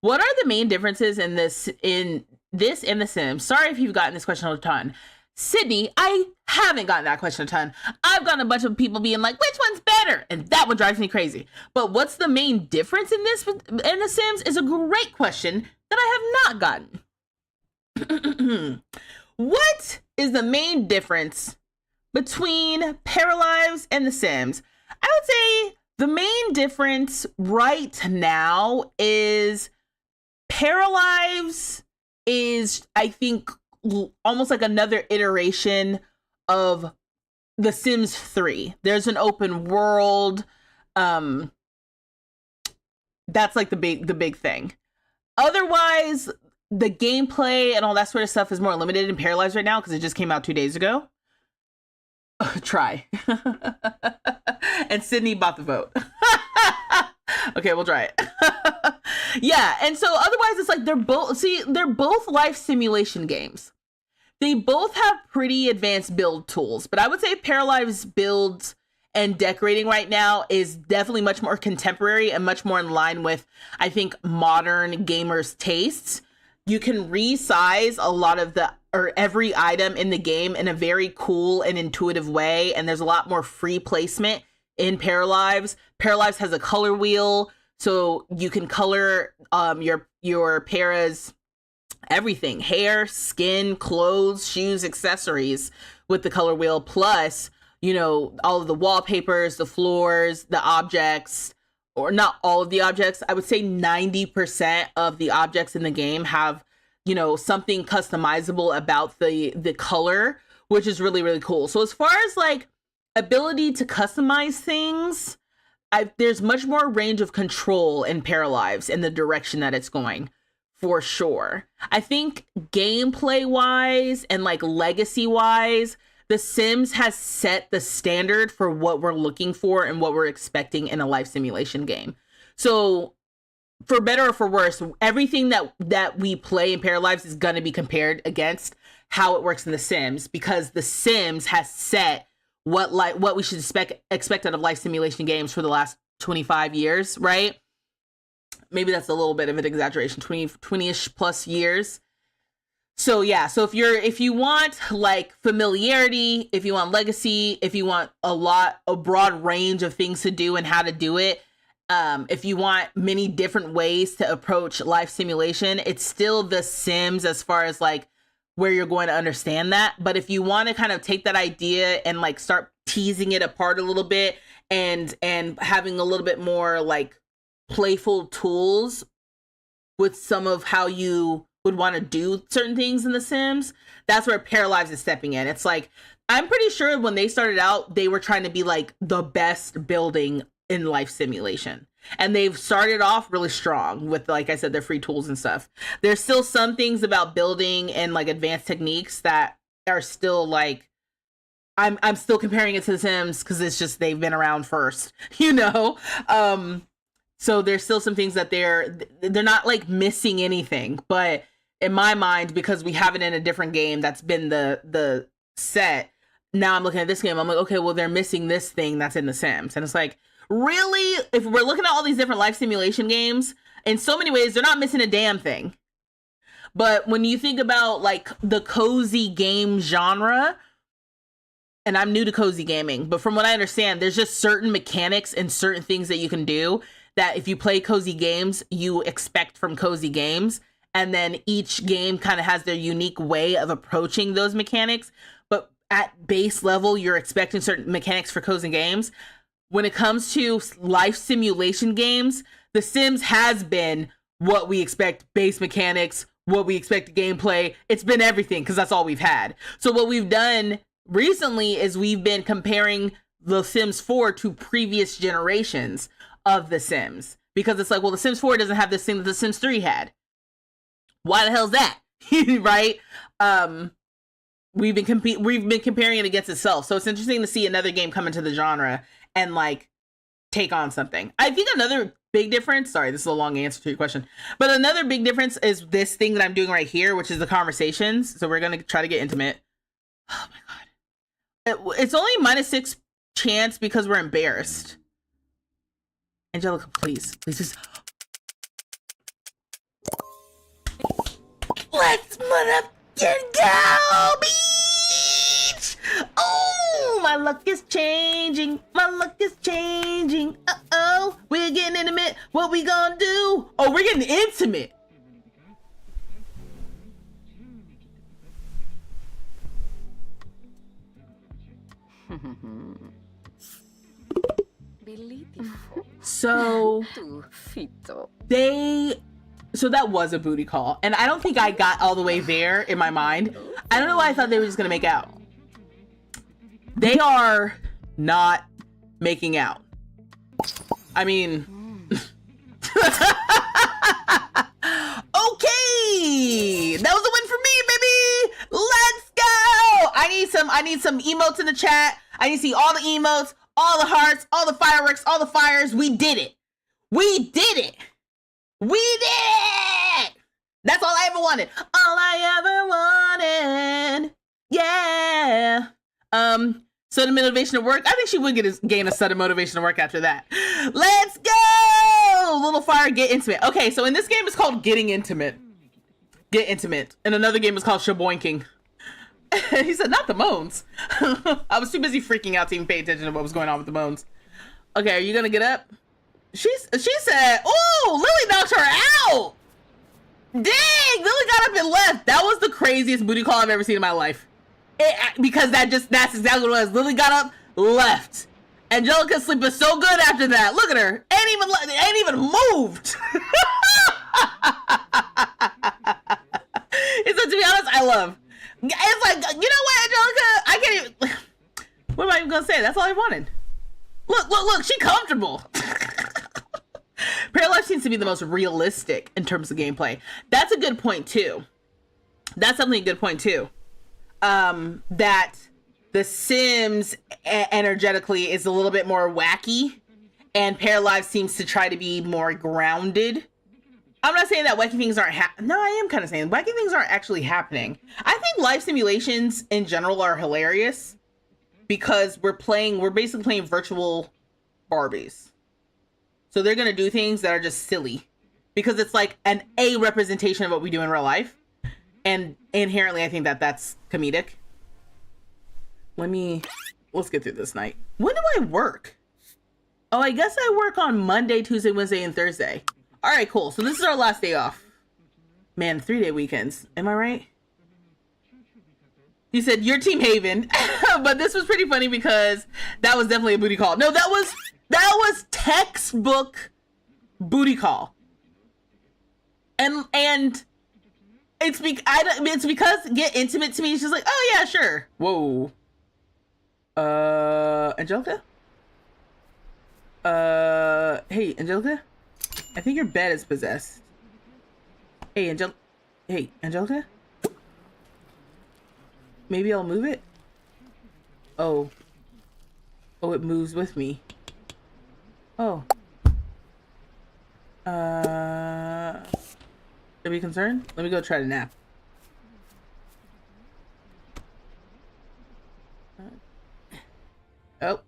What are the main differences in this and The Sims? Sorry if you've gotten this question a ton. Sydney, I haven't gotten that question a ton. I've gotten a bunch of people being like, which one's better? And that one drives me crazy. But what's the main difference in The Sims is a great question that I have not gotten. What is the main difference between Paralives and The Sims? I would say the main difference right now is Paralives is, I think, almost like another iteration of The Sims 3. There's an open world. That's like the big thing. Otherwise, the gameplay and all that sort of stuff is more limited in Paralives right now because it just came out 2 days ago. Try. And Sydney bought the vote. Okay, we'll try it. Yeah, and so otherwise it's like they're both life simulation games. They both have pretty advanced build tools, but I would say Paralives builds and decorating right now is definitely much more contemporary and much more in line with, I think, modern gamers' tastes. You can resize a lot of every item in the game in a very cool and intuitive way, and there's a lot more free placement in Paralives. Paralives has a color wheel, so you can color your Para's everything: hair, skin, clothes, shoes, accessories with the color wheel, plus, you know, all of the wallpapers, the floors, the objects, or not all of the objects. I would say 90% of the objects in the game have, you know, something customizable about the color, which is really, really cool. So as far as like ability to customize things, there's much more range of control in Paralives in the direction that it's going, for sure. I think gameplay wise and like legacy wise, The Sims has set the standard for what we're looking for and what we're expecting in a life simulation game. So for better or for worse, everything that we play in Paralives is going to be compared against how it works in The Sims, because The Sims has set what we should expect out of life simulation games for the last 25 years, right? Maybe that's a little bit of an exaggeration, 20-ish plus years. So yeah, so if you want like familiarity, if you want legacy, if you want a broad range of things to do and how to do it, if you want many different ways to approach life simulation, it's still The Sims as far as like where you're going to understand that. But if you want to kind of take that idea and like start teasing it apart a little bit and having a little bit more like playful tools with some of how you would want to do certain things in The Sims, that's where Paralives is stepping in. It's like, I'm pretty sure when they started out, they were trying to be like the best building in life simulation. And they've started off really strong with, like I said, their free tools and stuff. There's still some things about building and like advanced techniques that are still like, I'm still comparing it to The Sims because it's just, they've been around first, you know? So there's still some things that they're not like missing anything, but in my mind, because we have it in a different game that's been the set, now I'm looking at this game, I'm like, okay, well, they're missing this thing that's in The Sims. And it's like, really? If we're looking at all these different life simulation games, in so many ways, they're not missing a damn thing. But when you think about like the cozy game genre, and I'm new to cozy gaming, but from what I understand, there's just certain mechanics and certain things that you can do that if you play cozy games, you expect from cozy games. And then each game kind of has their unique way of approaching those mechanics. But at base level, you're expecting certain mechanics for cozy games. When it comes to life simulation games, The Sims has been what we expect, base mechanics, what we expect gameplay. It's been everything because that's all we've had. So what we've done recently is we've been comparing The Sims 4 to previous generations of The Sims, because it's like, well, The Sims 4 doesn't have this thing that The Sims 3 had. Why the hell's that? Right? We've been comparing it against itself. So it's interesting to see another game come into the genre and like take on something. I think another big difference, sorry, this is a long answer to your question, but another big difference is this thing that I'm doing right here, which is the conversations. So we're going to try to get intimate. Oh my God. It's only -6 chance because we're embarrassed. Angelica, please just. Let's motherfucking go, bitch! Oh, my luck is changing. My luck is changing. Uh-oh, we're getting intimate. What we gonna do? Oh, we're getting intimate. So that was a booty call, and I don't think I got all the way there in my mind. I don't know why I thought they were just gonna make out. They are not making out. I mean, okay, that was a win for me, baby. Let's go. I need some emotes in the chat. I need to see all the emotes, all the hearts, all the fireworks, all the fires. We did it. We did it. We did it. That's all I ever wanted. All I ever wanted. Yeah. So the motivation to work. I think she would gain a set of motivation to work after that. Let's go. Little fire, get intimate. Okay, so in this game it's called Getting Intimate. Get Intimate. And another game is called Shaboinking. He said, not the moans. I was too busy freaking out to even pay attention to what was going on with the moans. Okay, are you gonna get up? She said, "Oh, Lily knocked her out." Dang, Lily got up and left. That was the craziest booty call I've ever seen in my life. Because that's exactly what it was. Lily got up, left. Angelica's sleeping so good after that. Look at her. Ain't even moved. So to be honest, I love. It's like, you know what, Angelica? I can't even. What am I even gonna say? That's all I wanted. Look, she comfortable. Paralives seems to be the most realistic in terms of gameplay. That's a good point too. That's definitely a good point too. That The Sims energetically is a little bit more wacky, and Paralives seems to try to be more grounded. I'm not saying that wacky things aren't no, I am kind of saying wacky things aren't actually happening. I think life simulations in general are hilarious because we're basically playing virtual Barbies. So they're going to do things that are just silly because it's like a representation of what we do in real life. And inherently, I think that that's comedic. Let's get through this night. When do I work? Oh, I guess I work on Monday, Tuesday, Wednesday, and Thursday. All right, cool. So this is our last day off. Man, 3-day weekends. Am I right? You said you're Team Haven, but this was pretty funny because that was definitely a booty call. No, that was textbook booty call. And it's because get intimate to me. She's like, oh yeah, sure. Whoa. Angelica? Hey, Angelica? I think your bed is possessed. Hey, Angelica? Maybe I'll move it? Oh, it moves with me. Oh. Are we concerned? Let me go try to nap. Oh,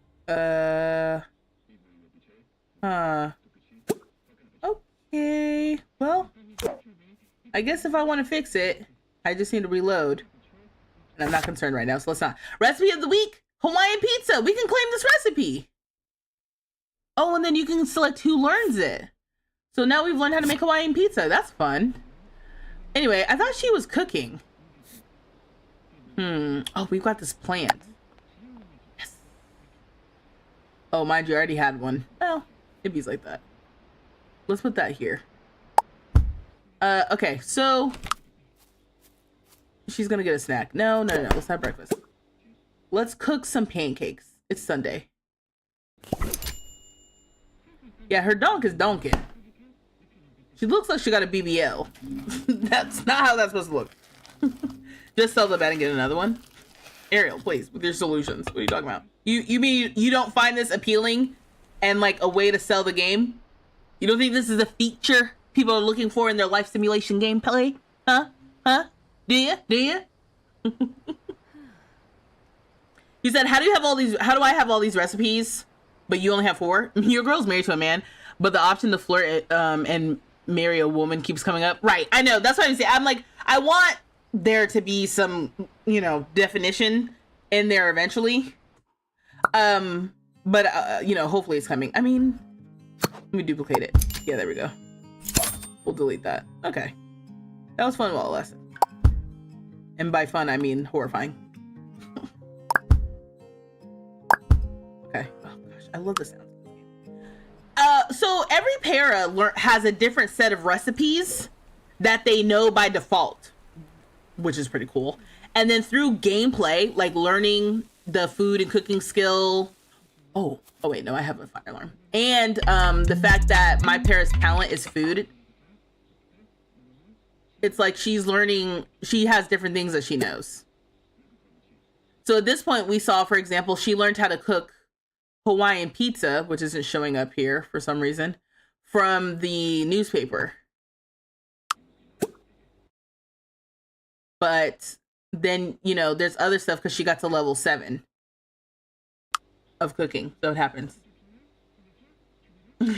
okay, well, I guess if I want to fix it, I just need to reload. And I'm not concerned right now, so let's not. Recipe of the week, Hawaiian pizza. We can claim this recipe. Oh, and then you can select who learns it. So now we've learned how to make Hawaiian pizza. That's fun. Anyway, I thought she was cooking. Oh, we've got this plant. Yes. Oh, mind you, I already had one. Well, it be like that. Let's put that here. Okay, so she's gonna get a snack. No, let's have breakfast. Let's cook some pancakes. It's Sunday. Yeah, her donk is donking. She looks like she got a BBL. That's not how that's supposed to look. Just sell the bed and get another one. Ariel, please, with your solutions. What are you talking about? You mean you don't find this appealing and like a way to sell the game? You don't think this is a feature people are looking for in their life simulation gameplay? Huh? Do you? You said, how do I have all these recipes, but you only have 4? Your girl's married to a man, but the option to flirt and marry a woman keeps coming up. Right, I know. That's what I'm saying. I'm like, I want there to be some, definition in there eventually. But hopefully it's coming. I mean, let me duplicate it. Yeah, there we go. We'll delete that. Okay. That was fun while it lasted. And by fun, I mean horrifying. Okay. Oh gosh, I love the sound. So every para has a different set of recipes that they know by default, which is pretty cool. And then through gameplay, like learning the food and cooking skill. Oh wait, no, I have a fire alarm. And the fact that my para's talent is food. It's like she's learning, she has different things that she knows. So at this point we saw, for example, she learned how to cook Hawaiian pizza, which isn't showing up here for some reason, from the newspaper. But then, there's other stuff because she got to level 7 of cooking. So it happens. You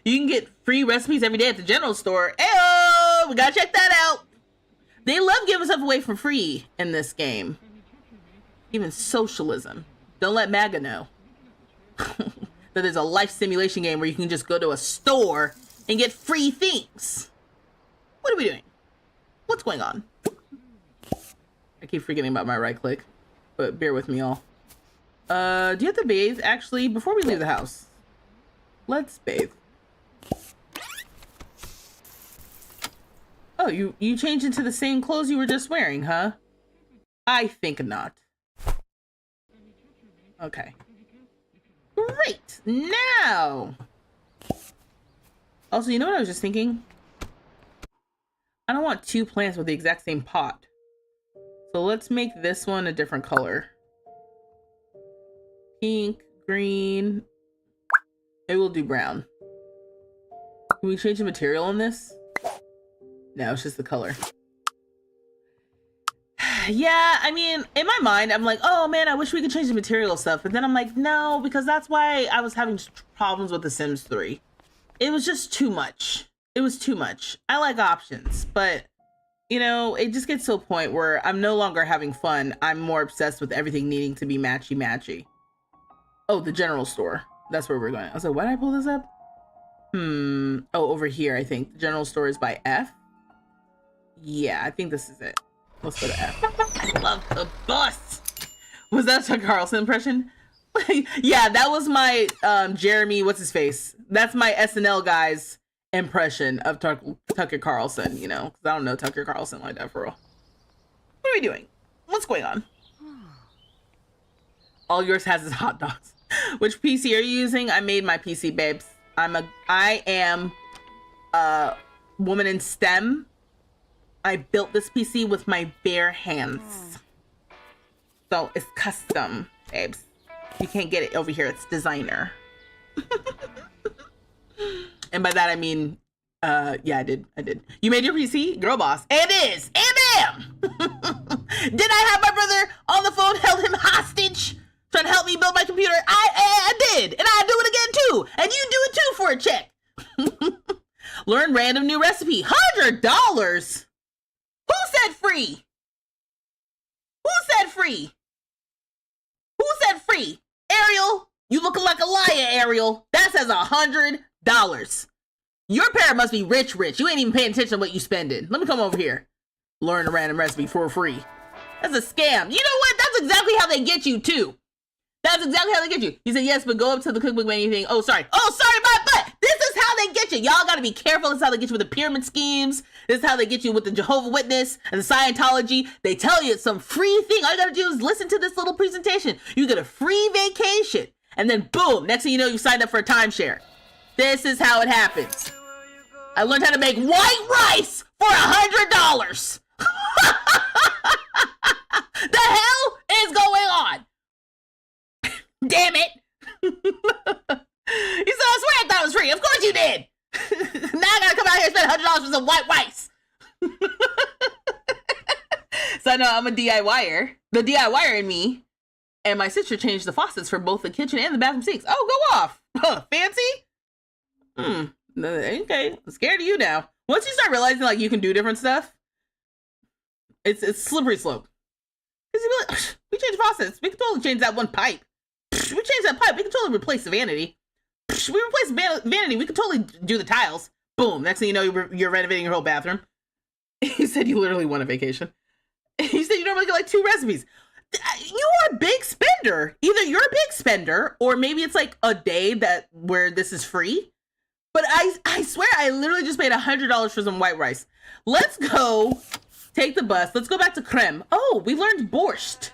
can get free recipes every day at the general store. Ayo! We gotta check that out. They love giving stuff away for free in this game. Even socialism. Don't let MAGA know that there's a life simulation game where you can just go to a store and get free things. What are we doing? What's going on? I keep forgetting about my right click, but bear with me all. Do you have to bathe actually before we leave the house? Let's bathe. Oh, you changed into the same clothes you were just wearing, huh? I think not. Okay. Great. Now. Also, you know what I was just thinking? I don't want two plants with the exact same pot. So let's make this one a different color. Pink, green. Maybe we'll do brown. Can we change the material on this? No, it's just the color. Yeah, I mean, in my mind, I'm like, oh man, I wish we could change the material stuff. But then I'm like, no, because that's why I was having problems with The Sims 3. It was just too much. It was too much. I like options, but you know, it just gets to a point where I'm no longer having fun. I'm more obsessed with everything needing to be matchy-matchy. Oh, the general store. That's where we're going. I was like, why did I pull this up? Oh, over here, I think. The general store is by F. Yeah, I think this is it. Let's go to F. I love the bus. Was that a Tucker Carlson impression? Yeah, that was my Jeremy, what's his face? That's my SNL guy's impression of Tucker Carlson, you know, because I don't know Tucker Carlson like that for real. What are we doing? What's going on? All yours has is hot dogs. Which PC are you using? I made my PC, babes. I am a woman in STEM. I built this PC with my bare hands. So it's custom, babes. You can't get it over here. It's designer. And by that I mean, yeah, I did. You made your PC? Girl boss. And is. And am. Did I have my brother on the phone, held him hostage, trying to help me build my computer? I did. And I do it again too. And you do it too for a check. Learn random new recipe. $100. Who said free? Who said free? Who said free? Ariel, you looking like a liar, Ariel. That says $100. Your parent must be rich. You ain't even paying attention to what you spending. Let me come over here. Learn a random recipe for free. That's a scam. You know what? That's exactly how they get you too. That's exactly how they get you. He said, yes, but go up to the cookbook menu thing. Oh, sorry, my butt. This is how they get you. Y'all got to be careful. This is how they get you with the pyramid schemes. This is how they get you with the Jehovah's Witness and the Scientology. They tell you it's some free thing. All you got to do is listen to this little presentation. You get a free vacation. And then boom, next thing you know, you signed up for a timeshare. This is how it happens. I learned how to make white rice for $100. The hell is going on? Damn it. He said, I swear I thought it was free. Of course you did. Now I gotta come out here and spend $100 for some white rice. So I know I'm a DIYer. The DIYer in me and my sister changed the faucets for both the kitchen and the bathroom sinks. Oh, go off. Huh, fancy? Okay. I'm scared of you now. Once you start realizing like you can do different stuff, it's slippery slope. Because you be like, we changed faucets. We can totally change that one pipe. We changed that pipe. We can totally replace the vanity. We replaced vanity. We can totally do the tiles. Boom. Next thing you know, you're renovating your whole bathroom. He said you literally won a vacation. He said you normally get like 2 recipes. You are a big spender. Either you're a big spender, or maybe it's like a day where this is free. But I swear I literally just paid $100 for some white rice. Let's go take the bus. Let's go back to creme. Oh, we learned borscht.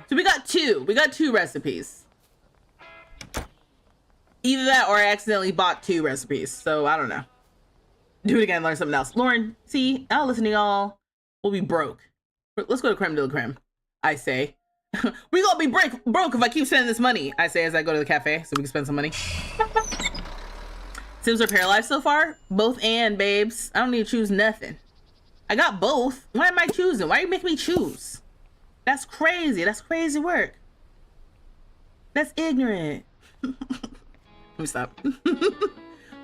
So we got 2. We got 2 recipes. Either that or I accidentally bought 2 recipes. So I don't know. Do it again, learn something else. Lauren, see, I'll listen to y'all. We'll be broke. Let's go to creme de la creme, I say. We gonna be broke if I keep spending this money, I say as I go to the cafe so we can spend some money. Sims or Paralives so far? Both and, babes. I don't need to choose nothing. I got both. Why am I choosing? Why are you making me choose? That's crazy. That's crazy work. That's ignorant. Let me stop.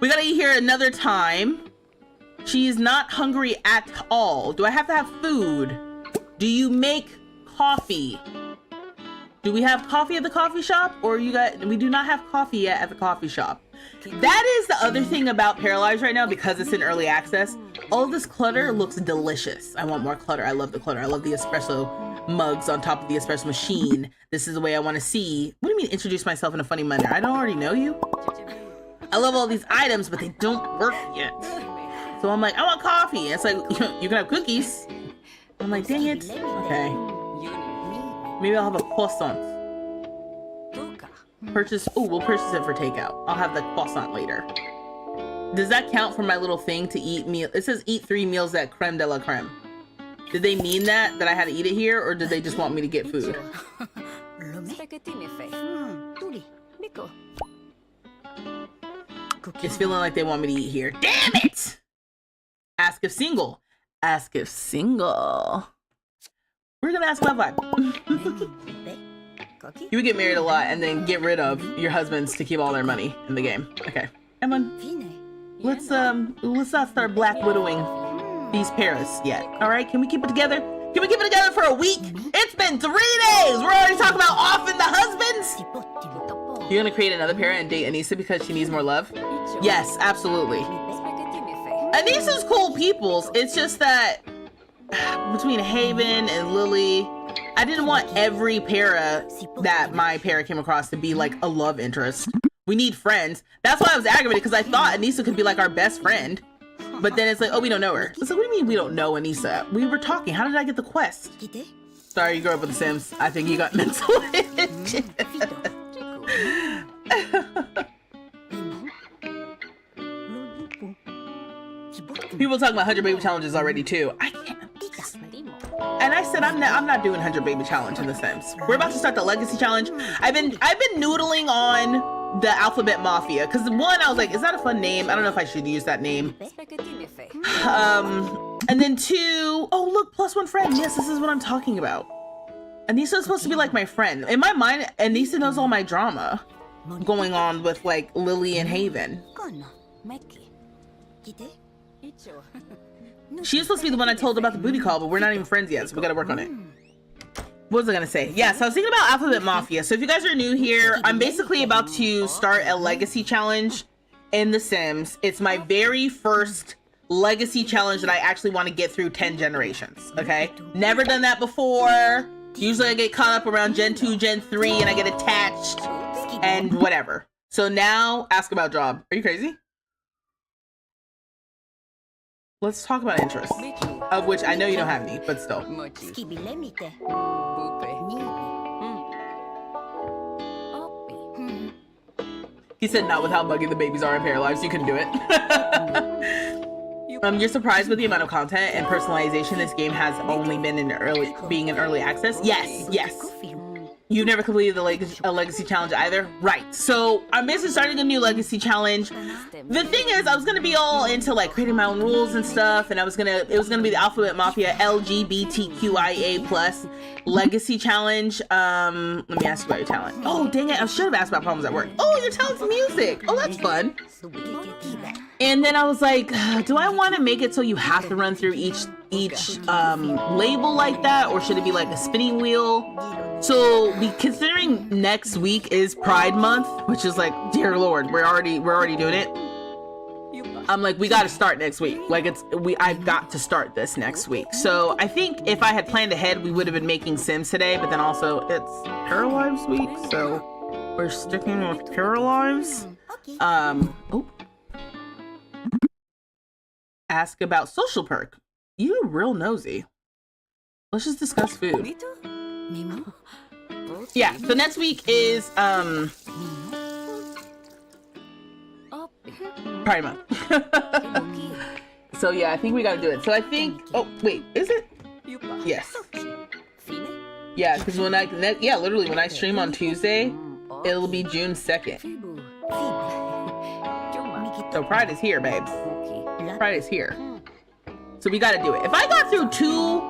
We gotta eat here another time. She's not hungry at all. Do I have to have food? Do you make coffee? Do we have coffee at the coffee shop? Or we do not have coffee yet at the coffee shop. That is the other thing about Paralives right now, because it's in early access. All this clutter looks delicious. I want more clutter. I love the clutter. I love the espresso mugs on top of the espresso machine. This is the way I want to see. What do you mean introduce myself in a funny manner? I don't already know you. I love all these items, but they don't work yet. So I'm like, I want coffee. It's like, you can have cookies. I'm like, dang it. Okay. Maybe I'll have a croissant. Purchase. Oh, we'll purchase it for takeout. I'll have the croissant later. Does that count for my little thing to eat meal? It says eat 3 meals at creme de la creme. Did they mean that I had to eat it here, or did they just want me to get food? It's feeling like they want me to eat here. Damn it! Ask if single. Ask if single. We're gonna ask my vibe. You would get married a lot and then get rid of your husbands to keep all their money in the game. Okay, come on. Let's not start black widowing these Paris yet. All right, can we keep it together? Can we keep it together for a week? It's been 3 days. We're already talking about offing the husbands. You're gonna create another para and date Anissa because she needs more love? Yes, absolutely. Anissa's cool peoples. It's just that between Haven and Lily, I didn't want every para that my para came across to be like a love interest. We need friends. That's why I was aggravated, because I thought Anissa could be like our best friend. But then it's like, oh, we don't know her. It's like, what do you mean we don't know Anissa? We were talking. How did I get the quest? Sorry, you grew up with The Sims. I think you got mental. People talking about 100 baby challenges already too. I can't. And I said I'm not doing 100 baby challenge in The Sims. We're about to start the legacy challenge. I've been noodling on the Alphabet Mafia because one, I was like, is that a fun name? I don't know if I should use that name. And then two, oh look, +1 friend. Yes, this is what I'm talking about. Anissa's supposed to be like my friend. In my mind, Anissa knows all my drama going on with like Lily and Haven. She's supposed to be the one I told about the booty call, but we're not even friends yet, so we gotta work on it. What was I gonna say? Yeah, so I was thinking about Alphabet Mafia. So if you guys are new here, I'm basically about to start a legacy challenge in The Sims. It's my very first legacy challenge that I actually want to get through 10 generations, okay? Never done that before. Usually I get caught up around Gen 2, Gen 3, and I get attached and whatever. So now, ask about job. Are you crazy? Let's talk about interests, of which I know you don't have any, but still. He said not with how buggy the babies are in Paralives, you couldn't do it. You're surprised with the amount of content and personalization this game has only been in being in early access? Yes, yes. You've never completed a legacy challenge either? Right. So I'm basically starting a new legacy challenge. The thing is, I was gonna be all into like creating my own rules and stuff, and it was gonna be the Alphabet Mafia LGBTQIA+ legacy challenge. Let me ask you about your talent. Oh dang it, I should have asked about problems at work. Oh, your talent's music. Oh, that's fun. And then I was like, do I want to make it so you have to run through each label like that, or should it be like a spinning wheel? So, considering next week is Pride Month, which is like, dear Lord, we're already doing it. I'm like, we got to start next week. Like I've got to start this next week. So I think if I had planned ahead, we would have been making Sims today, but then also it's Paralives week, so we're sticking with Paralives. Oh. Ask about social perk. You're real nosy. Let's just discuss food. Yeah, so next week is Pride Month. So yeah, I think we gotta do it. So I think, oh wait, is it? Yes. Yeah, because literally when I stream on Tuesday, it'll be June 2nd. So Pride is here, babes. Pride is here. So we gotta do it. If I got through 2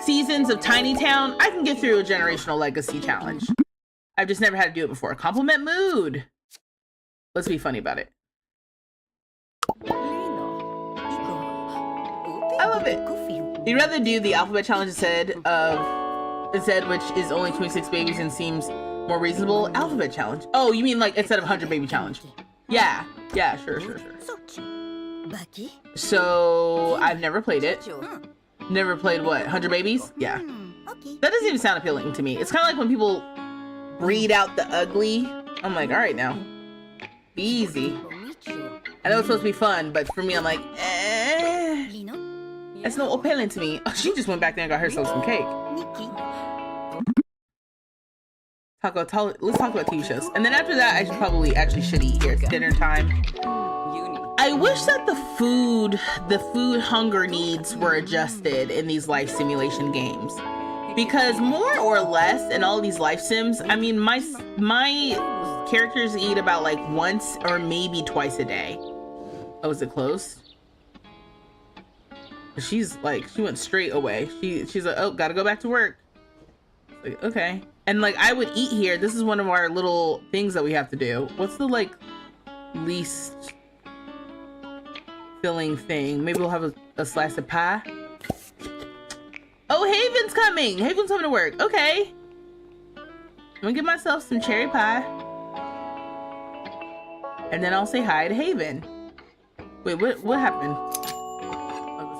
seasons of Tiny Town, I can get through a generational legacy challenge. I've just never had to do it before. Compliment mood. Let's be funny about it. I love it. You'd rather do the alphabet challenge instead, which is only 26 babies and seems more reasonable. Alphabet challenge. Oh, you mean like instead of 100 baby challenge? Yeah, sure. So I've never played it. Never played what? 100 babies? Yeah. That doesn't even sound appealing to me. It's kind of like when people read out the ugly. I'm like, all right now, be easy. I know it's supposed to be fun, but for me, I'm like, it's no appealing to me. Oh, she just went back there and got herself some cake. let's talk about TV shows. And then after that, I should eat here. It's dinner time. I wish that the food hunger needs were adjusted in these life simulation games. Because more or less in all these life sims, I mean, my characters eat about like once or maybe twice a day. Oh, is it closed? She's like, she went straight away. She's like, oh, gotta go back to work. Like, okay. And like, I would eat here. This is one of our little things that we have to do. What's the like least filling thing? Maybe we'll have a slice of pie. Oh, Haven's coming. Haven's coming to work. Okay. I'm gonna give myself some cherry pie. And then I'll say hi to Haven. Wait, what happened?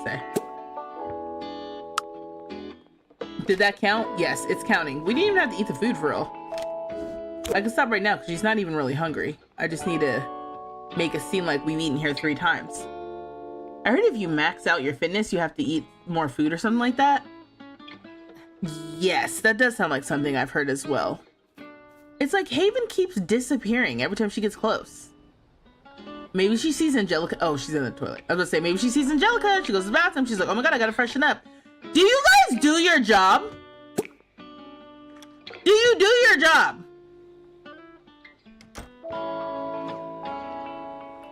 Say. Did that count? Yes, it's counting. We didn't even have to eat the food for real. I can stop right now because she's not even really hungry. I just need to make it seem like we've eaten here 3 times. I heard if you max out your fitness, you have to eat more food or something like that. Yes, that does sound like something I've heard as well. It's like Haven keeps disappearing every time she gets close. Maybe she sees Angelica. Oh, she's in the toilet. I was gonna say, maybe she sees Angelica. She goes to the bathroom. She's like, oh my God, I gotta freshen up. Do you guys do your job? Do you do your job?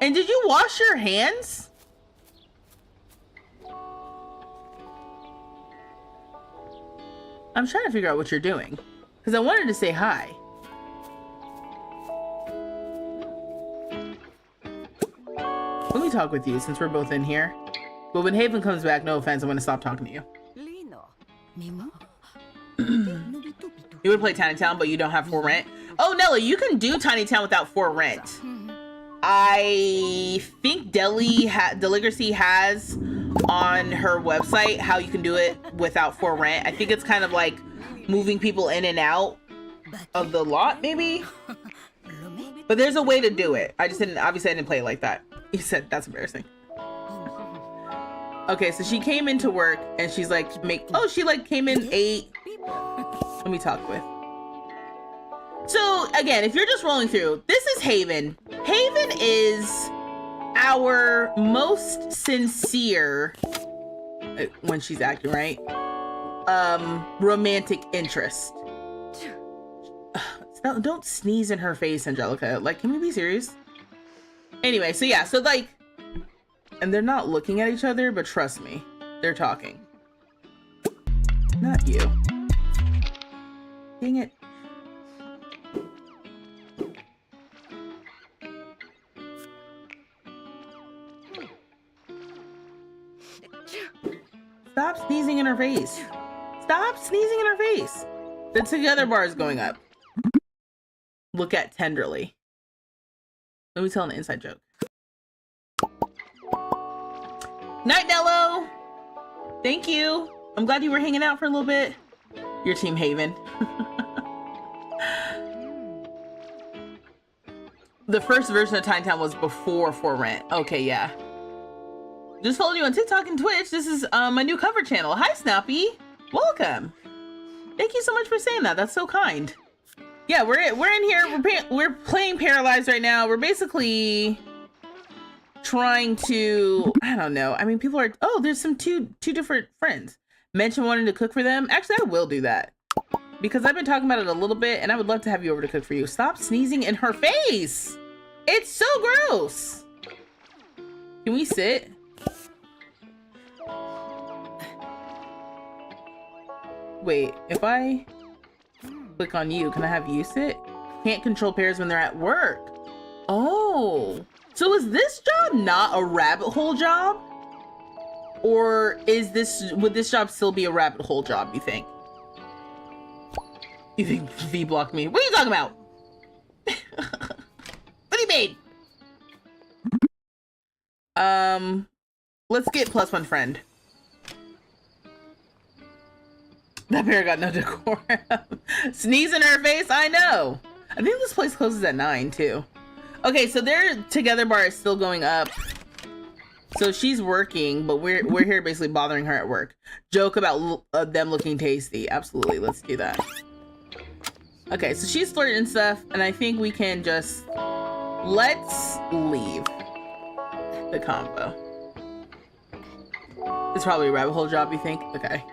And did you wash your hands? I'm trying to figure out what you're doing. Because I wanted to say hi. Let me talk with you since we're both in here. But when Haven comes back, no offense, I'm gonna stop talking to you. You would play Tiny Town, but you don't have for rent. Oh, Nella, you can do Tiny Town without for rent. I think Deligracy has on her website how you can do it without for rent. I think it's kind of like moving people in and out of the lot, maybe. But there's a way to do it. I didn't play it like that. You said that's embarrassing. Okay, so she came into work and she's like, she like came in 8. Let me talk with. So again, if you're just rolling through, this is Haven. Haven is our most sincere, when she's acting right, romantic interest. Don't sneeze in her face, Angelica. Like, can we be serious? Anyway, so yeah, so like, and they're not looking at each other, but trust me, they're talking. Not you. Dang it. Stop sneezing in her face. Stop sneezing in her face. The together bar is going up. Look at tenderly. Let me tell an inside joke. Night, Nello. Thank you. I'm glad you were hanging out for a little bit. Your team Haven. The first version of Tiny Town was before For Rent. Okay, yeah. Just followed you on TikTok and Twitch. This is my new cover channel. Hi, Snappy. Welcome. Thank you so much for saying that. That's so kind. Yeah, we're in here. We're playing Paralives right now. We're basically trying to, I don't know. I mean, people are, oh, there's some two different friends. Mention wanting to cook for them. Actually, I will do that because I've been talking about it a little bit and I would love to have you over to cook for you. Stop sneezing in her face. It's so gross. Can we sit? Wait, if I click on you, can I have you sit? Can't control pairs when they're at work. Oh, so is this job not a rabbit hole job? Or would this job still be a rabbit hole job, you think? You think V blocked me? What are you talking about? What do you mean? Let's get +1 friend. That bear got no decorum. Sneeze in her face, I know. I think this place closes at 9 too. Okay, so their together bar is still going up. So she's working, but we're here basically bothering her at work. Joke about them looking tasty. Absolutely, let's do that. Okay, so she's flirting and stuff, and I think we can just let's leave the combo. It's probably a rabbit hole job, you think? Okay.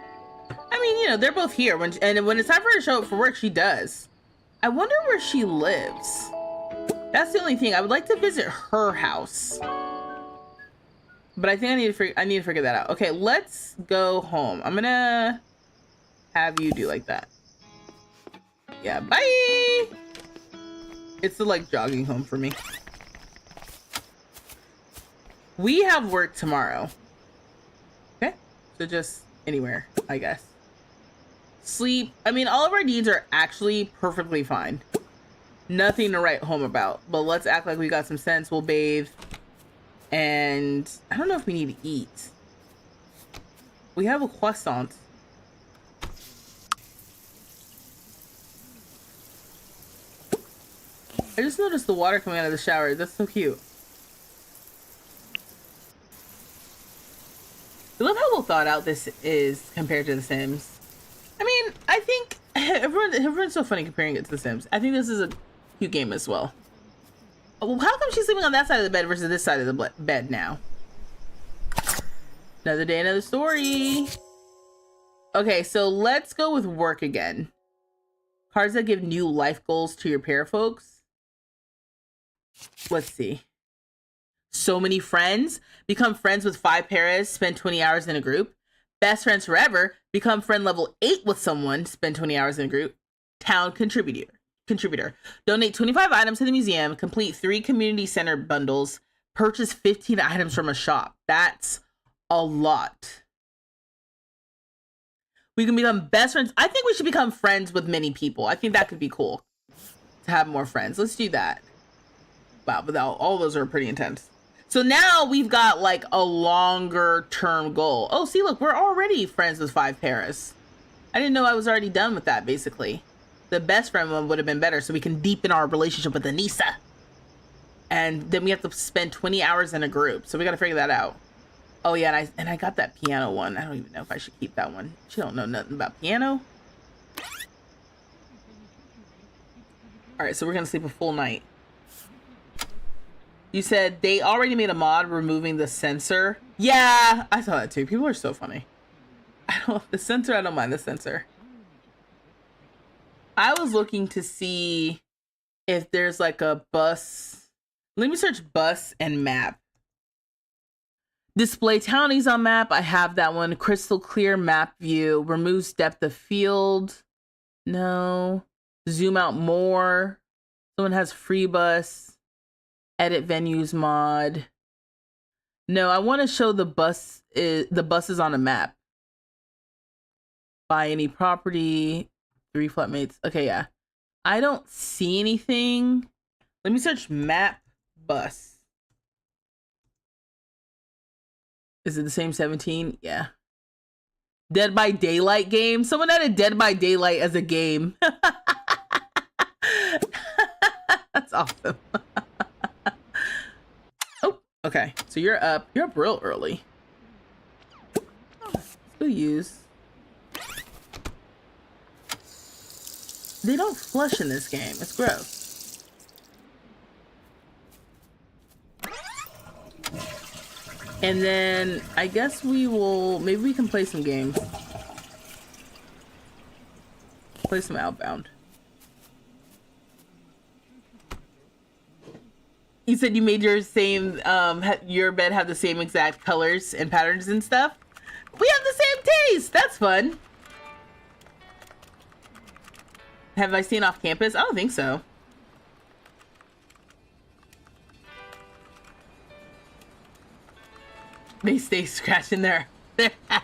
I mean, you know, they're both here. When it's time for her to show up for work, she does. I wonder where she lives. That's the only thing. I would like to visit her house. But I think I need to figure that out. Okay, let's go home. I'm gonna have you do like that. Yeah, bye! It's the, like, jogging home for me. We have work tomorrow. Okay, so just anywhere, I guess. Sleep. I mean, all of our needs are actually perfectly fine. Nothing to write home about. But let's act like we got some sense. We'll bathe. And I don't know if we need to eat. We have a croissant. I just noticed the water coming out of the shower. That's so cute. I love how well thought out this is compared to The Sims. I mean, I think everyone's so funny comparing it to The Sims. I think this is a cute game as well. Well, how come she's sleeping on that side of the bed versus this side of the bed now? Another day, another story. Okay, so let's go with work again. Cards that give new life goals to your pair folks. Let's see. So many friends. Become friends with 5 pairs. Spend 20 hours in a group. Best friends forever. Become friend level 8 with someone. Spend 20 hours in a group. Town contributor. Donate 25 items to the museum. Complete 3 community center bundles. Purchase 15 items from a shop. That's a lot. We can become best friends. I think we should become friends with many people. I think that could be cool to have more friends. Let's do that. Wow, but all those are pretty intense. So now we've got like a longer term goal. Oh, see, look, we're already friends with 5 pairs. I didn't know I was already done with that, basically. The best friend one would have been better so we can deepen our relationship with Anissa. And then we have to spend 20 hours in a group. So we got to figure that out. Oh, yeah, and I got that piano one. I don't even know if I should keep that one. She don't know nothing about piano. All right, so we're going to sleep a full night. You said they already made a mod removing the censor. Yeah, I saw that too. People are so funny. I don't mind the censor. I was looking to see if there's like a bus. Let me search bus and map. Display townies on map. I have that one. Crystal clear map view. Removes depth of field. No. Zoom out more. Someone has free bus. Edit venues mod. No, I want to show the buses on a map. Buy any property. 3 flatmates. Okay, yeah. I don't see anything. Let me search map bus. Is it the same 17? Yeah. Dead by Daylight game. Someone added Dead by Daylight as a game. That's awesome. Oh, okay. So you're up. You're up real early. Let's go use. They don't flush in this game. It's gross. And then I guess maybe we can play some games. Play some Outbound. You said you made your bed have the same exact colors and patterns and stuff? We have the same taste! That's fun. Have I seen off campus? I don't think so. They stay scratching their ass.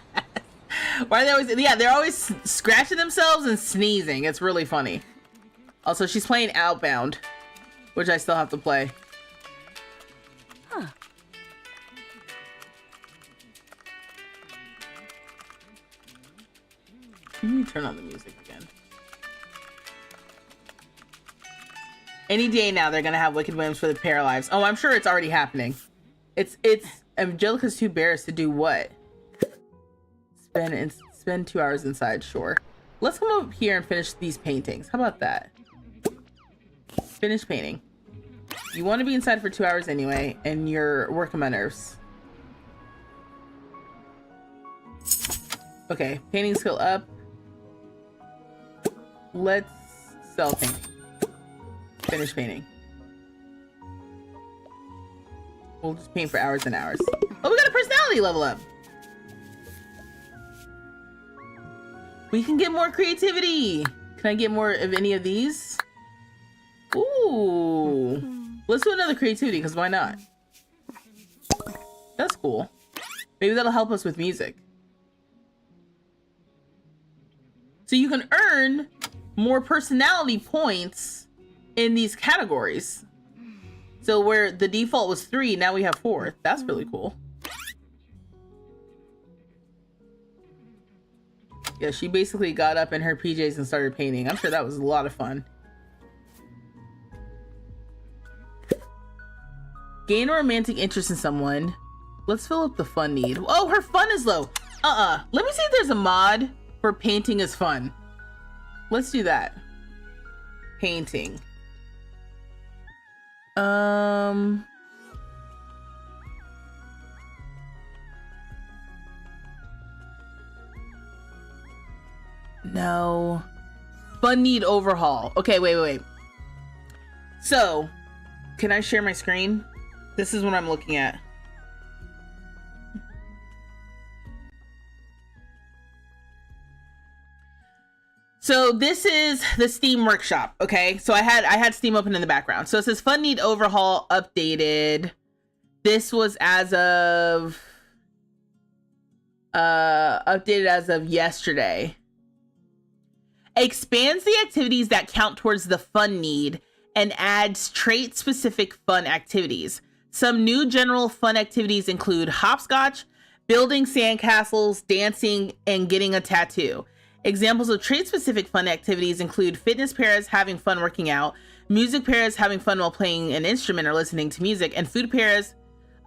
Why are they always? Yeah, they're always scratching themselves and sneezing. It's really funny. Also, she's playing Outbound, which I still have to play. Huh. Let me turn on the music again. Any day now, they're gonna have Wicked Whims for the Paralives. Oh, I'm sure it's already happening. It's Angelica's too embarrassed to do what? Spend 2 hours inside, sure. Let's come up here and finish these paintings. How about that? Finish painting. You want to be inside for 2 hours anyway, and you're working my nerves. Okay, painting skill up. Let's sell painting. Finish painting. We'll just paint for hours and hours. Oh, we got a personality level up. We can get more creativity. Can I get more of any of these? Ooh. Let's do another creativity, because why not? That's cool. Maybe that'll help us with music. So you can earn more personality points in these categories. So where the default was 3, now we have 4. That's really cool. Yeah, she basically got up in her PJs and started painting. I'm sure that was a lot of fun. Gain a romantic interest in someone. Let's fill up the fun need. Oh, her fun is low. Let me see if there's a mod for painting is fun. Let's do that. Painting. No. Fun need overhaul. Okay, wait. So, can I share my screen? This is what I'm looking at. So this is the Steam workshop, okay? So I had Steam open in the background. So it says fun need overhaul updated. This was as of updated as of yesterday. Expands the activities that count towards the fun need and adds trait-specific fun activities. Some new general fun activities include hopscotch, building sandcastles, dancing, and getting a tattoo. Examples of trait-specific fun activities include fitness pairs having fun working out, music pairs having fun while playing an instrument or listening to music, and food pairs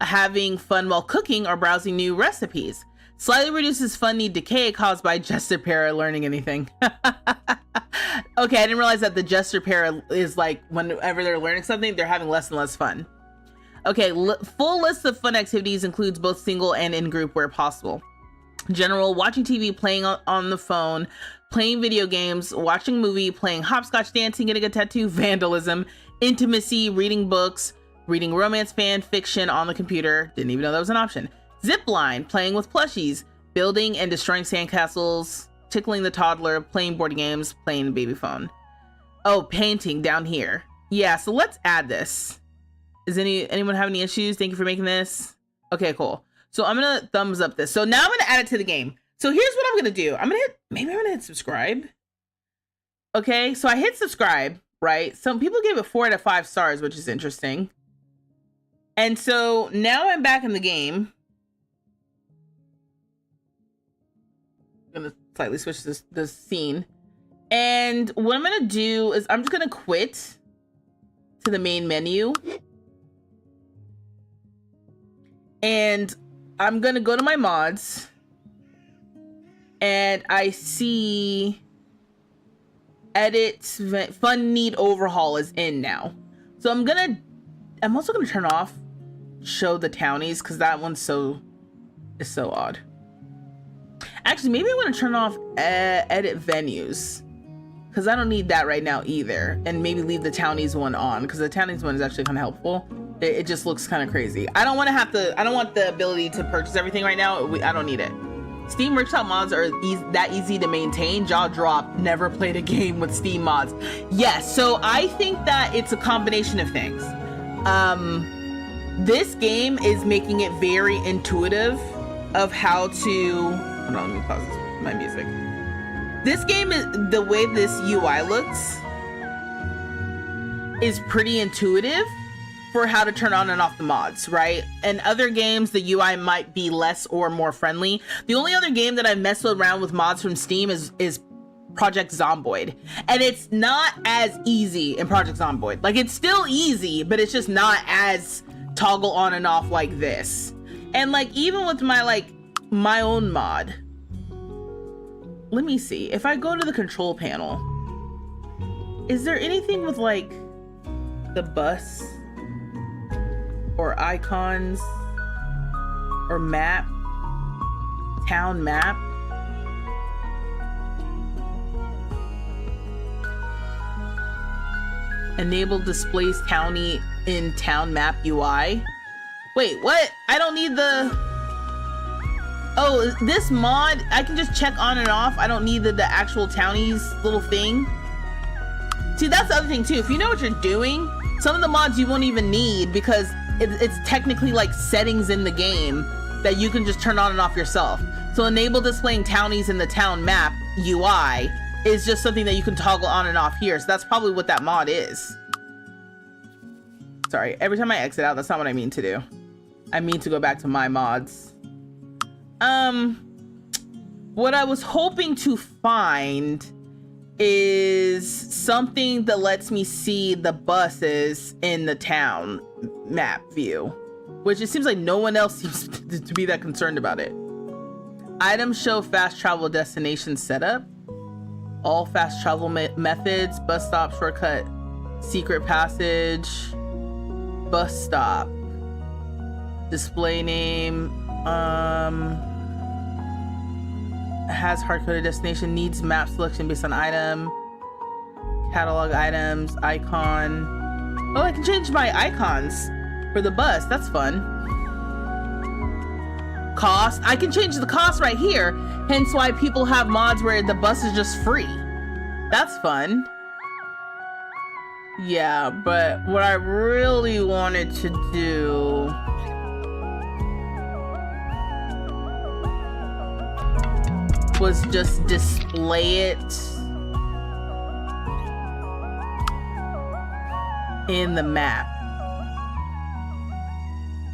having fun while cooking or browsing new recipes. Slightly reduces fun need decay caused by jester pair learning anything. Okay, I didn't realize that the jester pair is like whenever they're learning something, they're having less and less fun. Okay, full list of fun activities includes both single and in group where possible. General, watching TV, playing on the phone, playing video games, watching a movie, playing hopscotch, dancing, getting a tattoo, vandalism, intimacy, reading books, reading romance fan fiction on the computer. Didn't even know that was an option. Zipline, playing with plushies, building and destroying sandcastles, tickling the toddler, playing board games, playing the baby phone. Oh, painting down here. Yeah, so let's add this. Is anyone have any issues? Thank you for making this. Okay, cool. So I'm gonna thumbs up this. So now I'm gonna add it to the game. So here's what I'm gonna do. Maybe I'm gonna hit subscribe. Okay, so I hit subscribe, right? Some people gave it 4 out of 5 stars, which is interesting. And so now I'm back in the game. I'm gonna slightly switch this scene. And what I'm gonna do is I'm just gonna quit to the main menu. And I'm gonna go to my mods. And I see edit fun need overhaul is in now. So I'm also gonna turn off show the townies because that one's so odd. Actually, maybe I want to turn off edit venues because I don't need that right now either, and maybe leave the townies one on because the townies one is actually kind of helpful. It just looks kind of crazy. I don't want the ability to purchase everything right now. I don't need it. Steam Workshop mods are that easy to maintain. Jaw drop. Never played a game with Steam mods. Yes, so I think that it's a combination of things. This game is making it very intuitive of how to... Hold on, let me pause my music. This game is... The way this UI looks is pretty intuitive for how to turn on and off the mods, right? In other games, the UI might be less or more friendly. The only other game that I've messed around with mods from Steam is Project Zomboid. And it's not as easy in Project Zomboid. Like, it's still easy, but it's just not as toggle on and off like this. And like, even with my own mod, let me see. If I go to the control panel, is there anything with like the bus or icons or map, town map. Enable displays townie in town map UI. Wait, what? I don't need the... Oh, this mod, I can just check on and off. I don't need the actual townies little thing. See, that's the other thing too. If you know what you're doing, some of the mods you won't even need because it's technically like settings in the game that you can just turn on and off yourself. So enable displaying townies in the town map UI is just something that you can toggle on and off here. So that's probably what that mod is. Sorry, every time I exit out, that's not what I mean to do. I mean to go back to my mods. What I was hoping to find is something that lets me see the buses in the town map view, which it seems like no one else seems to be that concerned about it. Items show fast travel destination setup. All fast travel methods, bus stop, shortcut, secret passage, bus stop, display name, has hard-coded destination, needs map selection based on item, catalog items, icon. Oh, I can change my icons for the bus. That's fun. Cost. I can change the cost right here. Hence why people have mods where the bus is just free. That's fun. Yeah, but what I really wanted to do was just display it in the map.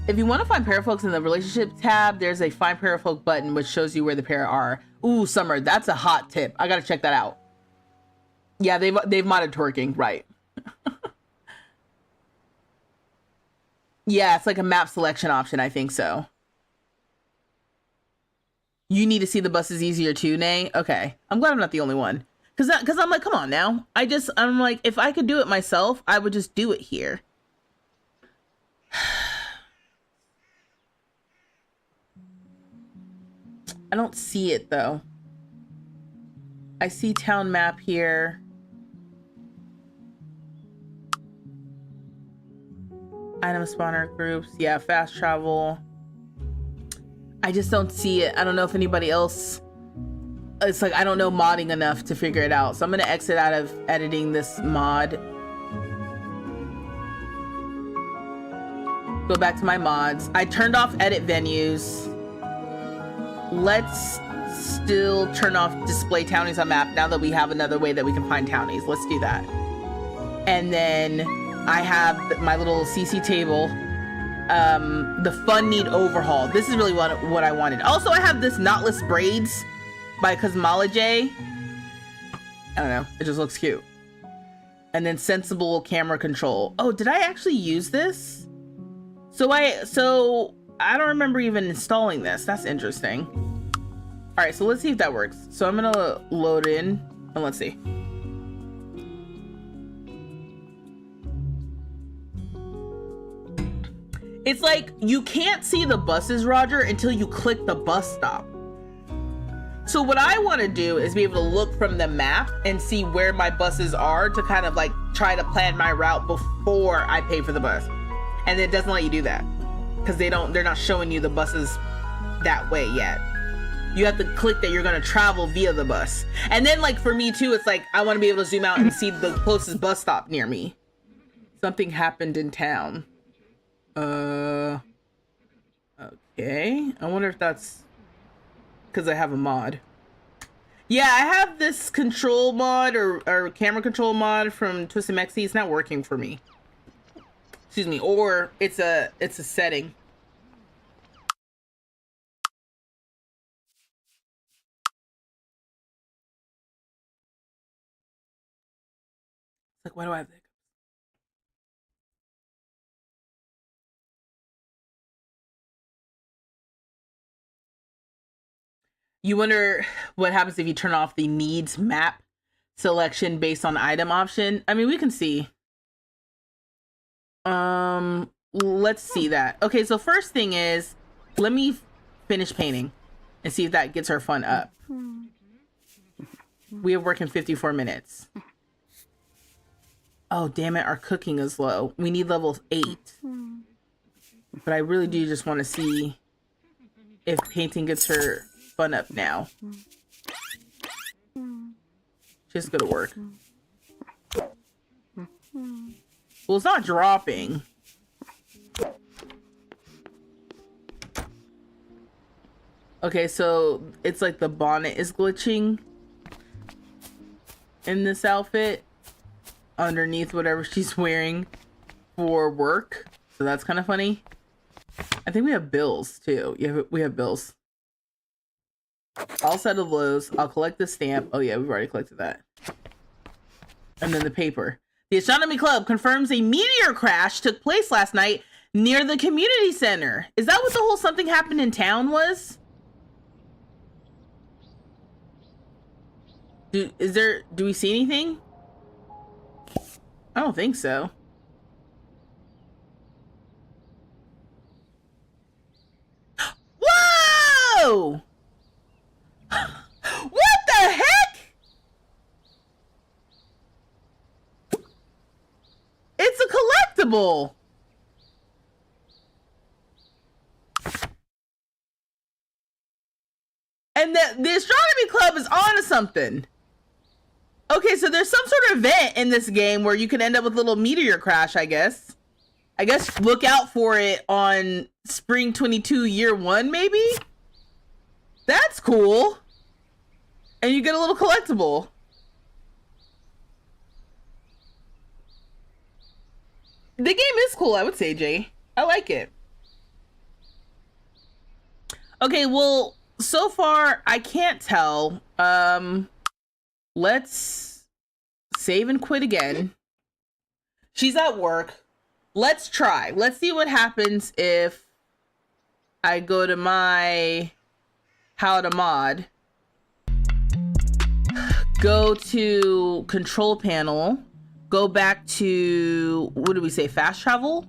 If you want to find parafolks in the relationship tab, there's a find parafolk button which shows you where the pair are. Ooh, Summer, that's a hot tip. I gotta check that out. Yeah, they've modded twerking, right? Yeah, it's like a map selection option, I think so. You need to see the buses easier too, Nay? Okay. I'm glad I'm not the only one. Cause I'm like, come on now. I'm like, if I could do it myself, I would just do it here. I don't see it though. I see town map here. Item spawner groups. Yeah, fast travel. I just don't see it. I don't know if anybody else... It's like, I don't know modding enough to figure it out. So I'm going to exit out of editing this mod. Go back to my mods. I turned off edit venues. Let's still turn off display townies on map now that we have another way that we can find townies. Let's do that. And then I have my little CC table. The fun need overhaul. This is really what I wanted. Also, I have this knotless braids by Cosmology. I don't know. It just looks cute. And then sensible camera control. Oh, did I actually use this? So I don't remember even installing this. That's interesting. All right, so let's see if that works. So I'm gonna load in and let's see. It's like you can't see the buses, Roger, until you click the bus stop. So what I want to do is be able to look from the map and see where my buses are to kind of like try to plan my route before I pay for the bus. And it doesn't let you do that because they're not showing you the buses that way yet. You have to click that you're going to travel via the bus. And then like for me too, it's like I want to be able to zoom out and see the closest bus stop near me. Something happened in town. Okay. I wonder if that's because I have a mod. Yeah, I have this control mod or camera control mod from Twisted Mexi. It's not working for me. Excuse me. Or it's a setting. It's like, why do I have that? You wonder what happens if you turn off the needs map selection based on item option. I mean, we can see. Let's see that. Okay, so first thing is, let me finish painting and see if that gets her fun up. We have work in 54 minutes. Oh, damn it, our cooking is low. We need level 8. But I really do just want to see if painting gets her fun up now. Just go to work. Well, it's not dropping. Okay, so it's like the bonnet is glitching in this outfit underneath whatever she's wearing for work. So that's kind of funny. I think we have bills too. Yeah, we have bills. All set of those. I'll collect the stamp. Oh yeah, we've already collected that. And then the paper. The Astronomy Club confirms a meteor crash took place last night near the community center. Is that what the whole something happened in town was? Do we see anything? I don't think so. Whoa! What the heck? It's a collectible. And the Astronomy Club is onto something. Okay, so there's some sort of event in this game where you can end up with a little meteor crash, I guess. I guess look out for it on Spring 22 Year 1, maybe? That's cool. And you get a little collectible. The game is cool, I would say, Jay. I like it. Okay, well, so far, I can't tell. Let's save and quit again. She's at work. Let's try. Let's see what happens if I go to my how to mod. Go to control panel. Go back to, what did we say? Fast travel?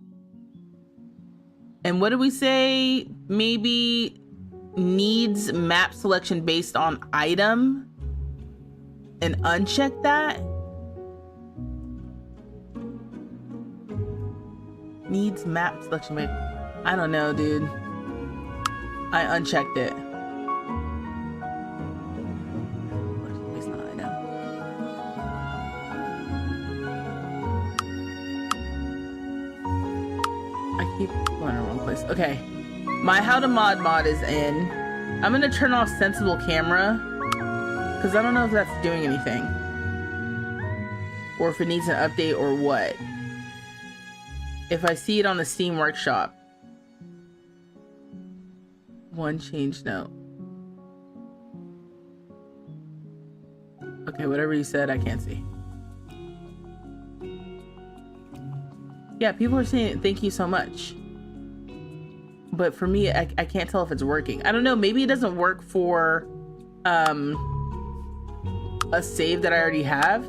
And what did we say? Maybe needs map selection based on item. And uncheck that. Needs map selection. Wait, I don't know, dude. I unchecked it. Based on item. I keep going in the wrong place. Okay, my how to mod is in. I'm gonna turn off sensible camera. Because I don't know if that's doing anything. Or if it needs an update or what. If I see it on the Steam Workshop. One change note. Okay, whatever you said, I can't see. Yeah, people are saying thank you so much. But for me, I can't tell if it's working. I don't know, maybe it doesn't work for a save that I already have.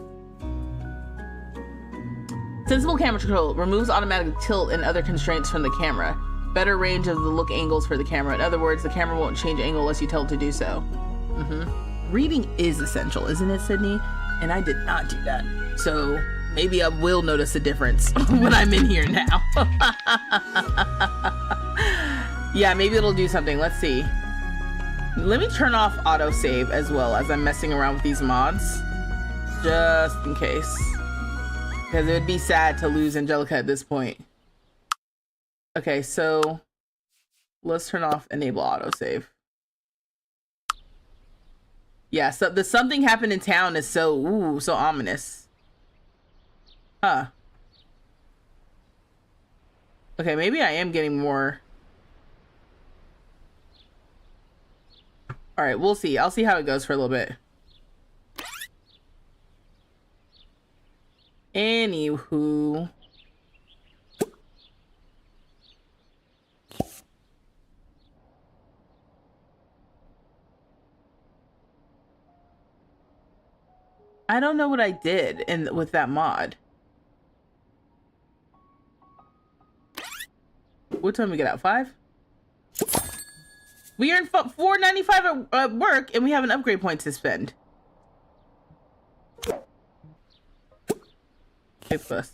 Sensible camera control removes automatic tilt and other constraints from the camera. Better range of the look angles for the camera. In other words, the camera won't change angle unless you tell it to do so. Reading is essential, isn't it, Sydney? And I did not do that. So maybe I will notice a difference when I'm in here now. Yeah, maybe it'll do something. Let's see. Let me turn off autosave as well as I'm messing around with these mods. Just in case. Because it would be sad to lose Angelica at this point. Okay, so let's turn off enable autosave. Yeah, so the something happened in town is so ominous. Huh. Okay, maybe I am getting more. All right, we'll see. I'll see how it goes for a little bit. Anywho. I don't know what I did with that mod. What time we get out? 5? We earned $4.95 at work, and we have an upgrade point to spend. Okay, plus.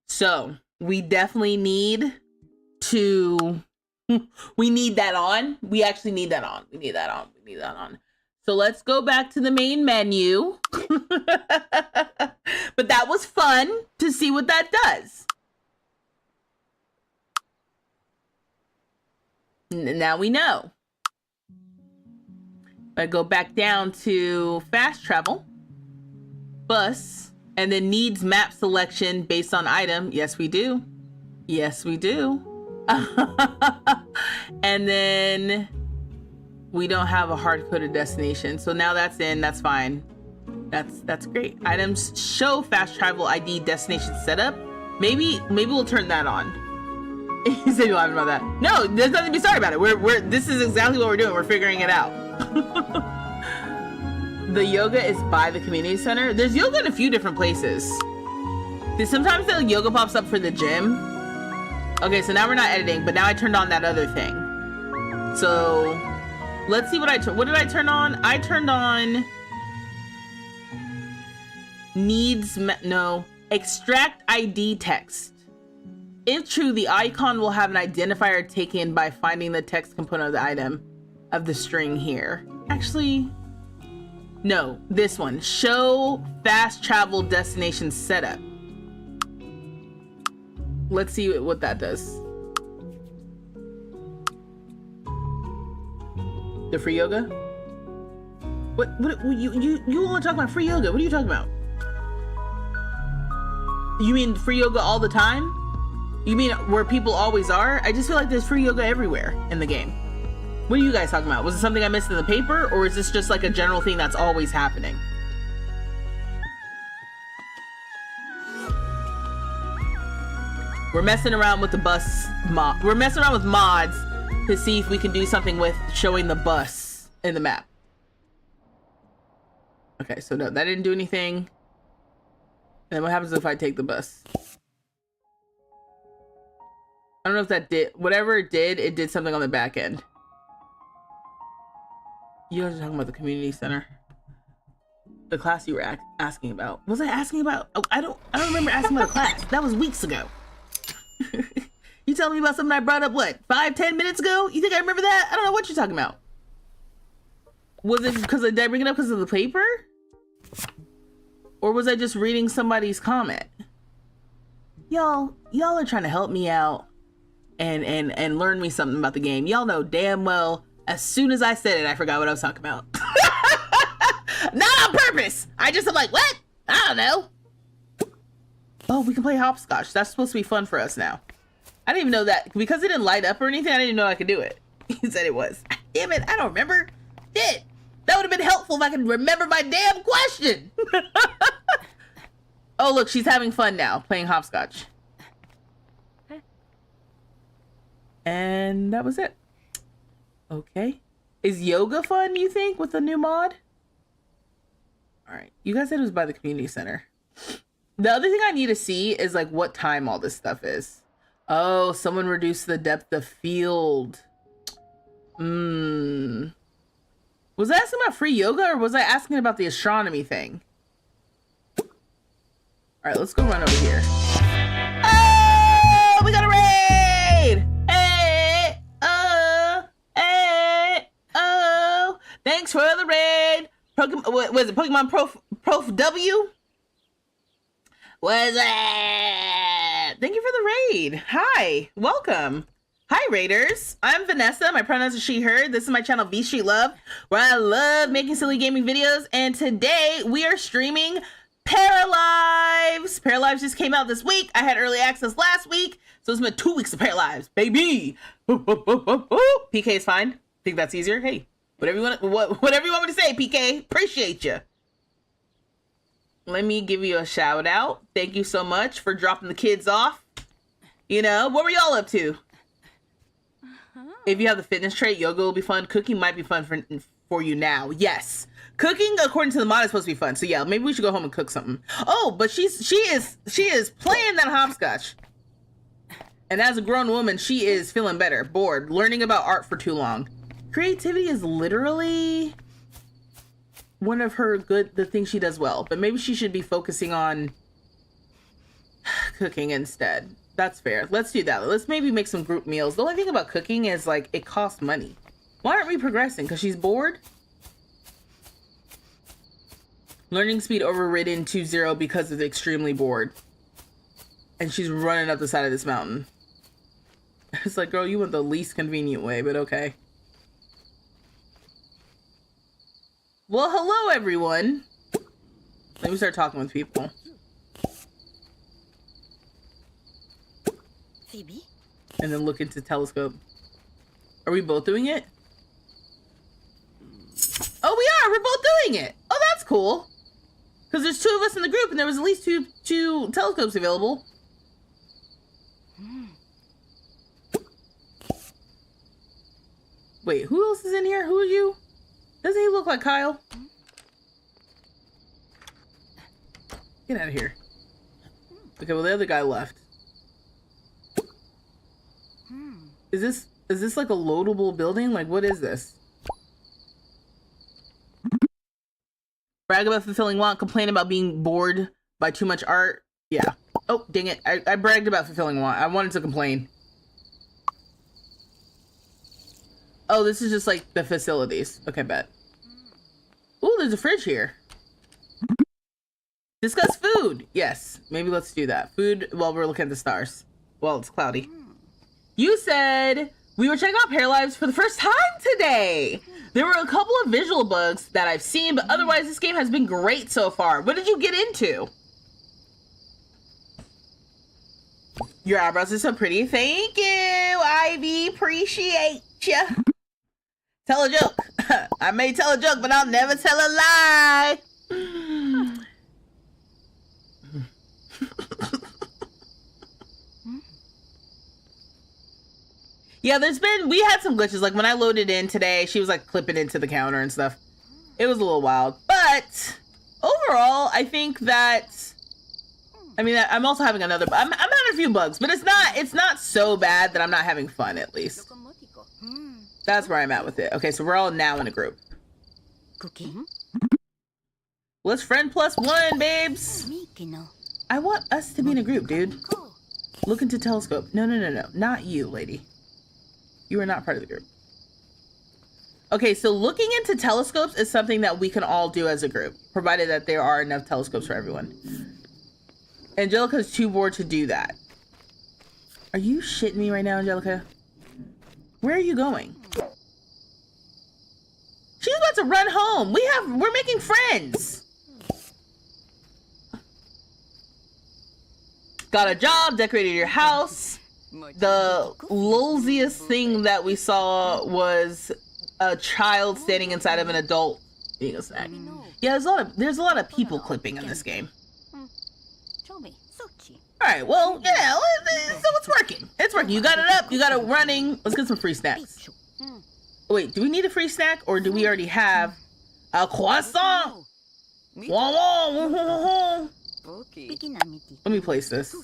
So we definitely need to. We need that on. We actually need that on. We need that on. We need that on. So let's go back to the main menu. But that was fun to see what that does. Now we know. I go back down to fast travel, bus, and then needs map selection based on item. Yes, we do. Yes, we do. And then we don't have a hard-coded destination. So now that's in, that's fine. That's great. Items show fast travel ID destination setup. Maybe we'll turn that on. You said you're laughing about that. No, there's nothing to be sorry about it. This is exactly what we're doing. We're figuring it out. The yoga is by the community center. There's yoga in a few different places. Sometimes the yoga pops up for the gym. Okay, so now we're not editing, but now I turned on that other thing. So let's see what did I turn on? I turned on extract ID text. If true, the icon will have an identifier taken by finding the text component of the item of the string here. Actually, no, this one. Show fast travel destination setup. Let's see what that does. The free yoga? What you want to talk about free yoga? What are you talking about? You mean free yoga all the time? You mean where people always are? I just feel like there's free yoga everywhere in the game. What are you guys talking about? Was it something I missed in the paper, or is this just like a general thing that's always happening? We're messing around with the bus mod. We're messing around with mods to see if we can do something with showing the bus in the map. Okay, so no, that didn't do anything. And then what happens if I take the bus? I don't know if that did, whatever it did something on the back end. You guys are talking about the community center. The class you were asking about. Was I asking about? Oh, I don't remember asking about a class. That was weeks ago. You telling me about something I brought up, what, 5-10 minutes ago? You think I remember that? I don't know what you're talking about. Was it because did I bring it up because of the paper? Or was I just reading somebody's comment? Y'all are trying to help me out and learn me something about the game. Y'all know damn well, as soon as I said it, I forgot what I was talking about. Not on purpose. I'm like, what? I don't know. Oh, we can play hopscotch. That's supposed to be fun for us now. I didn't even know that. Because it didn't light up or anything, I didn't even know I could do it. He said it was. Damn it, I don't remember. Shit. That would have been helpful if I could remember my damn question. Oh, look, she's having fun now, playing hopscotch. And that was it. Okay. Is yoga fun, you think, with the new mod? All right. You guys said it was by the community center. The other thing I need to see is like what time all this stuff is. Oh, someone reduced the depth of field. Was I asking about free yoga or was I asking about the astronomy thing? All right, let's go run over here. Oh, we got a raid! Hey, oh. Thanks for the raid. Pokemon, was it Pokemon Prof W? Was it? Thank you for the raid. Hi, welcome. Hi Raiders, I'm Vanessa, my pronouns are she, her. This is my channel vstreetlove, where I love making silly gaming videos, and today we are streaming Paralives. Paralives just came out this week. I had early access last week, so it's been 2 weeks of Paralives, baby. PK is fine. Think that's easier? Hey, whatever you want me to say, PK. Appreciate you. Let me give you a shout out. Thank you so much for dropping the kids off. You know, what were y'all up to? If you have the fitness trait, yoga will be fun. Cooking might be fun for you now. Yes. Cooking, according to the mod, is supposed to be fun. So yeah, maybe we should go home and cook something. Oh, but she is playing that hopscotch. And as a grown woman, she is feeling better. Bored. Learning about art for too long. Creativity is literally one of the things she does well. But maybe she should be focusing on cooking instead. That's fair. Let's do that. Let's maybe make some group meals. The only thing about cooking is, like, it costs money. Why aren't we progressing? Because she's bored? Learning speed overridden to 0 because it's extremely bored. And she's running up the side of this mountain. It's like, girl, you went the least convenient way, but okay. Well, hello, everyone. Let me start talking with people. Phoebe? And then look into telescope. Are we both doing it? Oh, we are! We're both doing it! Oh, that's cool! Because there's 2 of us in the group, and there was at least two telescopes available. Wait, who else is in here? Who are you? Doesn't he look like Kyle? Get out of here. Okay, well, the other guy left. Is this like a loadable building? Like, what is this? Brag about fulfilling want, complain about being bored by too much art. Yeah. Oh, dang it. I bragged about fulfilling want. I wanted to complain. Oh, this is just like the facilities. Okay, bet. Ooh, there's a fridge here. Discuss food. Yes, maybe let's do that. Food while we're looking at the stars. Well, it's cloudy. You said we were checking out Paralives for the first time today. There were a couple of visual bugs that I've seen, but otherwise this game has been great so far. What did you get into? Your eyebrows are so pretty. Thank you, Ivy. Appreciate ya. Tell a joke. I may tell a joke, but I'll never tell a lie. Yeah, we had some glitches. Like when I loaded in today, she was like clipping into the counter and stuff. It was a little wild, but overall, I think that, I mean, I'm also having I'm having a few bugs, but it's not so bad that I'm not having fun, at least. That's where I'm at with it. Okay, so we're all now in a group. Cooking? Let's friend +1, babes. I want us to be in a group, dude. Look into telescope. No. Not you, lady. You are not part of the group. Okay, so looking into telescopes is something that we can all do as a group, provided that there are enough telescopes for everyone. Angelica's too bored to do that. Are you shitting me right now, Angelica? Where are you going? She's about to run home. We're making friends. Got a job, decorated your house. The lulziest thing that we saw was a child standing inside of an adult eating a snack. Yeah, there's a lot of people clipping in this game. Alright, well, yeah, so it's working. It's working. You got it up, you got it running. Let's get some free snacks. Wait, do we need a free snack or do we already have a croissant? Let me place this.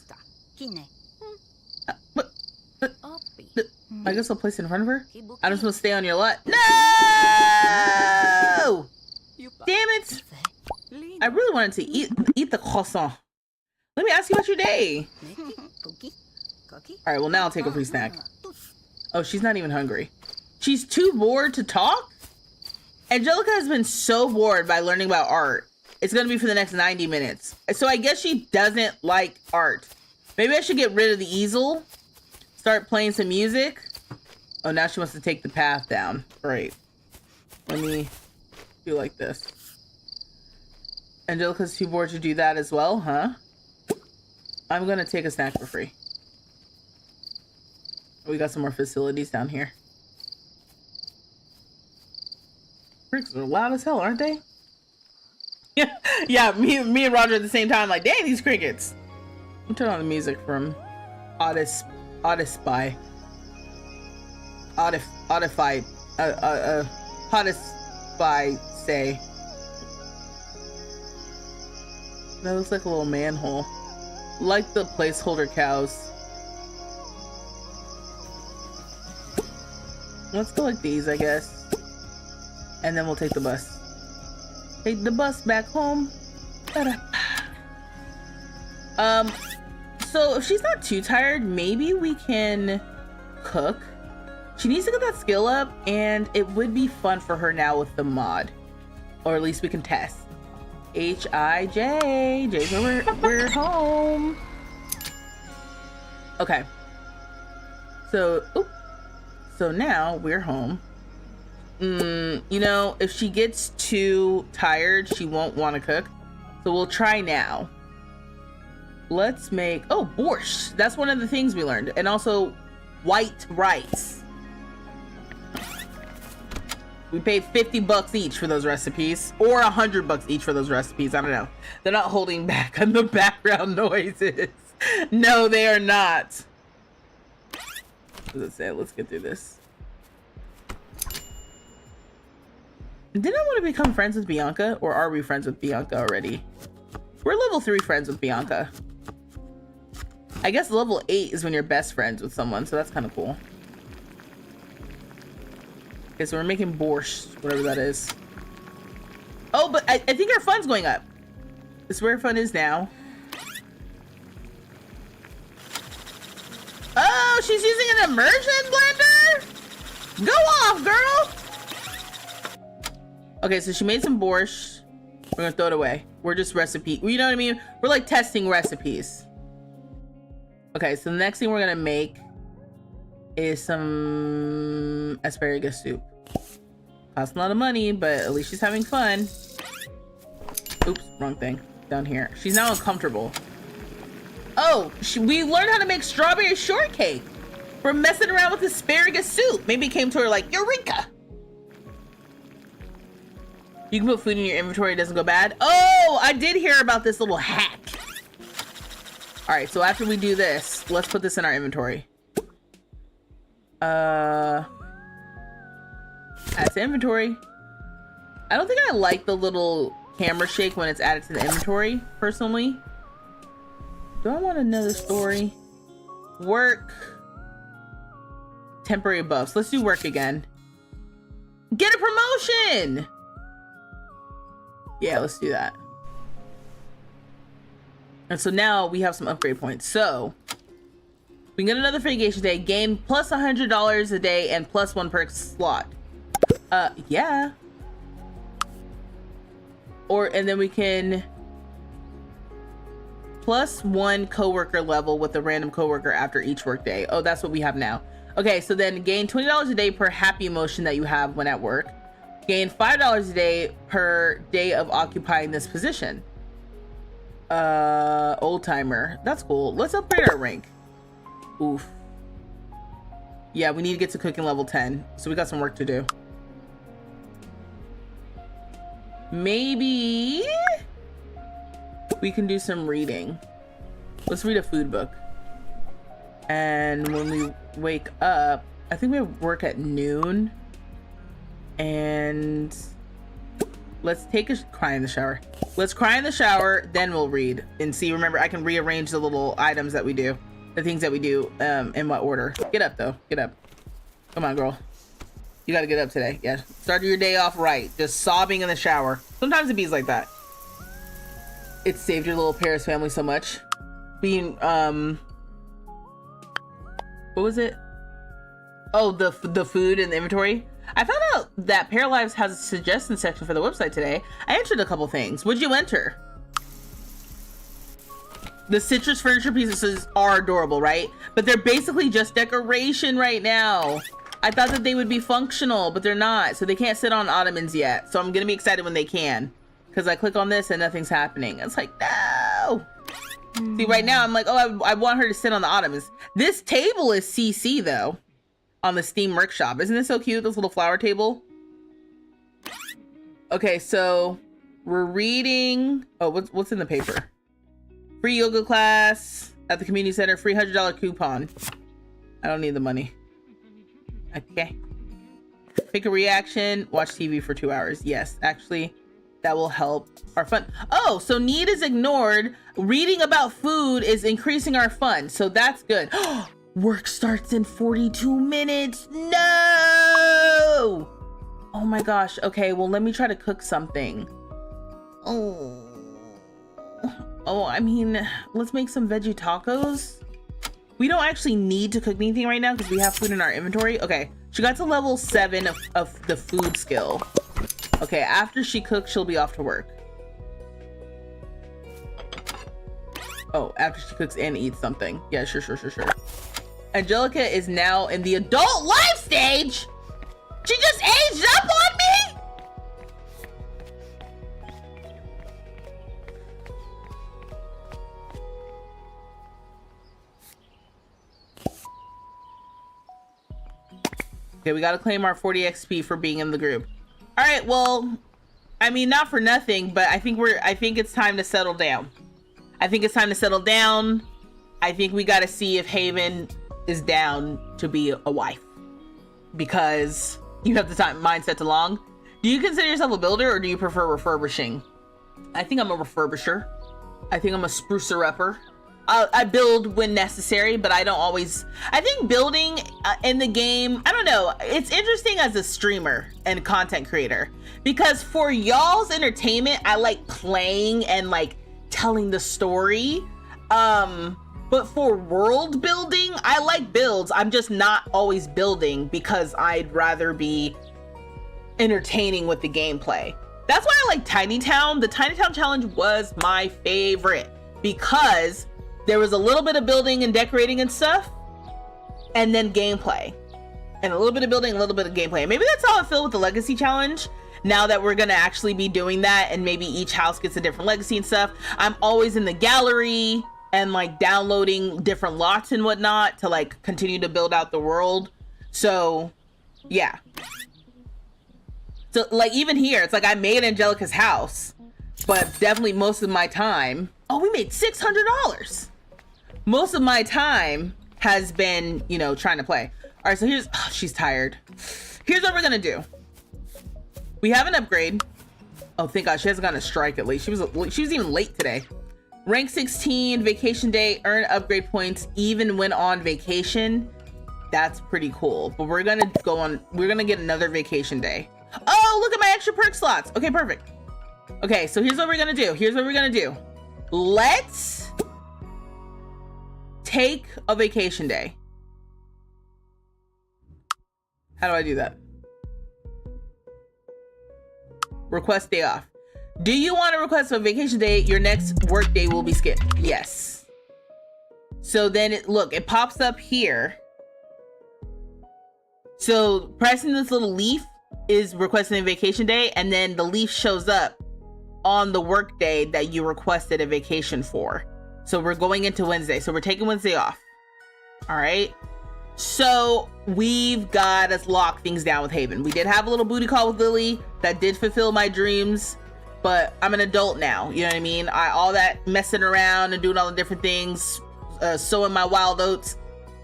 I guess I'll place it in front of her. I'm just gonna stay on your lot. No! Damn it! I really wanted to eat the croissant. Let me ask you about your day. Alright, well now I'll take a free snack. Oh, she's not even hungry. She's too bored to talk? Angelica has been so bored by learning about art. It's gonna be for the next 90 minutes. So I guess she doesn't like art. Maybe I should get rid of the easel. Start playing some music. Oh, now she wants to take the path down. Great. Let me do like this. Angelica's too bored to do that as well, huh? I'm gonna take a snack for free. We got some more facilities down here. Bricks are loud as hell, aren't they? Yeah, me and Roger at the same time, like, dang, these crickets. I'll turn on the music from Audify. Hottest by say. That looks like a little manhole. Like the placeholder cows. Let's go like these, I guess. And then we'll take the bus. Take the bus back home. So if she's not too tired, maybe we can cook. She needs to get that skill up, and it would be fun for her now with the mod. Or at least we can test. H-I-J. J's where we're home. Okay. So, so now we're home. You know, if she gets too tired, she won't want to cook. So we'll try now. Let's make, oh, borscht. That's one of the things we learned. And also white rice. We paid 50 bucks each for those recipes, or 100 bucks each for those recipes. I don't know. They're not holding back on the background noises. No, they are not. What does it say? Let's get through this. Didn't I want to become friends with Bianca, or are we friends with Bianca already? We're level 3 friends with Bianca. I guess level 8 is when you're best friends with someone, so that's kind of cool. Okay, so we're making borscht, whatever that is. Oh, but I think our fun's going up. This is where fun is now. Oh, she's using an immersion blender? Go off, girl! Okay, so she made some borscht. We're gonna throw it away. We're just recipe. You know what I mean? We're like testing recipes. Okay, so the next thing we're gonna make is some asparagus soup. Costs a lot of money, but at least she's having fun. Oops, wrong thing. Down here. She's now uncomfortable. Oh, we learned how to make strawberry shortcake from messing around with asparagus soup. Maybe it came to her like, Eureka! You can put food in your inventory, it doesn't go bad. Oh, I did hear about this little hack. All right, so after we do this, let's put this in our inventory. Add to inventory. I don't think I like the little camera shake when it's added to the inventory, personally. Do I want another story? Work. Temporary buffs. Let's do work again. Get a promotion! Yeah, let's do that. And so now we have some upgrade points. So we can get another vacation day, gain plus $100 a day and plus 1 perk slot. Yeah. And then we can plus 1 coworker level with a random coworker after each workday. Oh, that's what we have now. Okay, so then gain $20 a day per happy emotion that you have when at work. Gain $5 a day per day of occupying this position. Old timer. That's cool. Let's upgrade our rank. Oof. Yeah, we need to get to cooking level 10. So we got some work to do. Maybe we can do some reading. Let's read a food book. And when we wake up, I think we work at noon. And let's take a cry in the shower. Let's cry in the shower, then we'll read and see. Remember, I can rearrange the little items that we do, the things that we do, in what order. Get up though, get up. Come on, girl. You gotta get up today. Yeah, start your day off right. Just sobbing in the shower. Sometimes it be like that. It saved your little Paris family so much. Being, what was it? Oh, the food in the inventory. I found out that Paralives has a suggestion section for the website today. I entered a couple things. What'd you enter? The citrus furniture pieces are adorable, right? But they're basically just decoration right now. I thought that they would be functional, but they're not. So they can't sit on ottomans yet. So I'm gonna be excited when they can. Because I click on this and nothing's happening. It's like, no! See, right now I'm like, oh, I want her to sit on the ottomans. This table is CC though. On the Steam Workshop. Isn't this so cute, this little flower table? Okay, so we're reading. Oh, what's in the paper? Free yoga class at the community center, free $100 coupon. I don't need the money. Okay. Pick a reaction, watch TV for 2 hours. Yes, actually, that will help our fun. Oh, so need is ignored. Reading about food is increasing our fun. So that's good. Work starts in 42 minutes. No! Oh my gosh. Okay, well, let me try to cook something. Oh, I mean, let's make some veggie tacos. We don't actually need to cook anything right now because we have food in our inventory. Okay, she got to level 7 of the food skill. Okay, after she cooks, she'll be off to work. Oh, after she cooks and eats something. Yeah, sure. Angelica is now in the adult life stage. She just aged up on me. Okay, we gotta claim our 40 XP for being in the group. All right, well, I mean, not for nothing, but I think it's time to settle down. I think we gotta see if Haven is down to be a wife, because you have the mindset to long. Do you consider yourself a builder, or do you prefer refurbishing? I think I'm a refurbisher. I think I'm a sprucer-upper. I build when necessary, but I don't always. I think building in the game, I don't know. It's interesting as a streamer and content creator, because for y'all's entertainment, I like playing and like telling the story. But for world building, I like builds. I'm just not always building because I'd rather be entertaining with the gameplay. That's why I like Tiny Town. The Tiny Town challenge was my favorite because there was a little bit of building and decorating and stuff, and then gameplay. And a little bit of building, a little bit of gameplay. And maybe that's how I feel with the Legacy Challenge, now that we're gonna actually be doing that, and maybe each house gets a different legacy and stuff. I'm always in the gallery and like downloading different lots and whatnot to like continue to build out the world. So yeah. So like even here, it's like I made Angelica's house, but definitely most of my time, oh, we made $600. Most of my time has been, you know, trying to play. All right, so here's, oh, she's tired. Here's what we're gonna do. We have an upgrade. Oh, thank God, she hasn't gotten a strike at least. She was even late today. Rank 16, vacation day, earn upgrade points even when on vacation. That's pretty cool. But we're gonna get another vacation day. Oh, look at my extra perk slots. Okay, perfect. Okay, so here's what we're gonna do. Let's take a vacation day. How do I do that? Request day off. Do you want to request a vacation day? Your next work day will be skipped. Yes. So then it pops up here. So pressing this little leaf is requesting a vacation day, and then the leaf shows up on the work day that you requested a vacation for. So we're going into Wednesday. So we're taking Wednesday off. All right. So we've got to lock things down with Haven. We did have a little booty call with Lily that did fulfill my dreams, but I'm an adult now. You know what I mean? All that messing around and doing all the different things, sowing my wild oats.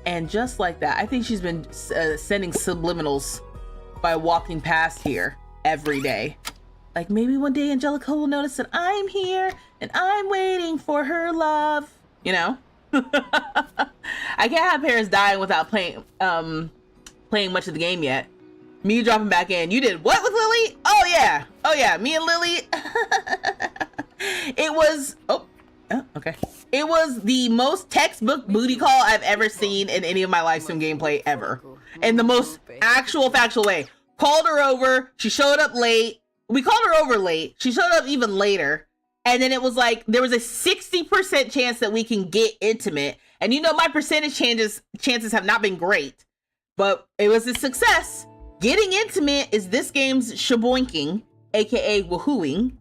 And just like that, I think she's been sending subliminals by walking past here every day. Like maybe one day Angelica will notice that I'm here and I'm waiting for her love, you know? I can't have Paris dying without playing much of the game yet. Me dropping back in. You did what with Lily? Oh yeah, me and Lily. It was okay. It was the most textbook booty call I've ever seen in any of my live stream gameplay ever. In the most factual way. Called her over, she showed up late. We called her over late. She showed up even later. And then it was like, there was a 60% chance that we can get intimate. And you know, my percentage chances have not been great, but it was a success. Getting intimate is this game's shaboinking, AKA woohooing,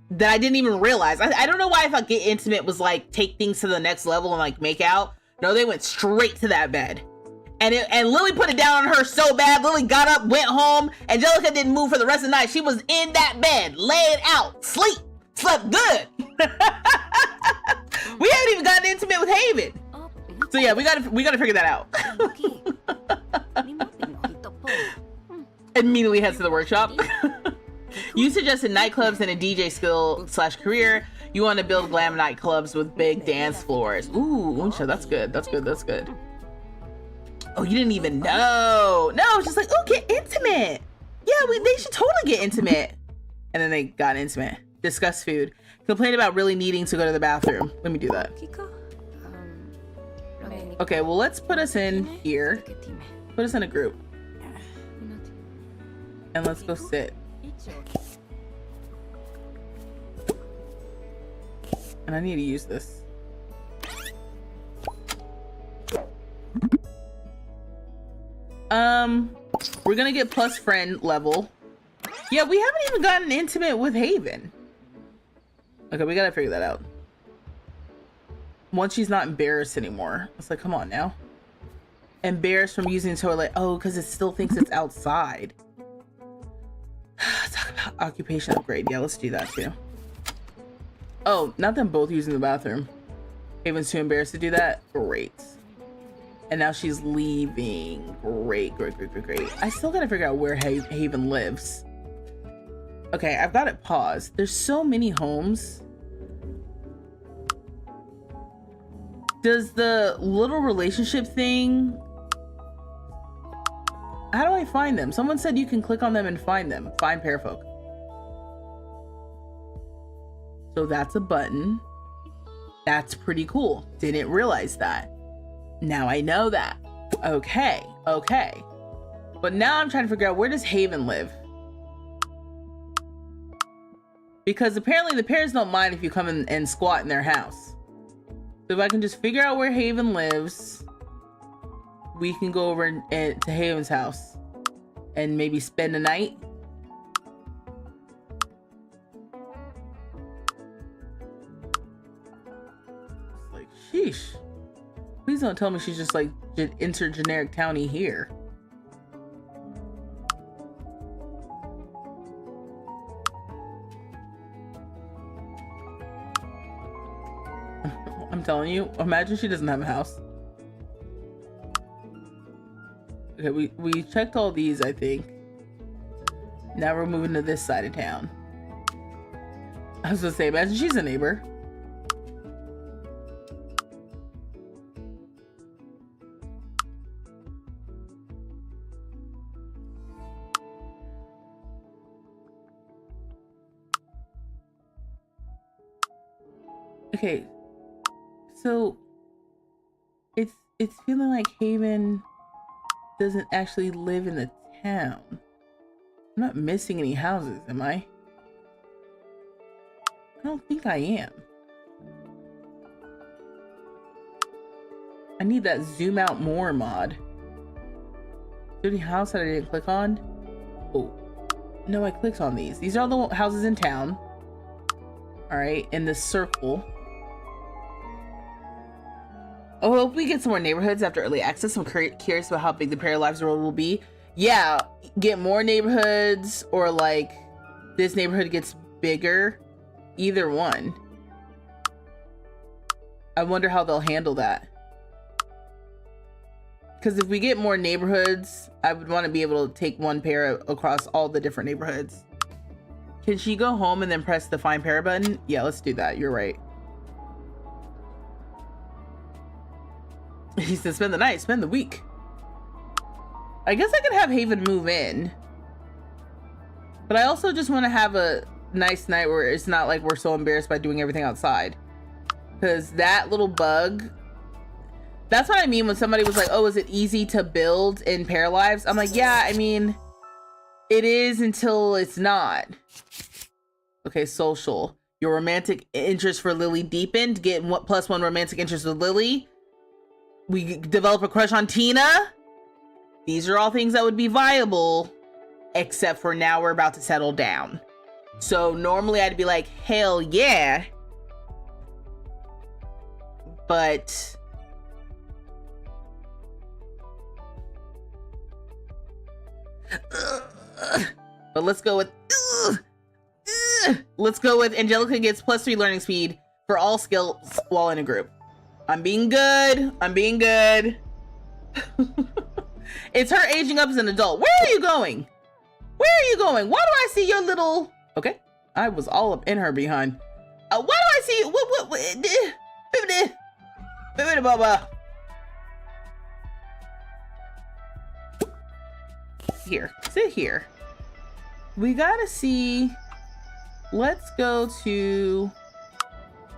that I didn't even realize. I don't know why I thought get intimate was like take things to the next level and like make out. No, they went straight to that bed. And Lily put it down on her so bad. Lily got up, went home. Angelica didn't move for the rest of the night. She was in that bed, laid out, slept good. We haven't even gotten intimate with Haven. So yeah, we gotta figure that out. Immediately heads to the workshop. You suggested nightclubs and a DJ skill / career. You want to build glam nightclubs with big dance floors. Ooh, Unsha, that's good. That's good. That's good. Oh, you didn't even know. No, it's just like, oh, get intimate. Yeah, they should totally get intimate. And then they got intimate. Discuss food. Complain about really needing to go to the bathroom. Let me do that. Okay, well, let's put us in here. Put us in a group. And let's go sit. And I need to use this. We're gonna get plus friend level. Yeah, we haven't even gotten intimate with Haven. Okay, we gotta figure that out. Once she's not embarrassed anymore. It's like, come on now. Embarrassed from using the toilet. Oh, because it still thinks it's outside. Talk about occupation upgrade. Yeah, let's do that too. Oh, not them both using the bathroom. Haven's too embarrassed to do that? Great. And now she's leaving. Great, great, great, great, great. I still gotta figure out where Haven lives. Okay, I've got it paused. There's so many homes. Does the little relationship thing... How do I find them? Someone said you can click on them and find them. Find Parafolk. So that's a button. That's pretty cool. Didn't realize that. Now I know that. Okay, okay. But now I'm trying to figure out, where does Haven live? Because apparently the parents don't mind if you come in and squat in their house. So if I can just figure out where Haven lives, we can go over to Haven's house and maybe spend the night. It's like, sheesh. Please don't tell me she's just like enter generic townie here. I'm telling you, imagine she doesn't have a house. Okay, we checked all these, I think. Now we're moving to this side of town. I was gonna say, imagine she's a neighbor. Okay, so it's feeling like Haven doesn't actually live in the town. I'm not missing any houses, am I? I don't think I am. I need that zoom out more mod. Is there any house that I didn't click on? Oh, no, I clicked on these. These are the houses in town. All right, in this circle. Oh, I hope we get some more neighborhoods after early access. I'm curious about how big the Paralives world will be. Yeah, get more neighborhoods, or like this neighborhood gets bigger. Either one. I wonder how they'll handle that. Because if we get more neighborhoods, I would want to be able to take one pair across all the different neighborhoods. Can she go home and then press the find pair button? Yeah, let's do that. You're right. He said spend the night, spend the week. I guess I could have Haven move in. But I also just want to have a nice night where it's not like we're so embarrassed by doing everything outside. Because that little bug... That's what I mean when somebody was like, oh, is it easy to build in Paralives? I'm like, yeah, I mean, it is until it's not. Okay, social. Your romantic interest for Lily deepened. Get +1 romantic interest with Lily. We develop a crush on Tina. These are all things that would be viable, except for now we're about to settle down. So normally I'd be like, hell yeah. But let's go with Angelica gets +3 learning speed for all skills while in a group. I'm being good. I'm being good. It's her aging up as an adult. Where are you going? Where are you going? Why do I see your little... Okay, I was all up in her behind. Why do I see you? Baba. Here, sit here. We gotta see. Let's go to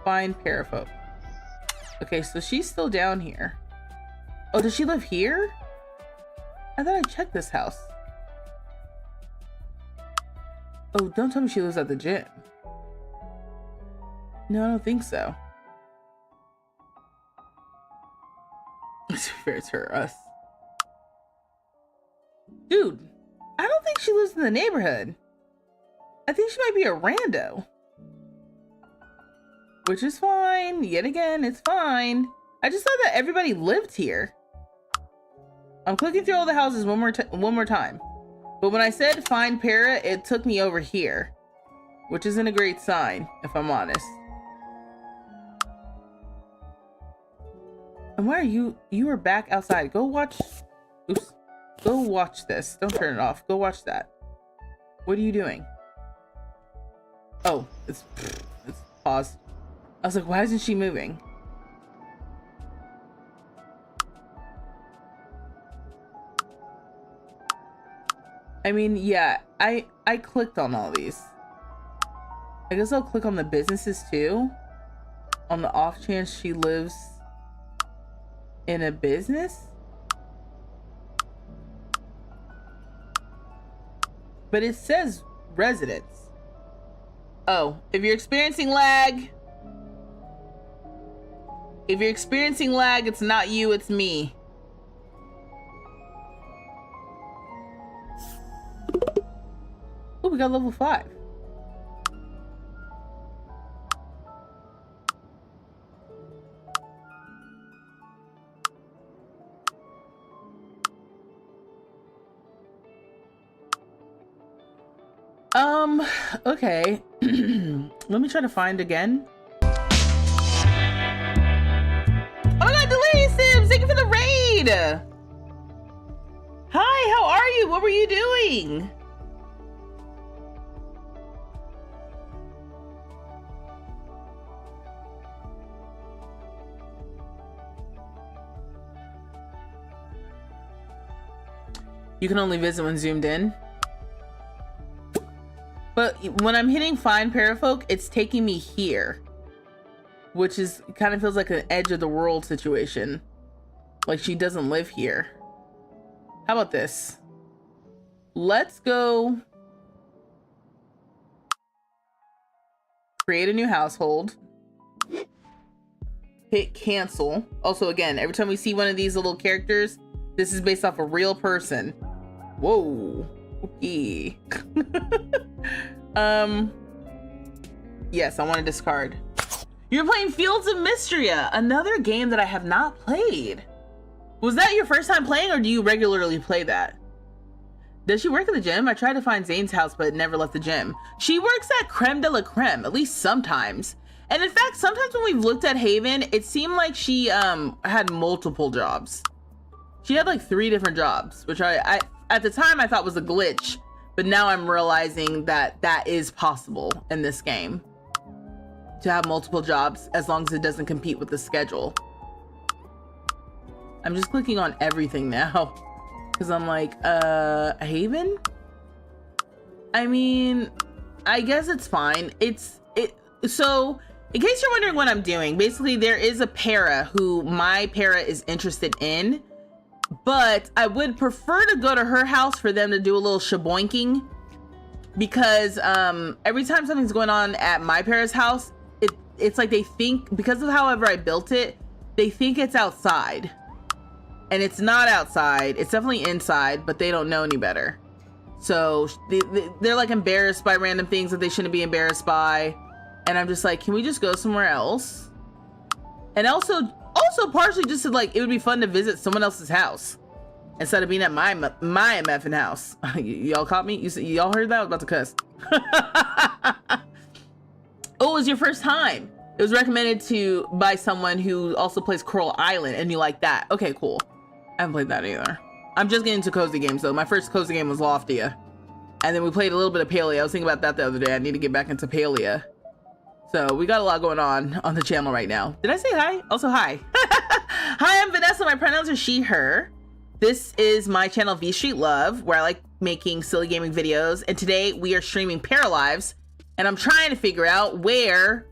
find Parafolk. Okay, so she's still down here. Oh, does she live here? I thought I checked this house. Oh, don't tell me she lives at the gym. No, I don't think so. It's fair, it's her, us. Dude, I don't think she lives in the neighborhood. I think she might be a rando. Which is fine. Yet again, it's fine. I just thought that everybody lived here. I'm clicking through all the houses one more time. But when I said find Para, it took me over here. Which isn't a great sign, if I'm honest. And why are you were back outside? Go watch. Oops. Go watch this. Don't turn it off. Go watch that. What are you doing? Oh, it's paused. I was like, why isn't she moving? I mean, yeah, I clicked on all these. I guess I'll click on the businesses too. On the off chance she lives in a business. But it says residence. Oh, if you're experiencing lag. If you're experiencing lag, it's not you, it's me. Oh, we got level 5. Okay. Let me try to find again. Oh my god, Delirious Sims, thank you for the raid! Hi, how are you? What were you doing? You can only visit when zoomed in. But when I'm hitting find Parafolk, it's taking me here. Which is kind of feels like an edge of the world situation. Like she doesn't live here. How about this? Let's go create a new household. Hit cancel. Also, again, every time we see one of these little characters, this is based off a real person. Whoa. Okay. Yes, I want to discard. You're playing Fields of Mystria, another game that I have not played. Was that your first time playing, or do you regularly play that? Does she work at the gym? I tried to find Zane's house, but never left the gym. She works at Creme de la Creme, at least sometimes. And in fact, sometimes when we've looked at Haven, it seemed like she had multiple jobs. She had like 3 different jobs, which I at the time I thought was a glitch, but now I'm realizing that that is possible in this game. To have multiple jobs as long as it doesn't compete with the schedule. I'm just clicking on everything now because I'm like, Haven? I mean, I guess it's fine. So in case you're wondering what I'm doing, basically there is a para who my para is interested in, but I would prefer to go to her house for them to do a little shaboinking, because every time something's going on at my para's house, it's like they think, because of however I built it, they think it's outside. And it's not outside. It's definitely inside, but they don't know any better. So they're like embarrassed by random things that they shouldn't be embarrassed by. And I'm just like, can we just go somewhere else? And also partially just to, like, it would be fun to visit someone else's house instead of being at my MFing house. Y'all caught me? Y'all heard that? I was about to cuss. Oh, it was your first time. It was recommended by someone who also plays Coral Island, and you like that. Okay, cool. I haven't played that either. I'm just getting into cozy games though. My first cozy game was Loftia. And then we played a little bit of Palia. I was thinking about that the other day. I need to get back into Palia. So we got a lot going on the channel right now. Did I say hi? Also, hi. Hi, I'm Vanessa. My pronouns are she, her. This is my channel, vstreetlove, where I like making silly gaming videos. And today we are streaming Paralives. And I'm trying to figure out where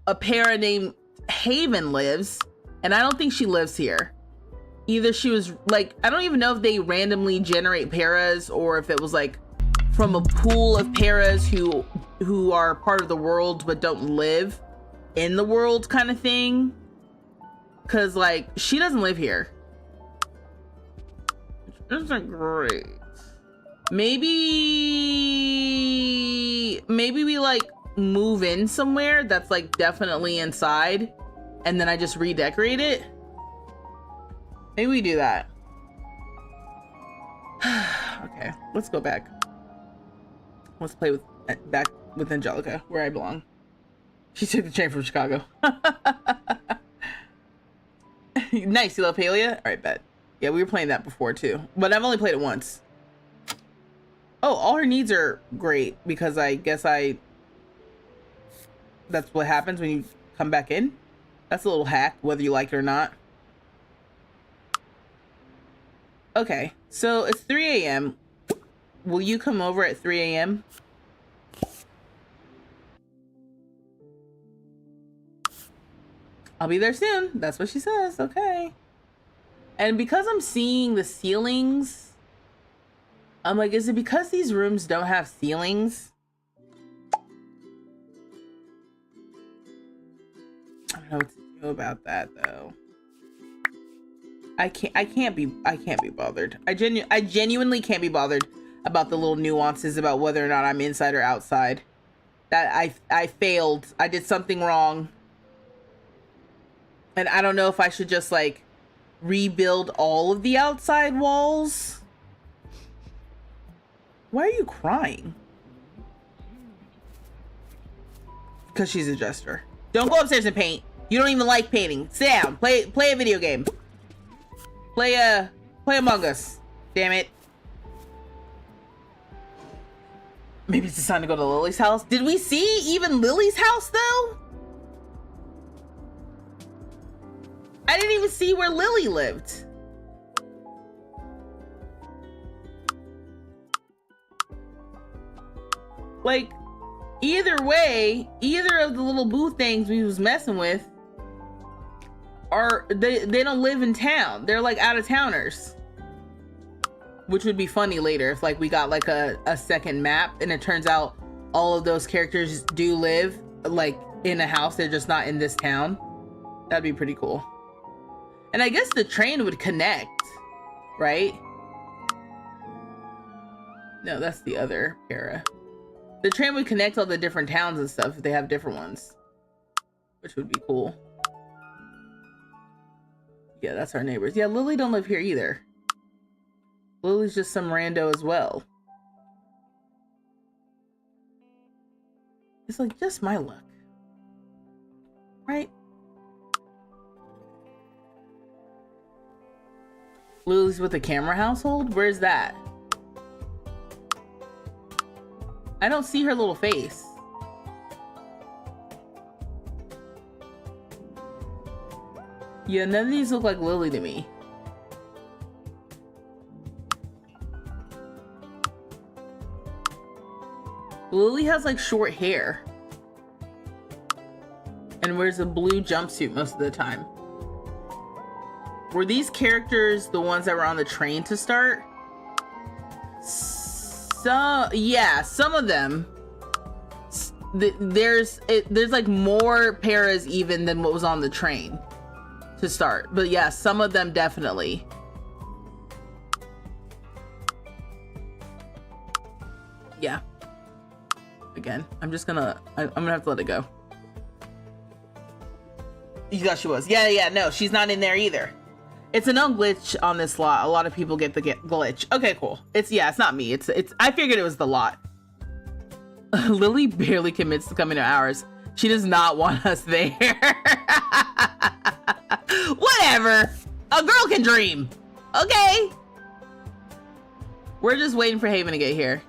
a para named Haven lives. And I don't think she lives here. Either she was like, I don't even know if they randomly generate paras or if it was like from a pool of paras who are part of the world but don't live in the world kind of thing. Cause like she doesn't live here. Which isn't great. Maybe we like move in somewhere that's like definitely inside and then I just redecorate it. Maybe we do that. Okay, let's go back. Let's play back with Angelica, where I belong. She took the train from Chicago. Nice, you love Palia? All right, bet. Yeah, we were playing that before too, but I've only played it once. Oh, all her needs are great because I guess that's what happens when you come back in. That's a little hack, whether you like it or not. Okay, so it's 3 a.m. Will you come over at 3 a.m.? I'll be there soon. That's what she says. Okay. And because I'm seeing the ceilings, I'm like, is it because these rooms don't have ceilings? I don't know what to do about that though. I can't be bothered. I genuinely can't be bothered about the little nuances about whether or not I'm inside or outside. That I failed. I did something wrong. And I don't know if I should just like rebuild all of the outside walls. Why are you crying? Because she's a jester. Don't go upstairs and paint. You don't even like painting. Sit down. Play a video game. Play Among Us. Damn it. Maybe it's time to go to Lily's house. Did we see even Lily's house though? I didn't even see where Lily lived. Like, either way, either of the little boo things we was messing with they don't live in town. They're like out of towners. Which would be funny later if like we got like a second map and it turns out all of those characters do live like in a house. They're just not in this town. That'd be pretty cool. And I guess the train would connect, right? No, that's the other para. The train would connect all the different towns and stuff if they have different ones, which would be cool. Yeah, that's our neighbors. Yeah, Lily don't live here either. Lily's just some rando as well. It's like just my luck, right? Lily's with a camera household? Where's that? I don't see her little face. Yeah, none of these look like Lily to me. Lily has like short hair and wears a blue jumpsuit most of the time. Were these characters the ones that were on the train to start? Yeah, some of them. There's like more paras even than what was on the train to start. But yeah, some of them definitely. Yeah. Again, I'm gonna have to let it go. You thought she was? Yeah, no, she's not in there either. It's a known glitch on this lot. A lot of people get the glitch. Okay, cool. It's not me. It's I figured it was the lot. Lily barely commits to coming to ours. She does not want us there. Whatever. A girl can dream. Okay. We're just waiting for Haven to get here.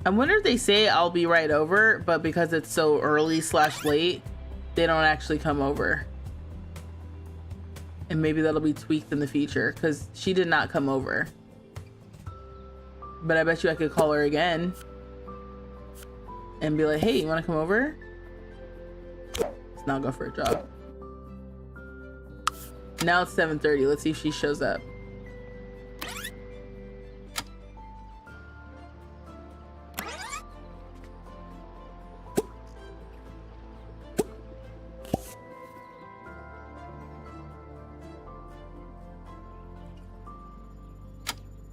I wonder if they say I'll be right over, but because it's so early / late, they don't actually come over. And maybe that'll be tweaked in the future because she did not come over. But I bet you I could call her again and be like, hey, you want to come over? Let's not go for a jog. Now it's 7:30. Let's see if she shows up.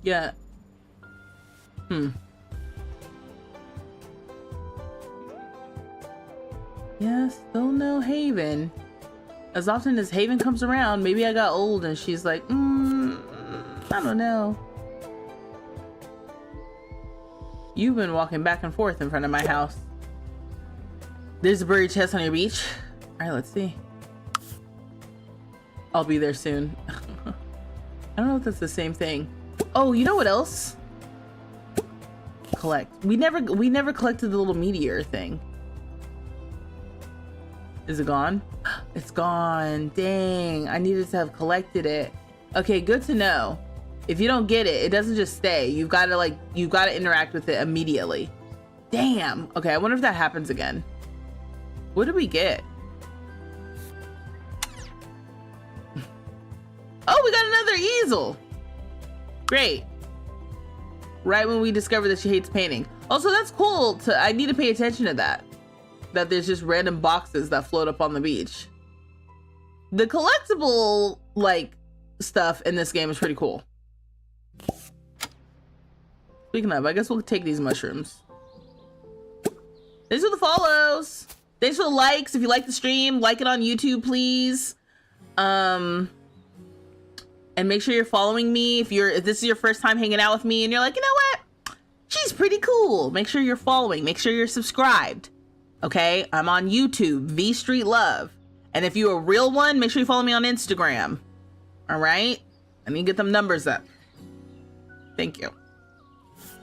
Yeah. Yeah, still no Haven. As often as Haven comes around, maybe I got old and she's like, I don't know. You've been walking back and forth in front of my house. There's a buried chest on your beach. All right, let's see. I'll be there soon. I don't know if that's the same thing. Oh, you know what else? Collect. We never collected the little meteor thing. Is it gone? It's gone. Dang, I needed to have collected it. Okay, good to know. If you don't get it, it doesn't just stay. You gotta interact with it immediately. Damn. Okay, I wonder if that happens again. What did we get? Oh, we got another easel. Great. Right when we discovered that she hates painting. Also, that's cool. I need to pay attention to that. That there's just random boxes that float up on the beach. The collectible, stuff in this game is pretty cool. Speaking of, I guess we'll take these mushrooms. Thanks for the follows. Thanks for the likes. If you like the stream, like it on YouTube, please. And make sure you're following me if this is your first time hanging out with me and you're like, you know what? She's pretty cool. Make sure you're following. Make sure you're subscribed. Okay? I'm on YouTube, vstreetlove. And if you're a real one, make sure you follow me on Instagram. All right? I need to get them numbers up. Thank you.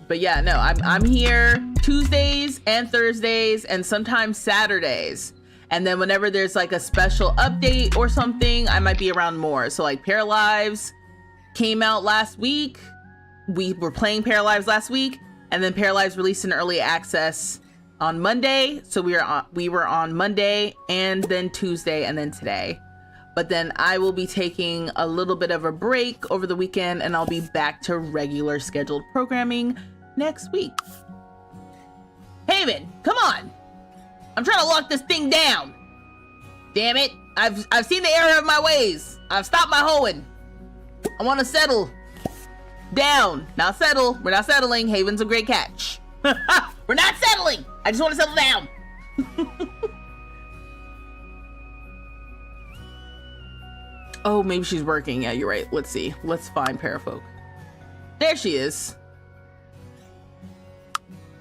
But yeah, no, I'm here Tuesdays and Thursdays and sometimes Saturdays. And then whenever there's a special update or something, I might be around more. So Paralives came out last week. We were playing Paralives last week, and then Paralives released in early access on Monday. So we were on Monday and then Tuesday and then today. But then I will be taking a little bit of a break over the weekend and I'll be back to regular scheduled programming next week. Haven, come on. I'm trying to lock this thing down. Damn it. I've seen the error of my ways. I've stopped my hoeing. I want to settle down. Not settle. We're not settling. Haven's a great catch. We're not settling. I just want to settle down. Oh, maybe she's working. Yeah, you're right. Let's see. Let's find Parafolk. There she is.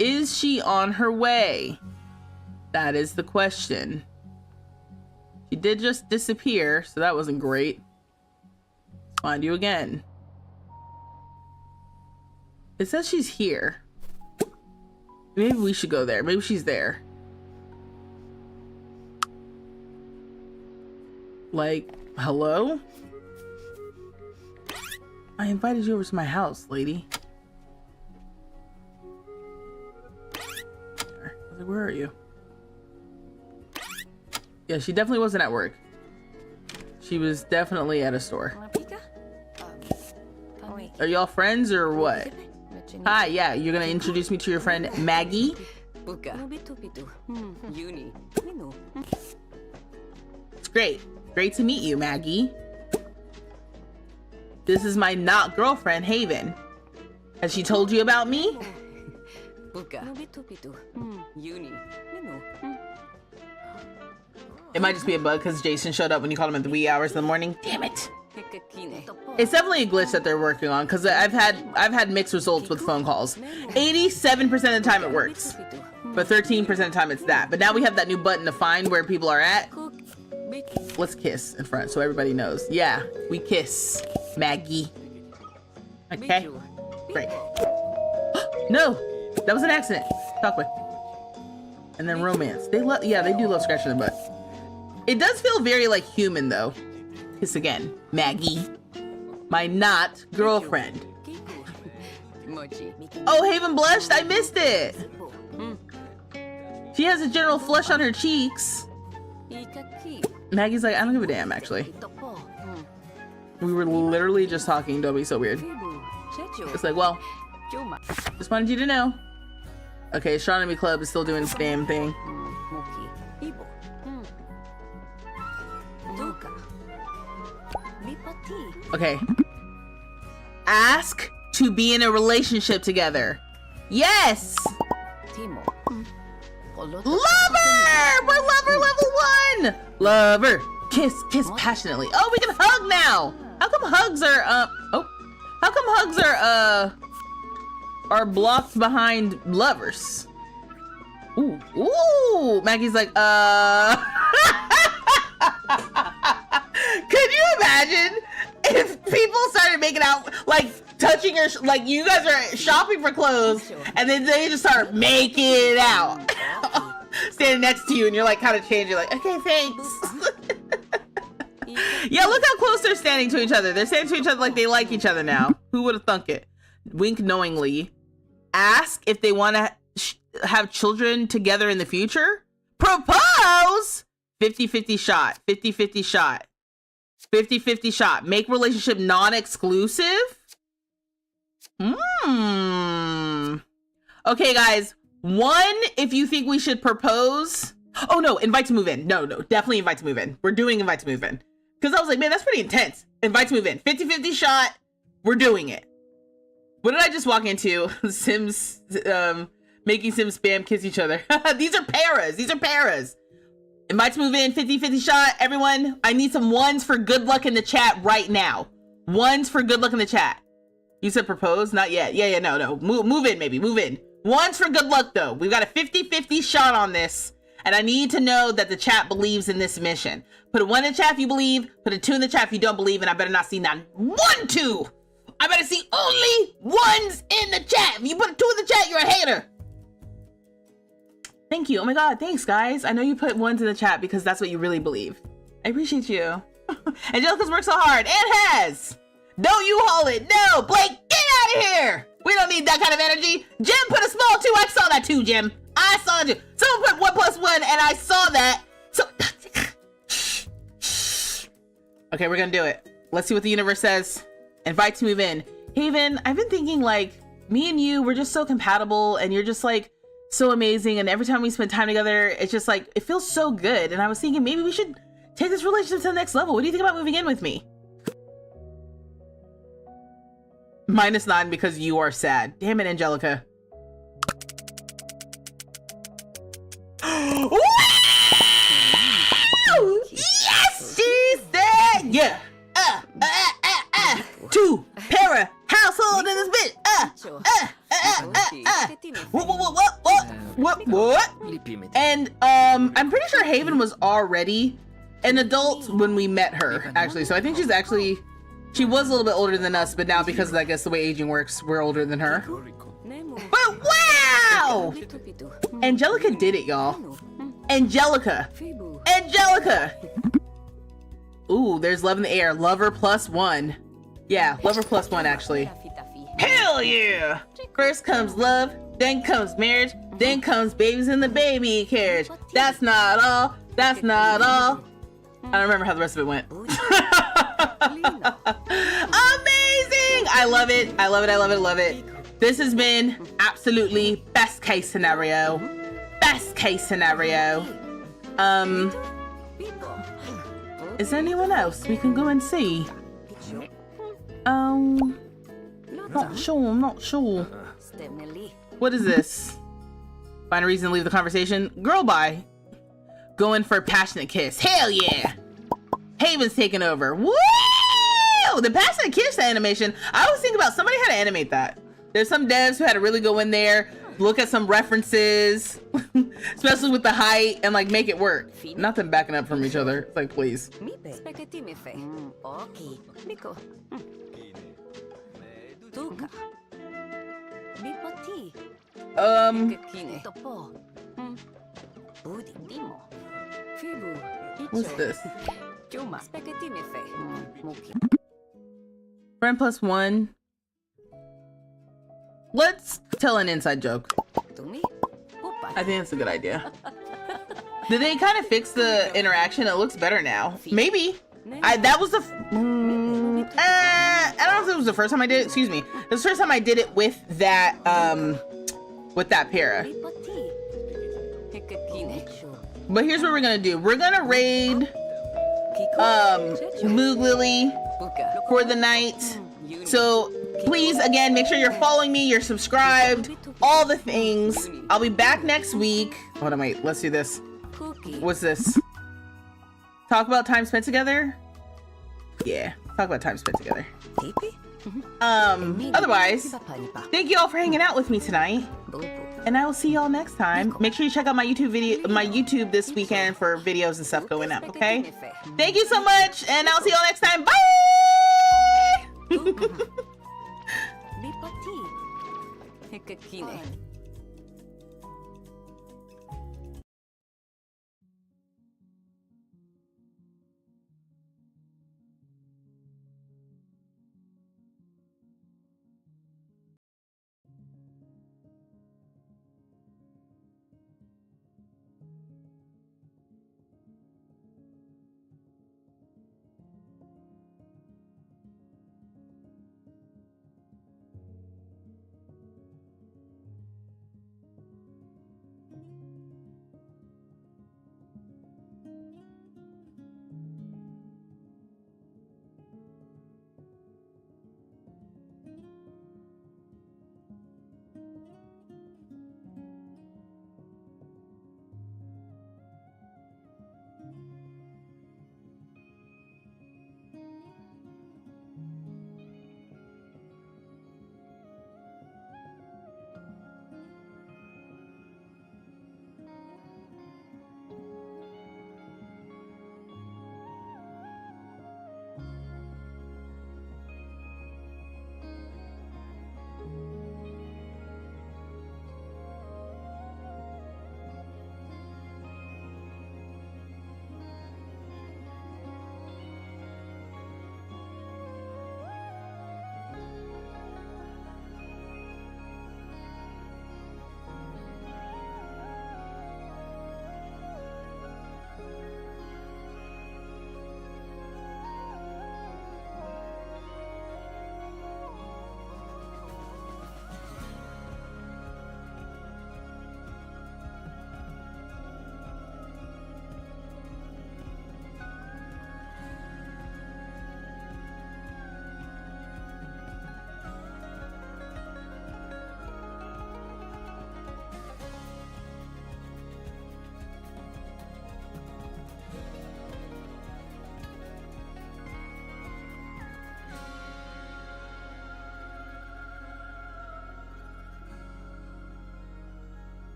Is she on her way? That is the question. She did just disappear, so that wasn't great. Let's find you again. It says she's here. Maybe we should go there. Maybe she's there. Hello? I invited you over to my house, lady. Where are you? Yeah, she definitely wasn't at work. She was definitely at a store. Are y'all friends or what? Hi, yeah, you're gonna introduce me to your friend Maggie? It's great. Great to meet you, Maggie. This is my not girlfriend, Haven. Has she told you about me? It might just be a bug because Jason showed up when you called him at the wee hours in the morning. Damn it. It's definitely a glitch that they're working on because I've had mixed results with phone calls. 87% of the time it works, but 13% of the time it's that. But now we have that new button to find where people are at. Let's kiss in front so everybody knows. Yeah, we kiss, Maggie. Okay, great. No, That was an accident. Talk with. And then romance. They love, yeah, they do love scratching their butt. It does feel very like human though. Kiss again, Maggie, my not girlfriend. Oh, Haven blushed. I missed it. She has a general flush on her cheeks. Maggie's like, I don't give a damn. Actually, we were literally just talking. Don't be so weird. It's like, well, just wanted you to know. Okay, Astronomy Club is still doing its damn thing. Okay. Ask to be in a relationship together. Yes! Lover! We're lover level 1! Lover! Kiss, kiss passionately. Oh, we can hug now! How come hugs are, how come hugs are blocked behind lovers? Ooh, ooh! Maggie's like, Could you imagine if people started making out, like touching your, like you guys are shopping for clothes and then they just start making it out, standing next to you, and you're like kind of changing, like, okay, thanks. Yeah, look how close they're standing to each other. They're standing to each other like they like each other now. Who would have thunk it? Wink knowingly. Ask if they want to have children together in the future. Propose. 50-50 shot. 50-50 shot. 50-50 shot. Make relationship non-exclusive. Okay, guys. 1, if you think we should propose. Oh no, invite to move in. No, definitely invite to move in. We're doing invite to move in. Because I was like, man, that's pretty intense. Invite to move in. 50-50 shot. We're doing it. What did I just walk into? Sims, making Sims spam kiss each other. These are paras. These are paras. Invite to move in, 50-50 shot. Everyone, I need some ones for good luck in the chat right now. Ones for good luck in the chat. You said propose? Not yet. Yeah, no. Move in, maybe. Move in. Ones for good luck, though. We've got a 50-50 shot on this. And I need to know that the chat believes in this mission. Put a 1 in the chat if you believe. Put a 2 in the chat if you don't believe. And I better not see not 1, 2. I better see only 1s in the chat. If you put a 2 in the chat, you're a hater. Thank you. Oh my God. Thanks, guys. I know you put 1s in the chat because that's what you really believe. I appreciate you. Angelica's worked so hard and has. Don't you haul it. No, Blake, get out of here. We don't need that kind of energy. Jim put a small 2. I saw that too, Jim. I saw it too. Someone put 1+1 and I saw that. So, okay, we're gonna do it. Let's see what the universe says. Invite to move in. Haven, I've been thinking like me and you, we're just so compatible and you're just like so amazing. And every time we spend time together, it's just like, it feels so good. And I was thinking maybe we should take this relationship to the next level. What do you think about moving in with me? -9 because you are sad. Damn it, Angelica. Woo! Yes, she said yeah. 2 para household in this bitch. What? And I'm pretty sure Haven was already an adult when we met her, actually. So I think she was a little bit older than us, but now because of, I guess, the way aging works, we're older than her. But wow! Angelica did it, y'all. Angelica. Ooh, there's love in the air. Lover +1. Yeah, lover +1, actually. Hell yeah! First comes love, then comes marriage, then comes babies in the baby carriage. That's not all. That's not all. I don't remember how the rest of it went. Amazing! I love it. I love it. I love it. I love it. This has been absolutely best case scenario. Best case scenario. Is there anyone else we can go and see? Not sure. I'm not sure. What is this? Find a reason to leave the conversation. Girl, bye. Going for a passionate kiss. Hell yeah! Haven's taking over. Woo! The passionate kiss animation. I always think about somebody had to animate that. There's some devs who had to really go in there, look at some references, especially with the height, and like make it work. Not them backing up from each other. It's like, please. What's this? Friend plus one. Let's tell an inside joke. I think that's a good idea. Did they kind of fix the interaction? It looks better now. Maybe. That was the. I don't know if it was the first time I did it. Excuse me. It was the first time I did it with that para. But here's what we're gonna do. We're gonna raid Moog Lily for the night. So please, again, make sure you're following me, you're subscribed, all the things. I'll be back next week. Hold on, wait. Let's do this. What's this? Talk about time spent together? Yeah, talk about time spent together. Otherwise, thank you all for hanging out with me tonight. And I will see y'all next time. Make sure you check out my YouTube this weekend for videos and stuff going up, okay? Thank you so much, and I'll see y'all next time. Bye!